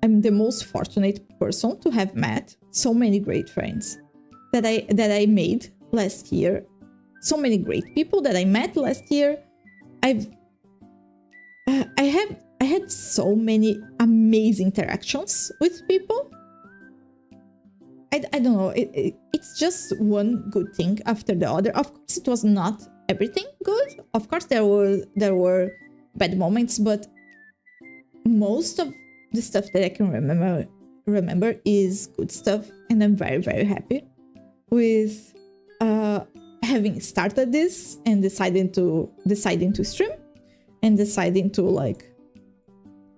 I'm the most fortunate person to have met so many great friends that I made last year. So many great people that I met last year. I had so many amazing interactions with people. I don't know, it's just one good thing after the other. Of course, it was not everything good. Of course, there were bad moments, but most of the stuff that I can remember is good stuff, and I'm very, very happy with having started this and deciding to stream and deciding to, like,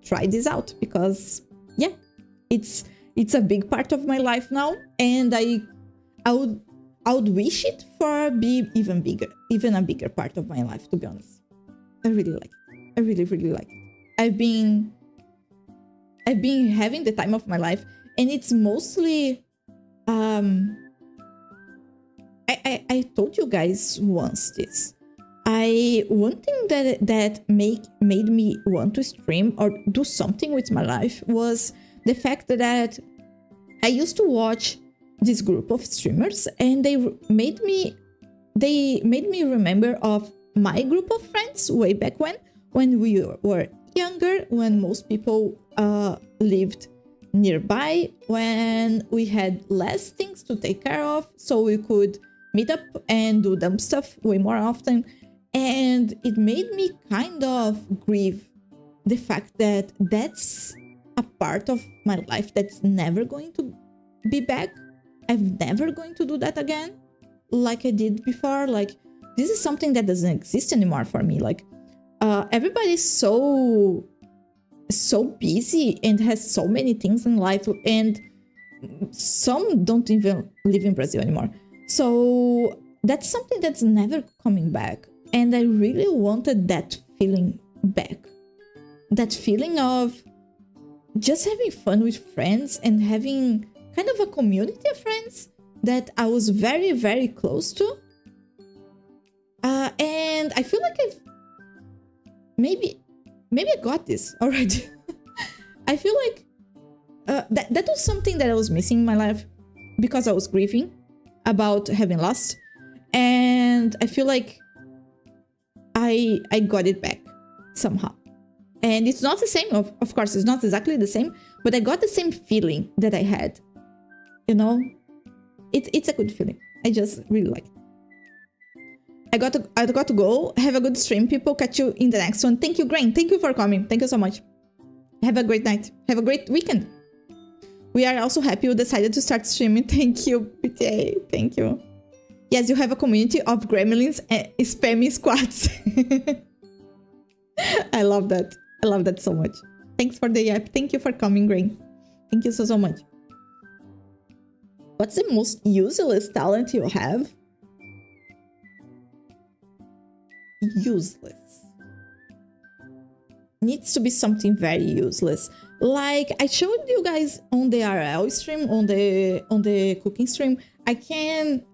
try this out, because yeah, it's a big part of my life now, and I would wish it for be even bigger, even a bigger part of my life, to be honest. I really like it. I really, really like it. I've been having the time of my life, and it's mostly I told you guys once this. One thing that made me want to stream or do something with my life was the fact that I used to watch this group of streamers, and they made me remember of my group of friends way back when we were younger, when most people lived nearby when we had less things to take care of, so we could meet up and do dumb stuff way more often. And it made me kind of grieve the fact that that's a part of my life that's never going to be back. I'm never going to do that again like I did before. Like, this is something that doesn't exist anymore for me. Like, everybody's so busy and has so many things in life, and some don't even live in Brazil anymore. So that's something that's never coming back. And I really wanted that feeling back. That feeling of just having fun with friends and having kind of a community of friends that I was very, very close to. And I feel like maybe I got this already. I feel like that was something that I was missing in my life because I was grieving about having lost. And I feel like I got it back somehow. And it's not the same, of course, it's not exactly the same, but I got the same feeling that I had. You know? It's a good feeling. I just really like it. I got to go. Have a good stream, people. Catch you in the next one. Thank you, Grain. Thank you for coming. Thank you so much. Have a great night. Have a great weekend. We are also happy you decided to start streaming. Thank you, PTA. Thank you. Yes, you have a community of gremlins and spammy squads. I love that. I love that so much. Thanks for the app. Thank you for coming, Grain. Thank you so much. What's the most useless talent you have? Useless. Needs to be something very useless. Like I showed you guys on the RL stream, on the cooking stream. I can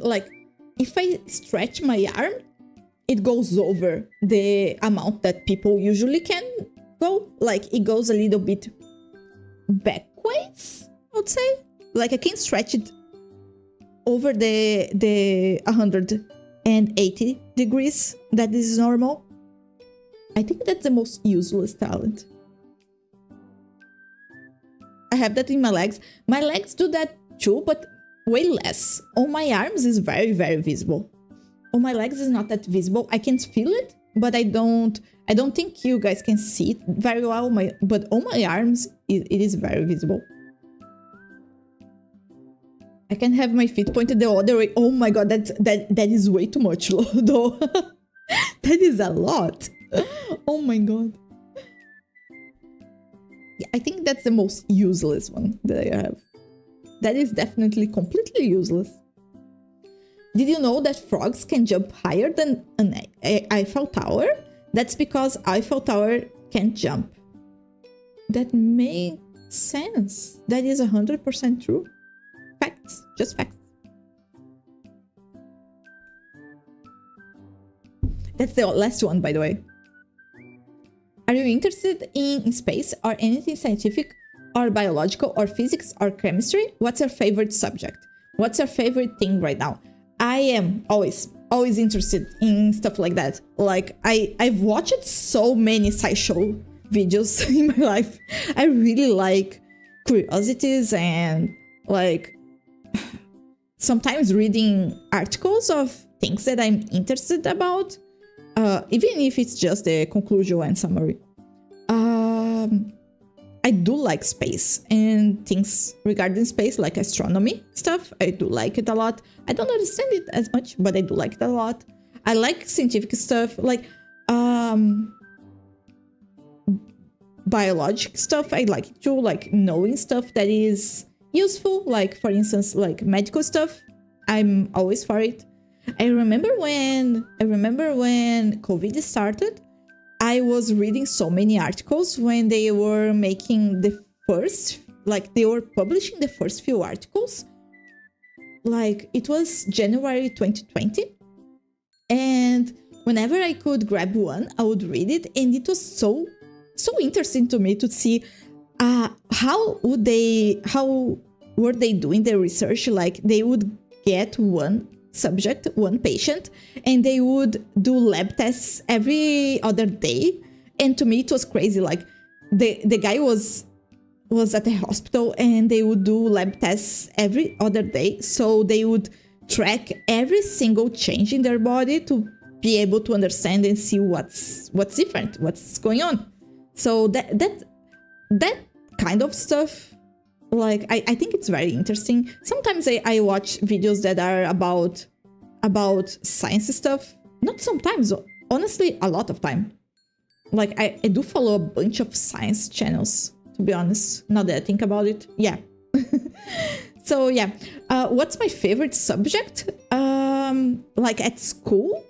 like, if I stretch my arm, it goes over the amount that people usually can go. Like it goes a little bit backwards, I would say. Like I can stretch it over the 180 degrees that is normal. I think that's the most useless talent. I have that in my legs. My legs do that too, but way less. On my arms is very, very visible. On my legs is not that visible. I can feel it, but I don't think you guys can see it very well. But on my arms, it is very visible. I can have my feet pointed the other way. Oh my god, that is way too much, though. That is a lot. Oh my god. Yeah, I think that's the most useless one that I have. That is definitely completely useless. Did you know that frogs can jump higher than an Eiffel Tower? That's because Eiffel Tower can't jump. That makes sense. That is 100% true. Facts. Just facts. That's the last one, by the way. Are you interested in space or anything scientific or biological or physics or chemistry? What's your favorite subject? What's your favorite thing right now? I am always interested in stuff like that. Like I've watched so many SciShow videos in my life. I really like curiosities and like sometimes reading articles of things that I'm interested about. Even if it's just a conclusion and summary. I do like space and things regarding space, like astronomy stuff. I do like it a lot. I don't understand it as much, but I do like it a lot. I like scientific stuff, like biologic stuff. I like it too, like knowing stuff that is useful, like for instance, like medical stuff. I'm always for it. I remember when COVID started, I was reading so many articles when they were making the first, like they were publishing the first few articles. Like it was January 2020. And whenever I could grab one, I would read it. And it was so interesting to me to see how were they doing their research. Like they would get one subject, one patient, and they would do lab tests every other day. And to me it was crazy. Like the guy was was at the hospital, and they would do lab tests every other day. So they would track every single change in their body to be able to understand and see what's different, what's going on. So that kind of stuff, like I think it's very interesting. Sometimes I watch videos that are about science stuff. Not sometimes, honestly, a lot of time. Like I do follow a bunch of science channels, to be honest, now that I think about it. Yeah. So yeah, what's my favorite subject? Like at school,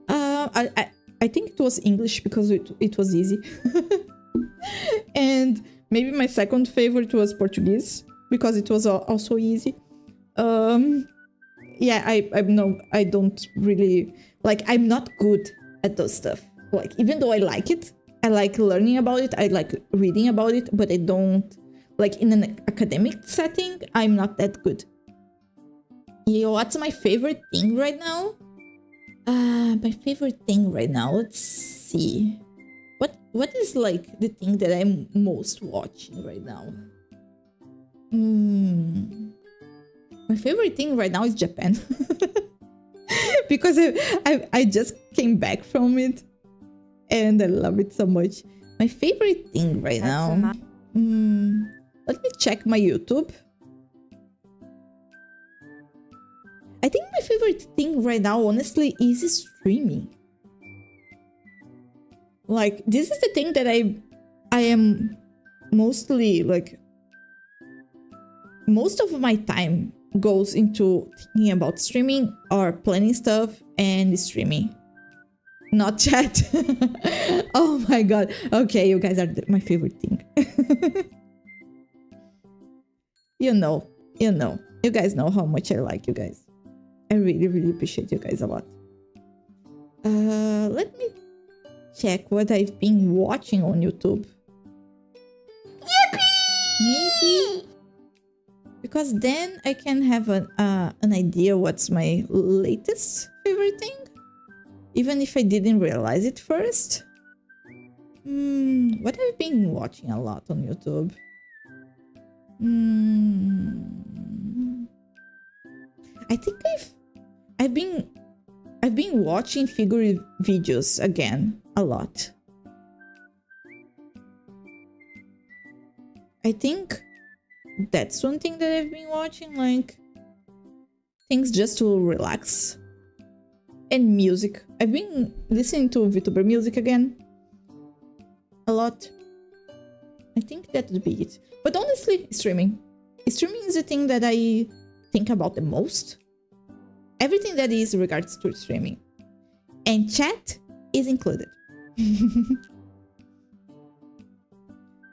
I think it was English because it was easy. And maybe my second favorite was Portuguese because it was also easy. Yeah, I don't really, like, I'm not good at those stuff. Like, even though I like it, I like learning about it, I like reading about it, but I don't, like, in an academic setting, I'm not that good. Yeah, what's my favorite thing right now? My favorite thing right now, let's see. What is, like, the thing that I'm most watching right now? My favorite thing right now is Japan. Because I just came back from it and I love it so much. My favorite thing right now. Let me check my YouTube. I think my favorite thing right now, honestly, is streaming. Like, this is the thing that I am mostly, like, most of my time goes into thinking about streaming or planning stuff and streaming. Not chat. Oh my god. Okay, you guys are my favorite thing. You know. You guys know how much I like you guys. I really, really appreciate you guys a lot. Let me check what I've been watching on YouTube. Yippee! Maybe, because then I can have an idea what's my latest favorite thing, even if I didn't realize it first. What I've been watching a lot on YouTube. I think I've been watching figure videos again a lot. I think that's one thing that I've been watching, like things just to relax. And music. I've been listening to Vtuber music again a lot. I think that would be it. But honestly, streaming. Streaming is the thing that I think about the most. Everything that is regards to streaming. And chat is included.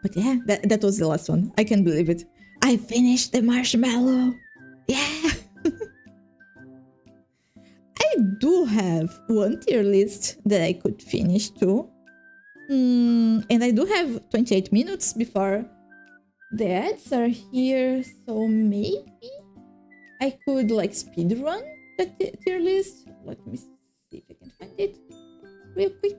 But yeah, that was the last one. I can't believe it. I finished the marshmallow. Yeah. I do have one tier list that I could finish too. And I do have 28 minutes before the ads are here. So maybe I could like speed run the tier list. Let me see if I can find it real quick.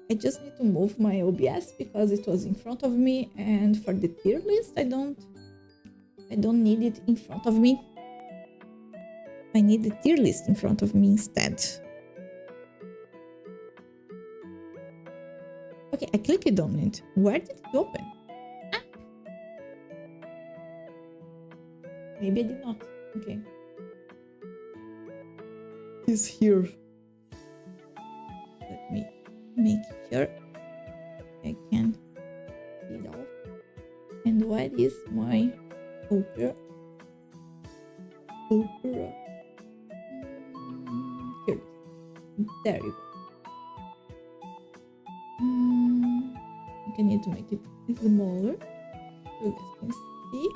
I just need to move my OBS because it was in front of me, and for the tier list I don't need it in front of me. I need the tier list in front of me instead. Okay, I clicked on it. Where did it open? Ah. Maybe I did not. Okay. It's here. Let me make sure I can see it all. And what is my opera? Here. There you go. I need to make it smaller so you guys can see.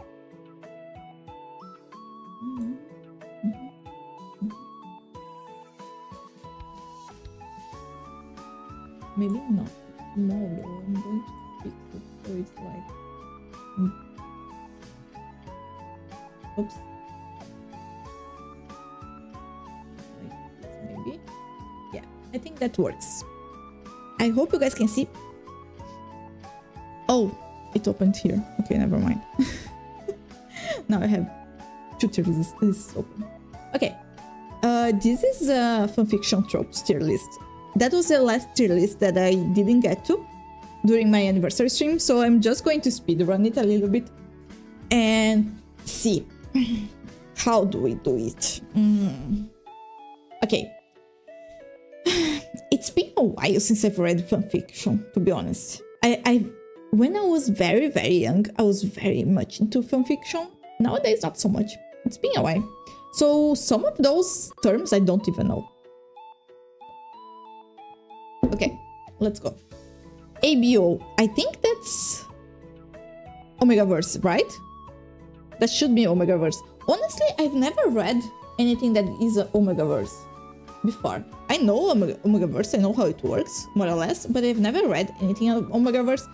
Maybe not smaller. I'm going to fix it so it's like. Oops. Like this, maybe. Yeah, I think that works. I hope you guys can see. Oh, it opened here. Okay, never mind. Now I have 2 tier lists open. Okay. This is a fanfiction tropes tier list. That was the last tier list that I didn't get to during my anniversary stream, so I'm just going to speedrun it a little bit and see how do we do it. Okay. It's been a while since I've read fanfiction, to be honest. When I was very, very young, I was very much into fanfiction. Nowadays, not so much. It's been a while. So some of those terms I don't even know. Okay, let's go. ABO. I think that's Omegaverse, right? That should be Omegaverse. Honestly, I've never read anything that is an Omegaverse before. I know Omegaverse, I know how it works, more or less, but I've never read anything on Omegaverse,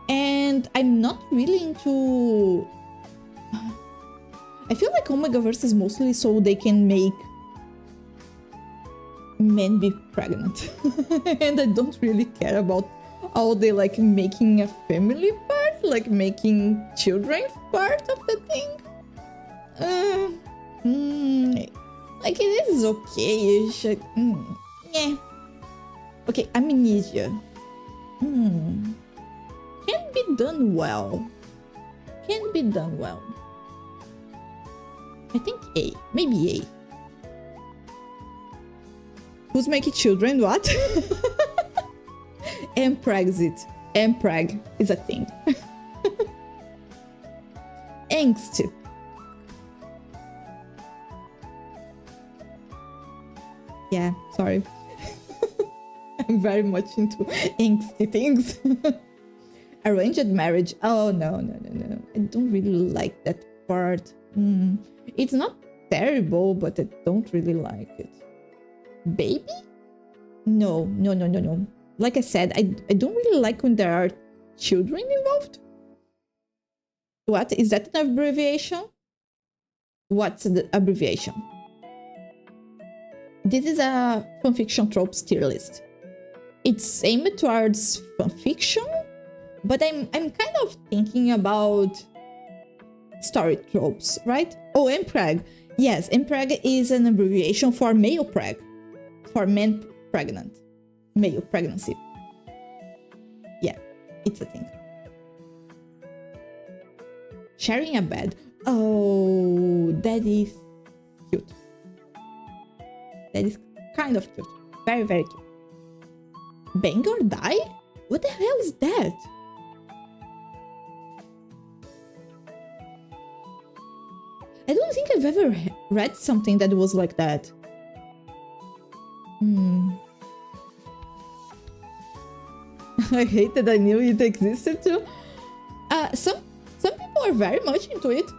and I'm not really into... I feel like Omegaverse is mostly so they can make men be pregnant. And I don't really care about how they like making a family part, like making children part of the thing. Like it is okay-ish. Yeah. Okay, amnesia. Can be done well. Can be done well. I think A. Maybe A. Who's making children? What? Emprexit. Empreg is a thing. Angst. Yeah, sorry. I'm very much into angsty things. Arranged marriage. Oh, no. I don't really like that part. It's not terrible, but I don't really like it. Baby? No. Like I said, I don't really like when there are children involved. What? Is that an abbreviation? What's the abbreviation? This is a fanfiction tropes tier list. It's aimed towards fanfiction, but I'm kind of thinking about story tropes, right? Oh, MPreg. Yes, MPreg is an abbreviation for male preg, for men pregnant, male pregnancy. Yeah, it's a thing. Sharing a bed. Oh, that is cute. That is kind of cute. Very, very cute. Bang or die? What the hell is that? I don't think I've ever read something that was like that. I hate that I knew it existed too. Some people are very much into it.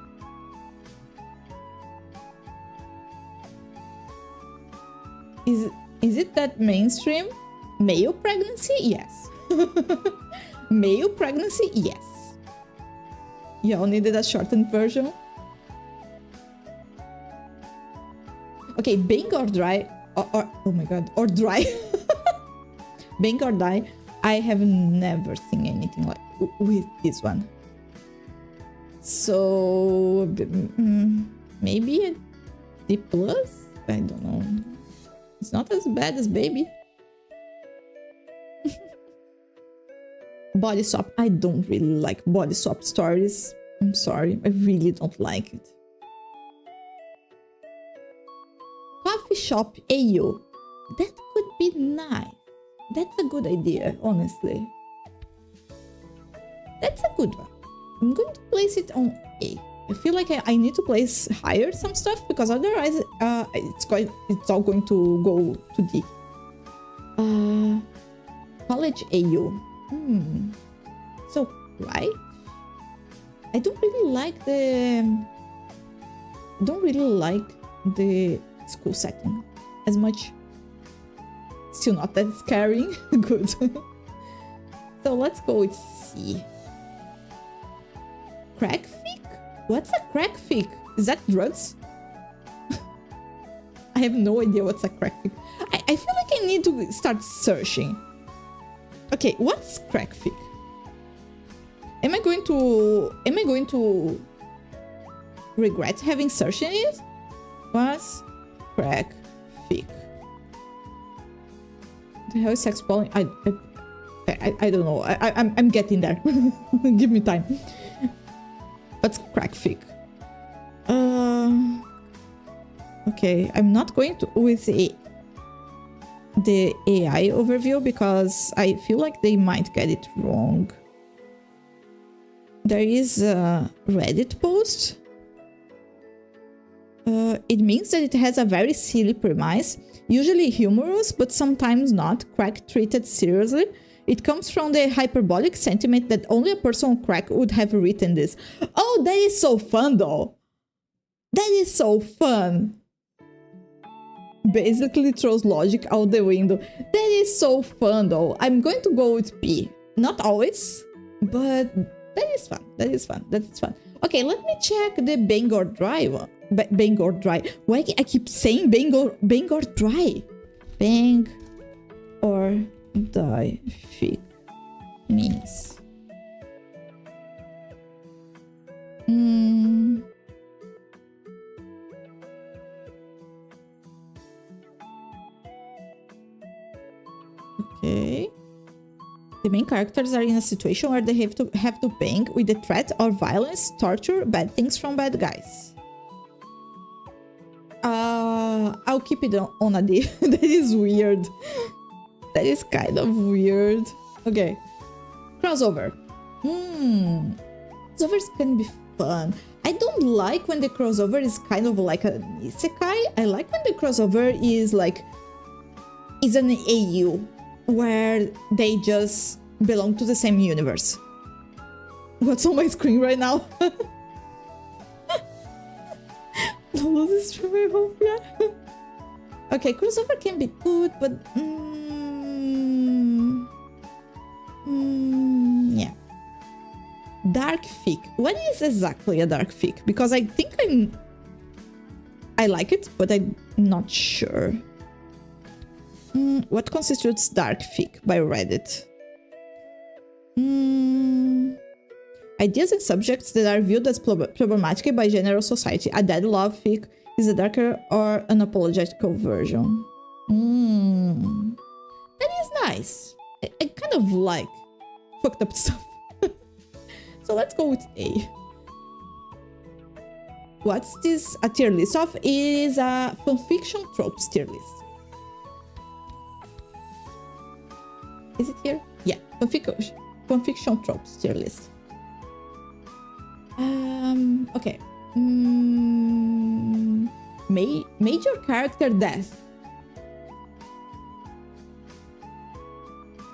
Is it that mainstream? Male pregnancy? Yes. Male pregnancy? Yes. Y'all needed a shortened version. Okay, bang or dry, or oh my god, or dry. Bang or die. I have never seen anything like with this one. So maybe a D+? I don't know. It's not as bad as baby. Body swap. I don't really like body swap stories. I'm sorry. I really don't like it. Coffee shop AU. That could be nice. That's a good idea, honestly. That's a good one. I'm going to place it on A. I feel like I need to place higher some stuff because otherwise it's all going to go to D. College AU. So right? I don't really like the school setting as much. Still not that scary. Good. So let's go with C. Crack fic? What's a crack fic? Is that drugs? I have no idea what's a crack fic. I feel like I need to start searching. Okay, what's crackfic? Am I going to regret having searched it? What's crackfic? The hell is sex polling? I don't know. I'm getting there. Give me time. What's crackfic? Okay, I'm not going to with the AI overview because I feel like they might get it wrong. There is a Reddit post. It means that it has a very silly premise, usually humorous, but sometimes not. Crack treated seriously. It comes from the hyperbolic sentiment that only a person on crack would have written this. Oh, that is so fun, though. That is so fun. Basically throws logic out the window. That is so fun, though. I'm going to go with P. Not always, but that is fun. That is fun. That is fun. Okay, let me check the bang or dry one. Bang or dry. Why I keep saying bang or dry? Bang or die fic means. Okay. The main characters are in a situation where they have to bang with the threat of violence, torture, bad things from bad guys. I'll keep it on a D. That is weird. That is kind of weird. Okay. Crossover. Crossovers can be fun. I don't like when the crossover is kind of like an isekai. I like when the crossover is an AU, where they just belong to the same universe. What's on my screen right now? Lulu's stream, I hope, yeah. Okay, crossover can be good, but yeah. Dark fic. What is exactly a dark fic? Because I think I like it, but I'm not sure. What constitutes dark fic by Reddit? Ideas and subjects that are viewed as problematic by general society. A dead love fic is a darker or unapologetical version. That is nice. I kind of like fucked up stuff. So let's go with A. What's this? A tier list of? It is a fanfiction tropes tier list. Is it here? Yeah, fanfiction tropes tier list. Okay. Major character death.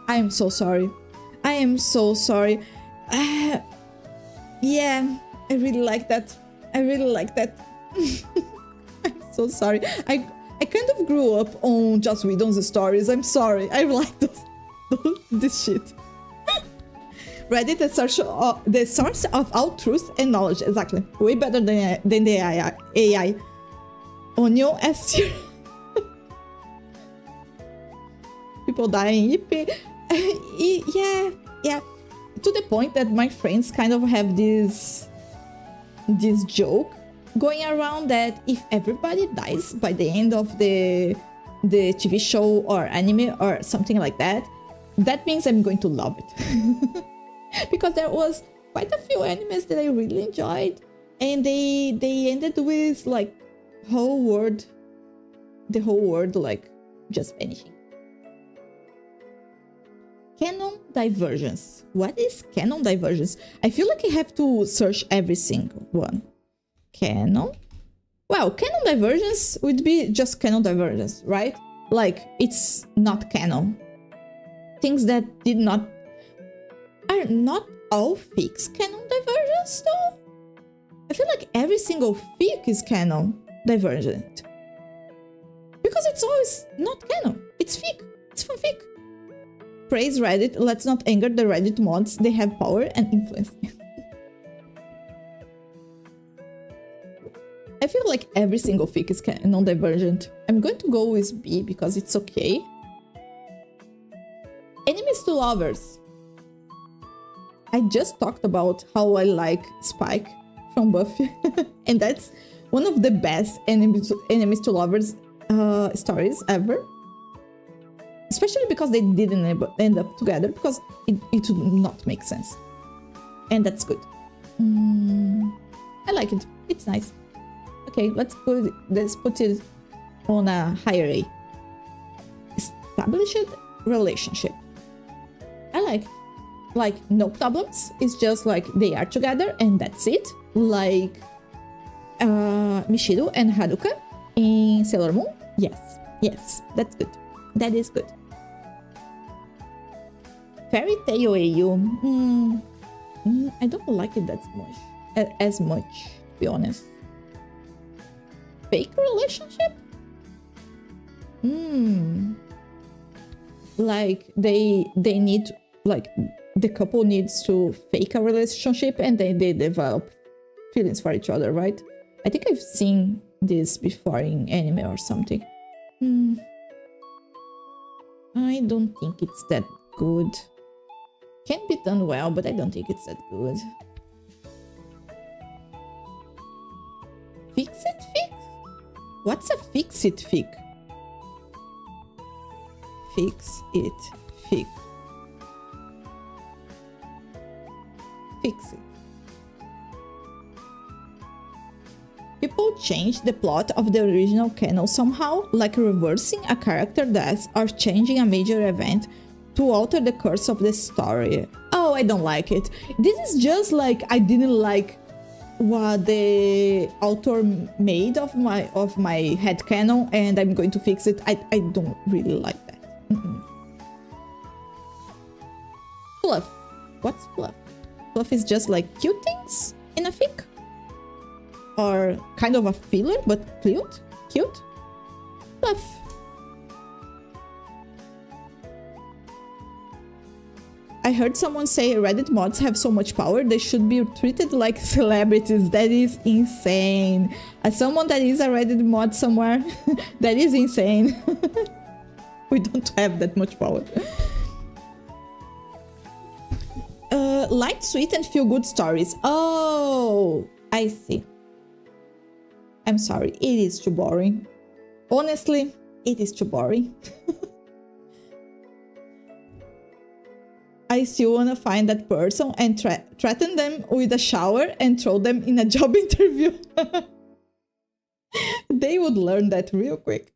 I am so sorry. I am so sorry. Yeah, I really like that. I really like that. I'm so sorry. I kind of grew up on Joss Whedon's stories. I'm sorry. I like this shit. Reddit, the source of all truth and knowledge. Exactly. Way better than the AI. Onion S tier. People dying. Yippee. Yeah. To the point that my friends kind of have this joke going around that if everybody dies by the end of the TV show or anime or something like that, that means I'm going to love it. Because there was quite a few animes that I really enjoyed, and they ended with like the whole world like just vanishing. Canon divergence. What is canon divergence? I feel like I have to search every single one. Canon? Well, canon divergence would be just canon divergence, right? Like, it's not canon. Things that did not... Are not all fics canon divergence, though? I feel like every single fic is canon divergent. Because it's always not canon. It's fic. It's fanfic. Praise Reddit. Let's not anger the Reddit mods. They have power and influence. I feel like every single fic is canon divergent. I'm going to go with B because it's okay. Enemies to lovers. I just talked about how I like Spike from Buffy. And that's one of the best enemies to lovers stories ever. Especially because they didn't end up together, because it would not make sense. And that's good. I like it. It's nice. Okay, let's put it on a higher A. Established relationship. I like no problems. It's just like they are together and that's it. Like Michiru and Haruka in Sailor Moon. Yes, that's good. That is good. Fairy Tail AU. I don't like it that much. As much, to be honest. Fake relationship? Like they need, like the couple needs to fake a relationship and then they develop feelings for each other, right? I think I've seen this before in anime or something. I don't think it's that good. Can be done well, but I don't think it's that good. Fix it fic? What's a fix it fic? Fix it fic. Fix it. People change the plot of the original canon somehow, like reversing a character death or changing a major event to alter the course of the story. Oh, I don't like it. This is just like I didn't like what the author made of my headcanon and I'm going to fix it. I don't really like that. Fluff. What's fluff? Fluff is just like cute things in a fic? Or kind of a filler, but cute? Cute? Fluff. I heard someone say Reddit mods have so much power, they should be treated like celebrities. That is insane. As someone that is a Reddit mod somewhere, that is insane. We don't have that much power. Light, sweet, and feel-good stories. Oh, I see. I'm sorry, it is too boring. Honestly, it is too boring. I still want to find that person and threaten them with a shower and throw them in a job interview. They would learn that real quick.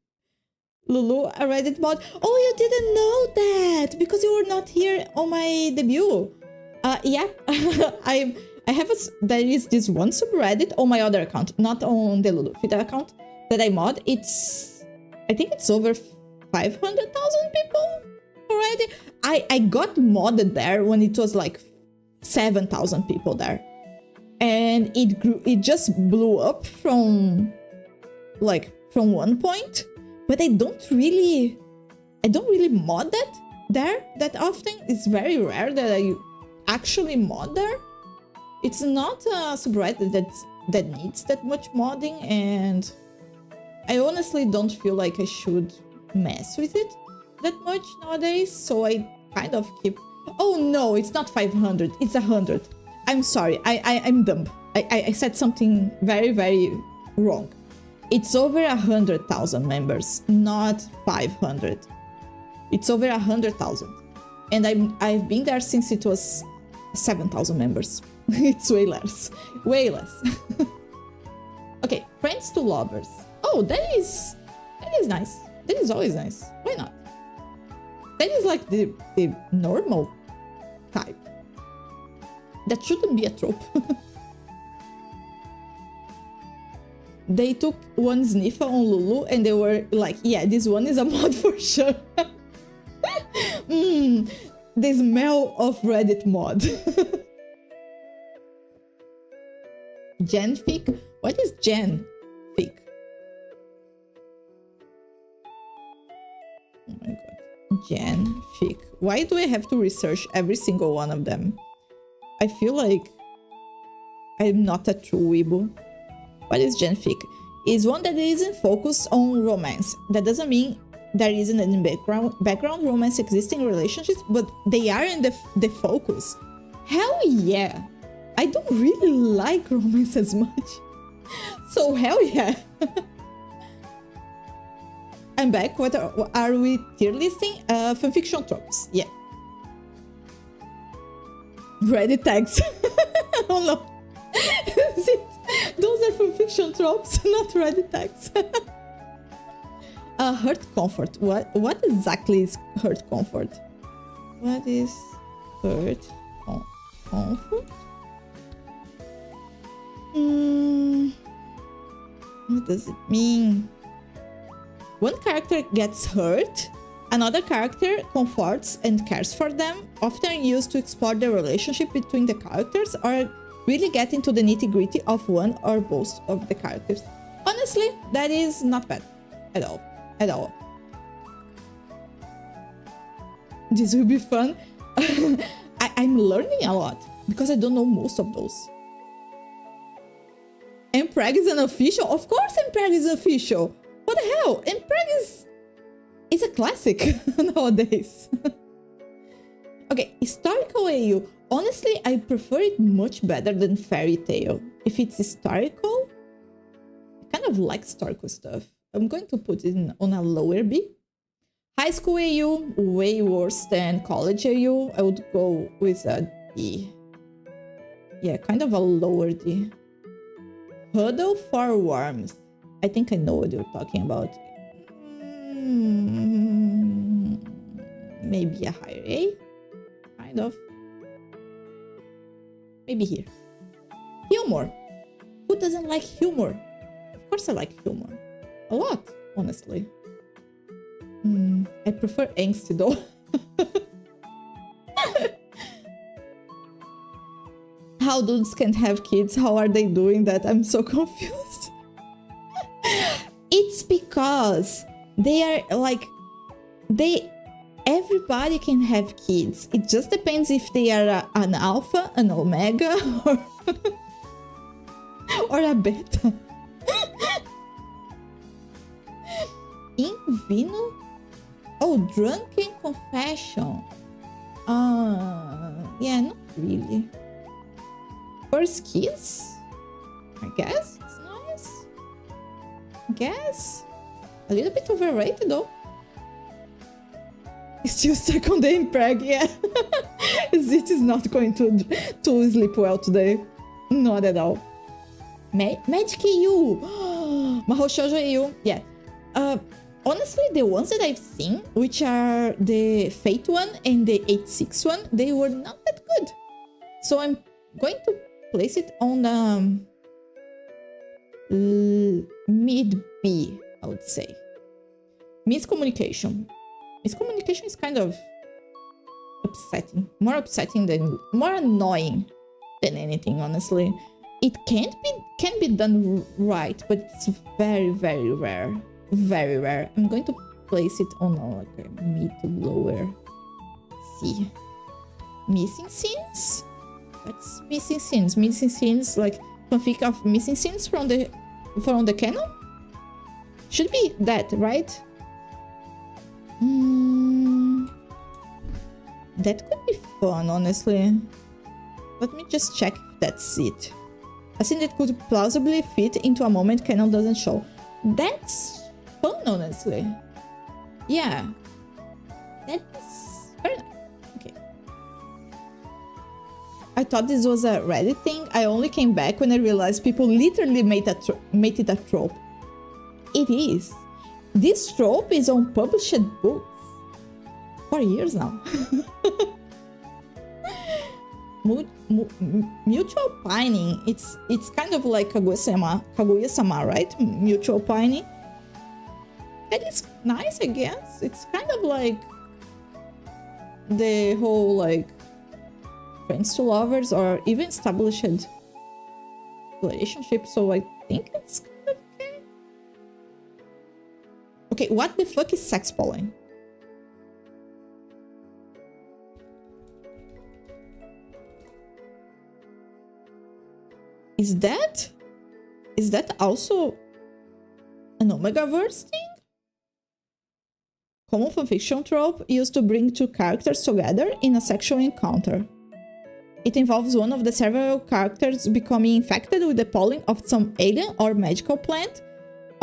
Lulu, a Reddit mod. Oh, you didn't know that because you were not here on my debut. Yeah, I have there is this one subreddit on my other account, not on the Lulufyra account that I mod. I think it's over 500,000 people already. I got modded there when it was like 7,000 people there, and it just blew up from one point. But I don't really mod that there that often. It's very rare that I actually mod there. It's not a subreddit that needs that much modding, and I honestly don't feel like I should mess with it that much nowadays, so I kind of keep... Oh no, it's not 500, it's 100. I'm sorry, I'm dumb. I said something very, very wrong. It's over 100,000 members, not 500. It's over 100,000. And I've been there since it was 7,000 members. It's way less. Way less. Okay, friends to lovers. Oh, that is nice. That is always nice. Why not? That is like the normal type. That shouldn't be a trope. They took one sniffer on Lulu and they were like, yeah, this one is a mod for sure. The smell of Reddit mod. Genfic? What is Genfic? Oh my god. Genfic. Why do I have to research every single one of them? I feel like I'm not a true weeble. What is Genfic? It's one that isn't focused on romance. That doesn't mean there isn't any background romance existing in relationships, but they are in the focus. Hell yeah! I don't really like romance as much. So hell yeah! I'm back. What are we tier listing? Fanfiction tropes. Yeah. Reddit tags. Oh no. Those are fanfiction tropes, not Reddit tags. Hurt comfort. What exactly is hurt comfort? What is hurt comfort? What does it mean? One character gets hurt, another character comforts and cares for them, often used to explore the relationship between the characters or really get into the nitty-gritty of one or both of the characters. Honestly, that is not bad at all. At all. This will be fun. I'm learning a lot because I don't know most of those. Mpreg is an official? Of course Mpreg is official! What the hell? Mpreg is a classic nowadays. Okay, historical AU. Honestly, I prefer it much better than fairy tale. If it's historical, I kind of like historical stuff. I'm going to put it on a lower B. High school AU, way worse than college AU. I would go with a D. Yeah, kind of a lower D. Huddle for worms. I think I know what you're talking about. Maybe a higher A? Kind of. Maybe here. Humor. Who doesn't like humor? Of course I like humor. A lot, honestly. I prefer angsty though. How dudes can't have kids? How are they doing that? I'm so confused. It's because they are like... Everybody can have kids. It just depends if they are an alpha, an omega, or a beta. In vino? Oh, drunken confession. Yeah, not really. First kiss? I guess it's nice. I guess. A little bit overrated though. Still stuck on the Mpreg, yeah. It is not going to sleep well today. Not at all. Magic EU. Mahou shoujo EU. Yeah. Honestly, the ones that I've seen, which are the Fate one and the 8-6 one, they were not that good. So I'm going to place it on mid B, I would say. Miscommunication. Miscommunication is kind of upsetting. More annoying than anything, honestly. It can be done right, but it's very, very rare. Very rare. I'm going to place it on like a mid to lower C. Missing scenes? That's missing scenes. Missing scenes, like fanfic of missing scenes from the canon? Should be that, right? That could be fun, honestly. Let me just check if that's it. A scene that could plausibly fit into a moment canon doesn't show. That's fun, honestly. Yeah. That's very nice. Okay. I thought this was a Reddit thing. I only came back when I realized people literally made it a trope. It is. This trope is on published books for years now. Mutual pining. It's kind of like Kaguya-sama, right? Mutual pining. That is nice, I guess. It's kind of like the whole like friends to lovers or even established relationship. So I think it's kind of okay. Okay, what the fuck is sex polling? Is that also an Omegaverse thing? common fanfiction trope used to bring two characters together in a sexual encounter. It involves one of the several characters becoming infected with the pollen of some alien or magical plant,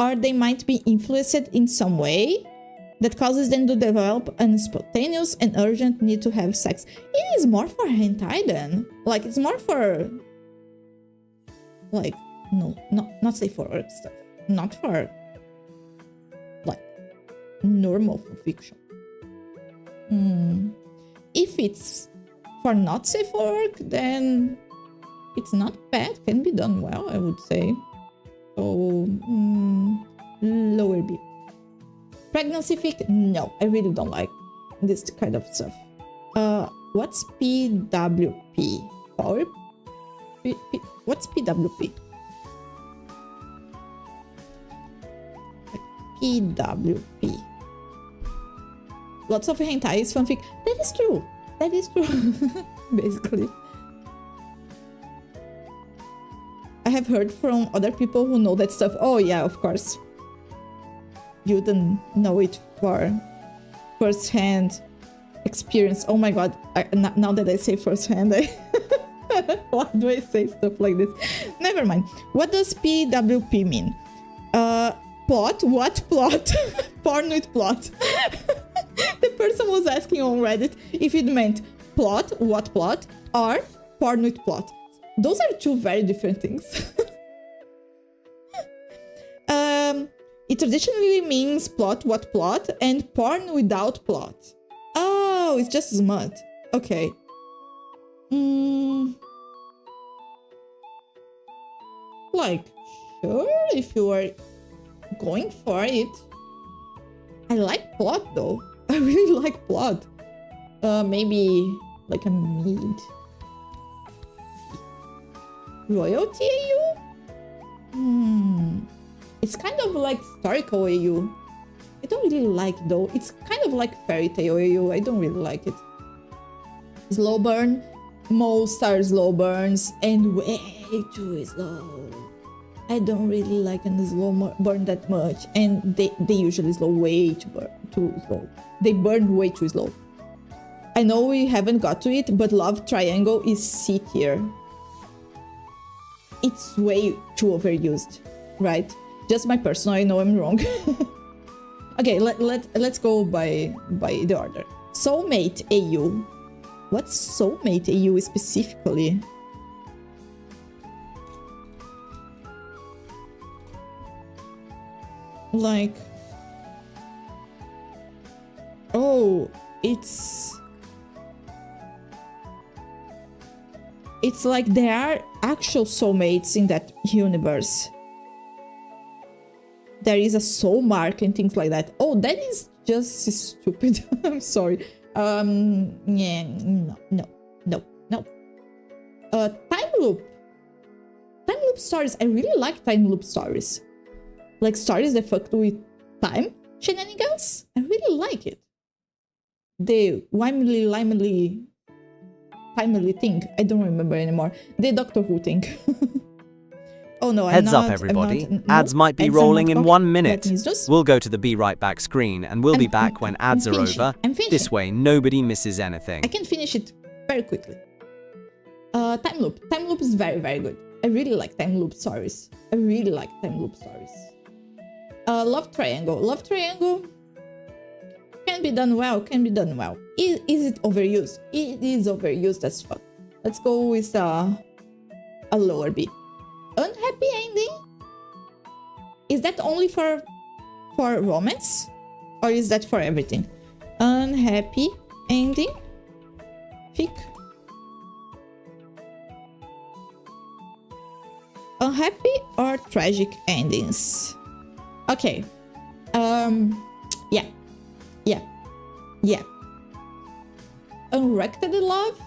or they might be influenced in some way that causes them to develop an spontaneous and urgent need to have sex. It is more for hentai then. Like, it's more for... Like, no, not safe for work stuff. Not for... Like, normal fiction. If it's for not safe for work, then it's not bad. Can be done well, I would say. So, lower B. Pregnancy fic? No, I really don't like this kind of stuff. What's PWP? Power? What's PWP? PWP. Lots of hentai is fanfic. That is true. That is true. Basically. I have heard from other people who know that stuff. Oh yeah, of course. You didn't know it for first-hand experience. Oh my god, now that I say first-hand, why do I say stuff like this? Never mind. What does PWP mean? Plot? What plot? Porn with plot. The person was asking on Reddit if it meant plot, what plot, or porn with plot. Those are two very different things. It traditionally means plot, what plot, and porn without plot. Oh, it's just smut. Okay. Like, sure, if you are going for it. I like plot though. I really like plot. Maybe like a mid. Royalty AU? It's kind of like historical AU. I don't really like though. It's kind of like fairy tale AU. I don't really like it. Slow burn. Most are slow burns and way too slow. I don't really like a slow burn that much, and they usually slow way too slow. They burn way too slow. I know we haven't got to it, but Love Triangle is C tier. It's way too overused, right? Just my personal, I know I'm wrong. Okay, let's go by the order. Soulmate AU. What's Soulmate AU specifically? Like, oh, it's like there are actual soulmates in that universe. There is a soul mark and things like that. Oh, that is just stupid. I'm sorry. Yeah, no. Time loop stories. I really like time loop stories. Like stories that fucked with time shenanigans. I really like it. The timely thing. I don't remember anymore. The Doctor Who thing. Oh no, Heads up everybody, ads might be rolling in 1 minute. We'll go to the Be Right Back screen and we'll be back when ads are over. This way nobody misses anything. I can finish it very quickly. Time loop. Time loop is very, very good. I really like time loop stories. I really like time loop stories. Love Triangle. Love Triangle can be done well, can be done well. Is it overused? It is overused as fuck. Let's go with a lower B. Unhappy ending? Is that only for romance? Or is that for everything? Unhappy ending? Fic? Unhappy or tragic endings? Okay. Yeah. Unrected love?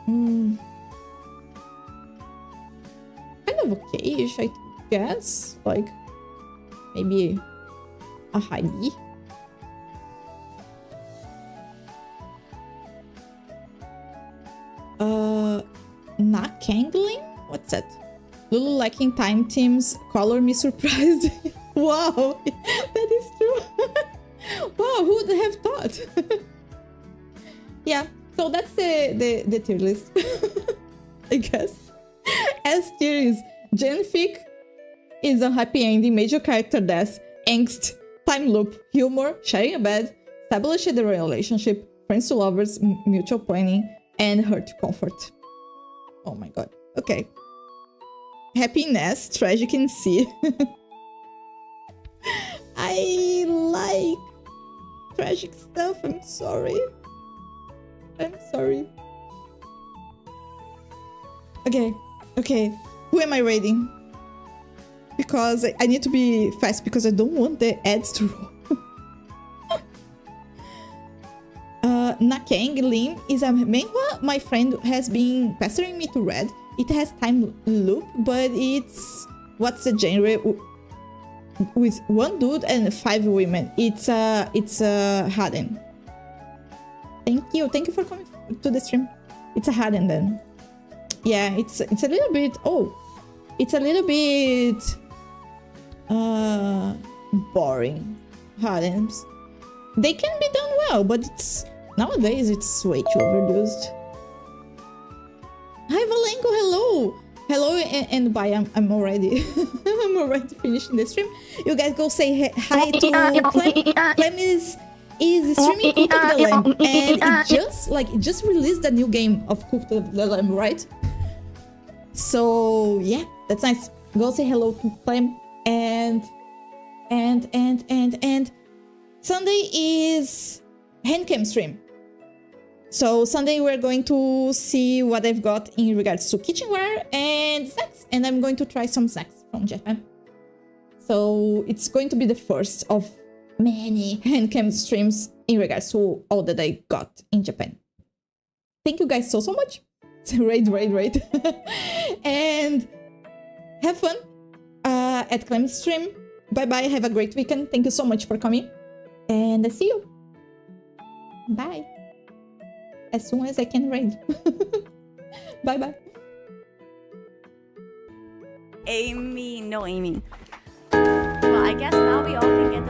Kind of okay-ish, I guess. Like, maybe a high B. Not Kangling? What's that? Lulu liking time teams, color me surprised. Wow, that is true. Wow, who would have thought? Yeah, so that's the tier list. I guess. S tier is Genfic is a happy ending, major character death, angst, time loop, humor, sharing a bed, establish the relationship, friends to lovers, mutual planning, and hurt to comfort. Oh my god. Okay. Happiness, tragic in C. I like tragic stuff. I'm sorry. I'm sorry. Okay. Who am I rating? Because I need to be fast because I don't want the ads to roll. Nakang Lim is a manhwa my friend has been pestering me to read. It has time loop, but it's... What's the genre? With one dude and 5 women. It's a harem. Thank you for coming to the stream. It's a harem then. Yeah, it's a little bit... Oh, it's a little bit... boring. Harems. They can be done well, but it's... Nowadays, it's way too overused. Hi, Valenko, hello! Hello and bye, I'm already... I'm already finishing the stream. You guys go say hi to Clem. Clem is streaming Cult of the Lamb, and it just released a new game of Cult of the Lamb, right? So yeah, that's nice. Go say hello to Clem, and Sunday is handcam stream. So Sunday we're going to see what I've got in regards to kitchenware and snacks, and I'm going to try some snacks from Japan. So it's going to be the first of many handcam streams in regards to all that I got in Japan. Thank you guys so much. It's great. And have fun at Clem's stream. Bye. Have a great weekend. Thank you so much for coming. And I see you. Bye. As soon as I can raid. Bye. Amy. No, Amy. Well, I guess now we all can get the